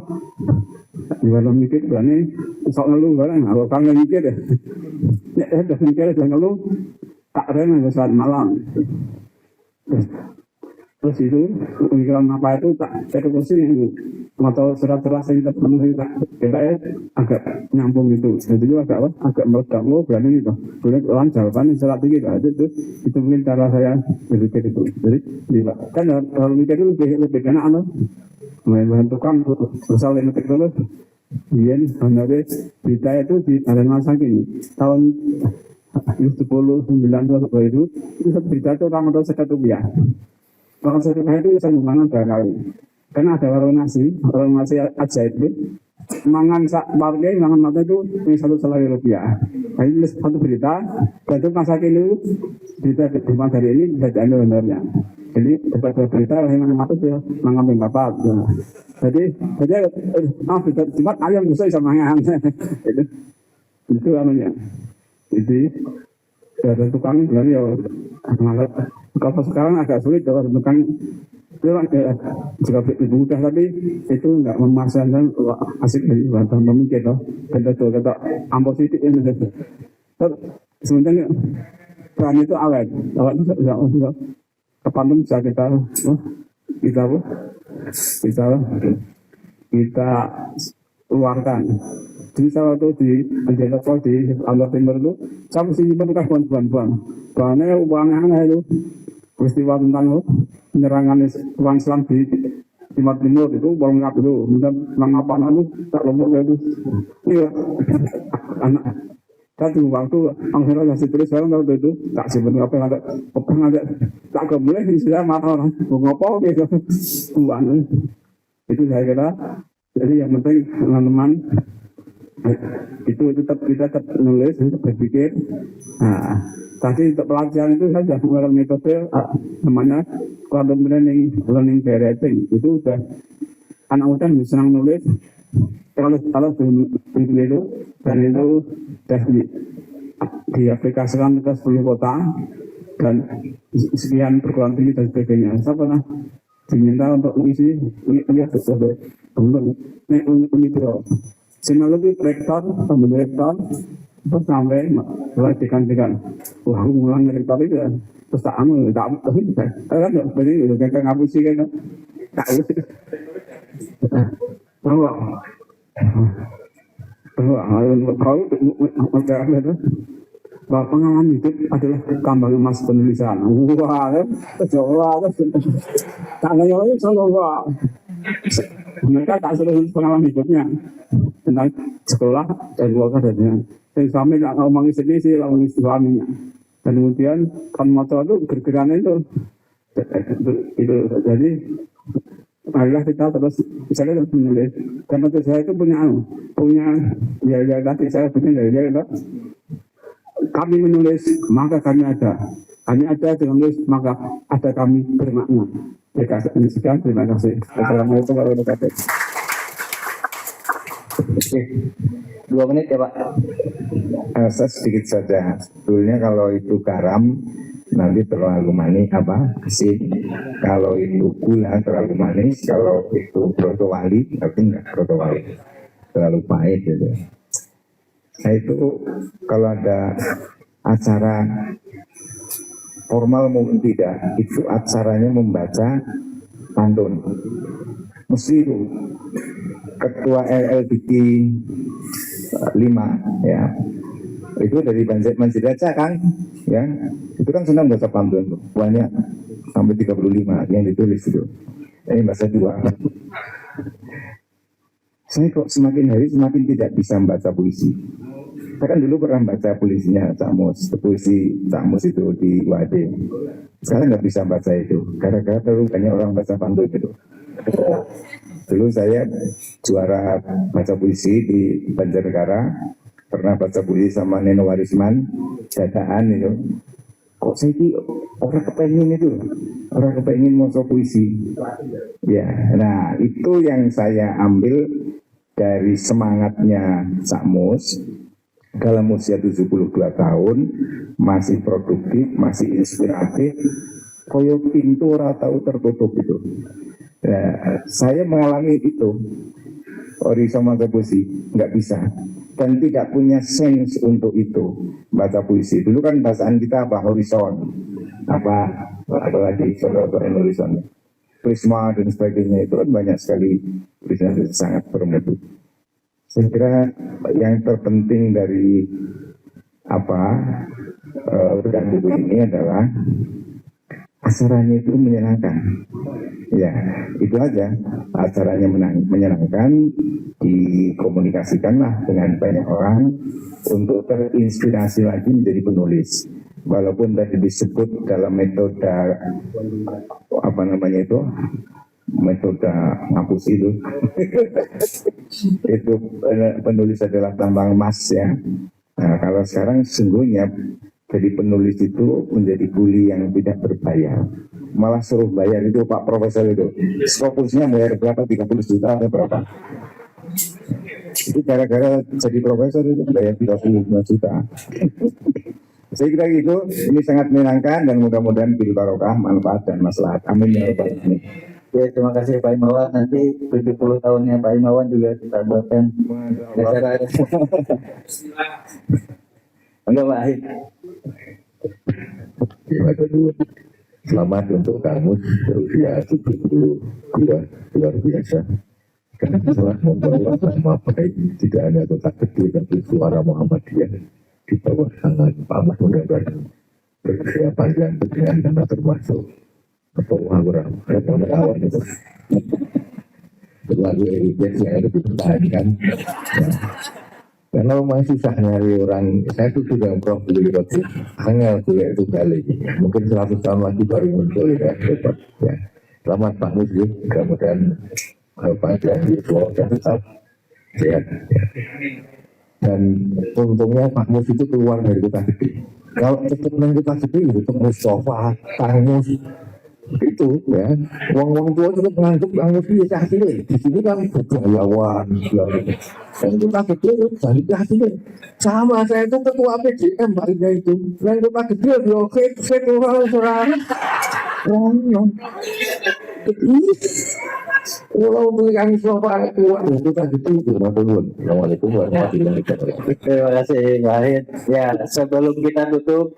gimana mikir berani sok ngeluh barang kalau kangen mikir ya udah mikir udah ngeluh tak rena saat malam terus itu pemikiran apa itu tak terus ini atau surat-surat yang kita penuhi kita agak nyambung itu jadi itu agak meledak berani itu boleh orang jawaban surat tinggi itu mungkin cara saya berpikir itu jadi kan kalau mikir itu lebih enak main tukang besar yang ngetik dulu dia sebenarnya berita itu di ada masa kini tahun 10, 9, 20 itu berita itu orang atau sekat rupiah orang sekat rupiah itu bisa membangun berkali karena ada warung nasi ajaib itu mangan parkir, mangan mata itu ini 1 Rp1. Nah ini satu berita dan itu masa kini berita di dari ini bisa diambil benernya jadi beberapa berita yang mata itu mengambil bapak jadi berita cepat ayam bisa mangan itu namanya jadi ada tukang sebenarnya kalau sekarang agak sulit kalau tukang itu juga mudah tapi itu enggak memasangkan asik dari bahan pemikir kata ampos itu sebenarnya bahan itu awet itu kapan bisa kita keluarkan. Jadi saya waktu di Anjay di Alor Timur itu saya mesti nyimpan bekas buang-buang bahannya uangnya itu peristiwa tentang penyerangan uang Islam di Timur Timur itu baru ngap itu kemudian mengapa itu tak lombok itu iya anak satu waktu akhirnya kasih tulis sekarang waktu itu tak simpen apa ada tak keboleh istilah marah orang ngopo gitu uang itu saya kira jadi yang penting teman-teman itu tetap kita tetap nulis tetap berpikir nah tapi untuk pelajaran itu saja menggunakan metode namanya quantum learning by writing itu udah anak muda senang nulis kalau itu dan itu diaplikasikan ke 10 kota dan sekian perguruan tinggi dan sebagainya. Saya pernah diminta untuk mengisi ini betul untuk sinologi rektor pembentuk rektor terus sampai mulai digantikan wah aku ngulang rektor itu terus tak anu tak kan berarti itu kayak ngapusi kan tak bahwa bahwa pengalaman hidup adalah kambang emas penulisan. Wah, coba tak nanya lagi sama mereka tak seluruh pengalaman hidupnya tentang sekolah dan keluarga dan suami tak ngomong istri sih, ngomong suaminya. Dan kemudian kan motor itu gergeran itu jadi marilah kita terus misalnya menulis karena saya itu punya ya nanti saya punya dari kami menulis maka kami ada menulis maka ada kami bermakna. Sekian terima kasih. Assalamualaikum warahmatullahi wabarakatuh. 2 menit ya Pak. Saya sedikit saja. Sebetulnya kalau itu garam nanti terlalu manis asin. Kalau itu gula terlalu manis. Kalau itu brotowali tapi enggak brotowali terlalu pahit gitu. Saya itu kalau ada acara formal maupun tidak itu acaranya membaca pantun mesti itu ketua LLBT 5 ya itu dari Manjiraja kan ya itu kan senang baca pantun banyak sampai 35 yang ditulis itu ini bahasa 2 saya kok semakin hari semakin tidak bisa membaca puisi Saya kan dulu pernah baca puisinya Cak Mus, puisi Cak Mus itu di UAD. Sekarang nggak bisa baca itu, gara-gara terlalu banyak orang baca pantun itu. Dulu saya juara baca puisi di Banjarnegara, pernah baca puisi sama Neno Warisman, dadaan itu. Kok saya ini orang kepengen mau puisi. Ya, nah itu yang saya ambil dari semangatnya Cak Mus. Dalam usia 72 tahun masih produktif, masih inspiratif, koyo pintu ora tahu tertutup itu. Ya, saya mengalami itu. Ori sama puisi nggak bisa dan tidak punya sense untuk itu baca puisi. Dulu kan bahasaan kita apa horizon, apa lagi horizon, prisma dan sebagainya itu kan banyak sekali tulisan sangat bermutu. Saya kira yang terpenting dari bedah buku ini adalah acaranya itu menyenangkan. Ya, itu aja. Acaranya menyenangkan, dikomunikasikanlah dengan banyak orang untuk terinspirasi lagi menjadi penulis. Walaupun tadi disebut dalam metode metode ngapus itu itu penulis adalah tambang emas ya. Nah, kalau sekarang sesungguhnya jadi penulis itu menjadi kuli yang tidak berbayar, malah suruh bayar itu Pak Profesor itu skopusnya bayar berapa, 30 juta atau berapa. Itu gara-gara jadi profesor itu bayar 35 juta. Saya kira gitu, ini sangat menyenangkan dan mudah-mudahan bil barokah, manfaat dan maslahat. Amin ya rabbal alamin. Ya, terima kasih Pak Imawan. Nanti 70 tahunnya Pak Imawan juga kita buatkan acara. Enggak Pak Ahid. Selamat untuk kamu berusia 72, luar biasa. Karena telah membawa nama baik tidak hanya kota gede tapi suara Muhammadiyah di bawah tangan Pak Mahmud dan berusia panjang dengan karena termasuk orang awan itu berlaku elitis yang harus dipertahankan. Karena memang susah nyari orang, saya itu sudah Prof beli roti, hanya kuliah itu balik. Mungkin 100 tahun lagi baru muncul ya, repot ya. Selamat Pak Muslim, kemudian panjang di dan tetap sehat. Ya. Dan untungnya Pak Mus itu keluar dari kota gede. Kalau tetap dari kota gede itu Mustafa, Kang Mus itu ya, wong-wong tua itu menganggap Kang Mus itu hasilnya. Di sini kan bergayawan, dan kota gede itu balik hasilnya. Sama saya itu ketua PDM baliknya itu. Dan kota gede dia oke, orang kalau beli kami sofa kuat itu kan gitu. Assalamualaikum warahmatullahi wabarakatuh. Terima kasih Pak Ahid. Ya, sebelum kita tutup,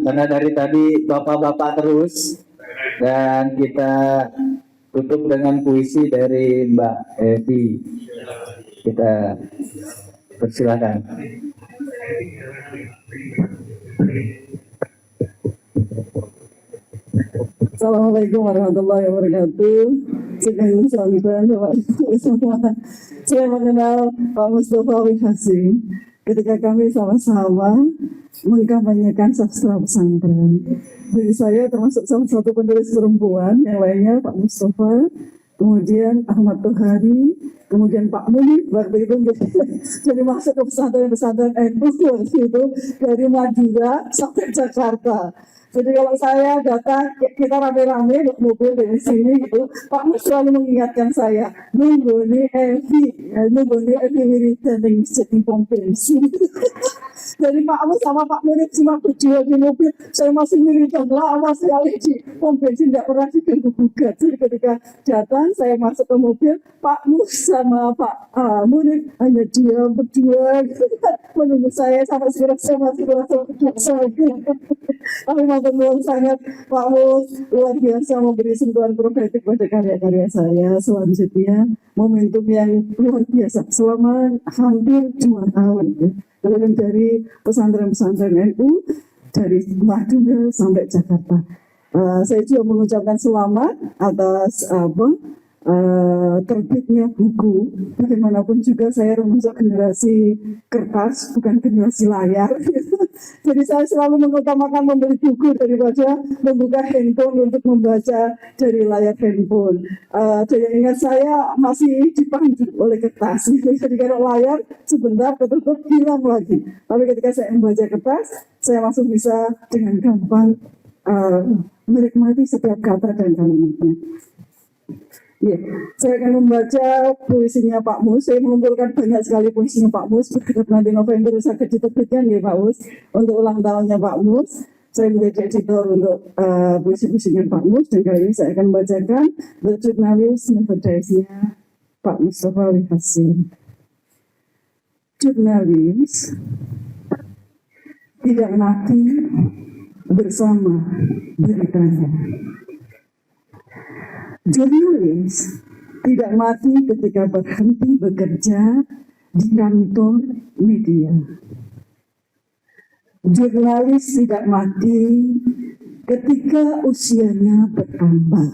karena dari tadi bapak-bapak terus, dan kita tutup dengan puisi dari Mbak Evi. Kita persilakan. Assalamualaikum warahmatullahi wabarakatuh. Segala santan Bapak Ibu semua. Saya mengenal Pak Mustafa Wihasim ketika kami sama-sama mengkampanyekan sastra pesantren. Jadi saya termasuk salah satu penulis perempuan, yang lainnya Pak Mustafa, kemudian Ahmad Tohari, kemudian Pak Munif waktu itu jadi masuk ke pesantren NU waktu itu dari Madura sampai Jakarta. Jadi kalau saya datang, kita rame-rame mobil dari sini gitu, Pak Mus selalu mengingatkan saya, nunggu nih Evi wiridan yang jadi pom bensin. Jadi Pak Mus sama Pak Munif cuma berdua di mobil, saya masih wiridan lama sekali di pom bensin, tidak pernah diganggu-gugat. Jadi ketika datang, saya masuk ke mobil, Pak Mus sama Pak Munif hanya diam berdua, gitu, menunggu saya sampai sekarang saya masih merasa berdua. Tapi matur sangat Pak Mus luar biasa memberi sentuhan profetik pada karya-karya saya. Selanjutnya momentum yang luar biasa selama hampir 2 tahun ya. Dari pesantren-pesantren NU dari Madura sampai Jakarta. Saya juga mengucapkan selamat atas terbitnya buku. Bagaimanapun juga saya termasuk generasi kertas, bukan generasi layar. Jadi saya selalu mengutamakan membeli buku daripada membuka handphone untuk membaca dari layar handphone. Daya ingat saya masih dipandu oleh kertas. Jadi kalau layar sebentar betul-betul hilang lagi. Tapi ketika saya membaca kertas, saya langsung bisa dengan gampang menikmati setiap kata dan kalimatnya. Ya, saya akan membaca puisinya Pak Mus. Saya mengumpulkan banyak sekali puisinya Pak Mus. Berikut nanti November saya diterbitkan ya Pak Mus untuk ulang tahunnya Pak Mus. Saya menjadi editor untuk puisi-puisinya Pak Mus, dan kali ini saya akan membacakan The Journalist Never Dies-nya Pak Mustafa Wi Hasim. Jurnalis tidak mati bersama beritanya. Jurnalis tidak mati ketika berhenti bekerja di kantor media. Jurnalis tidak mati ketika usianya bertambah.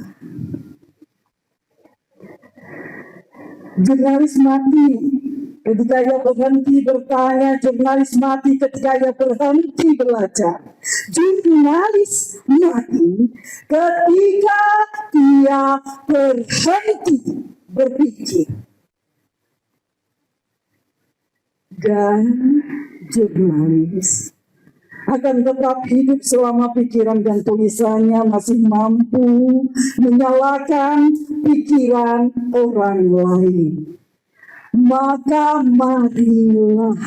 Jurnalis mati ketika ia berhenti bertanya. Jurnalis mati ketika ia berhenti belajar. Jurnalis mati ketika ia berhenti berpikir. Dan jurnalis akan tetap hidup selama pikiran dan tulisannya masih mampu menyalakan pikiran orang lain. Maka marilah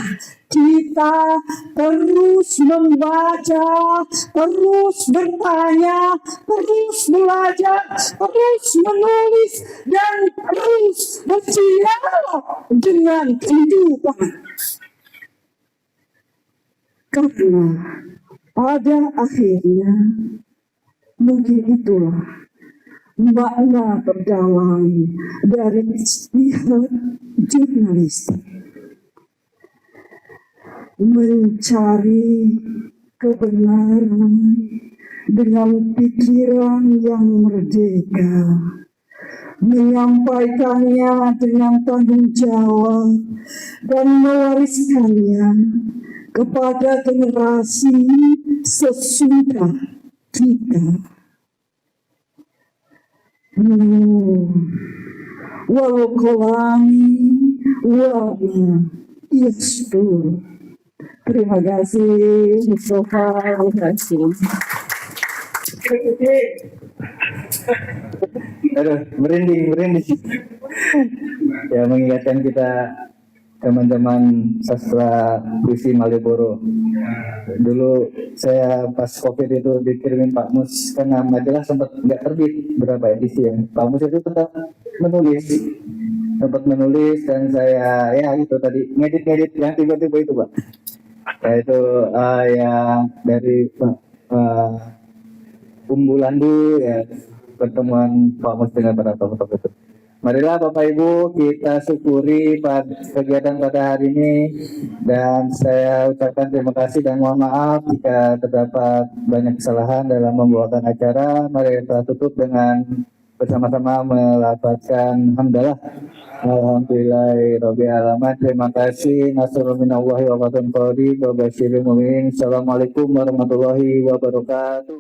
kita terus membaca, terus bertanya, terus belajar, terus menulis, dan terus berdialog dengan kehidupan. Karena pada akhirnya mungkin itulah makna terdalam dari pihak jurnalistik, mencari kebenaran dengan pikiran yang merdeka, menyampaikannya dengan tanggung jawab, dan mewariskannya kepada generasi sesudah kita. Walau kolami wama yastur. Terima kasih Mustafa Hasim. Aduh, merinding. Ya, mengingatkan kita teman-teman sastra puisi Malioboro. Dulu saya pas COVID itu dikirimin Pak Mus, karena majalah sempat nggak terbit berapa edisi ya. Pak Mus itu tetap menulis, dan saya ya itu tadi ngedit yang tiba-tiba itu Pak. Ya itu ya dari Umbulandu ya, pertemuan Pak Mus dengan para tokoh itu. Marilah Bapak Ibu kita syukuri kegiatan pada hari ini, dan saya ucapkan terima kasih dan mohon maaf jika terdapat banyak kesalahan dalam membawakan acara. Mari kita tutup dengan bersama-sama melafazkan hamdalah. Alhamdulillahirabbil alamin. Terima kasih. Nasrul minallahi wa fatun qarib wa basyiril mu'minin. Assalamualaikum warahmatullahi wabarakatuh.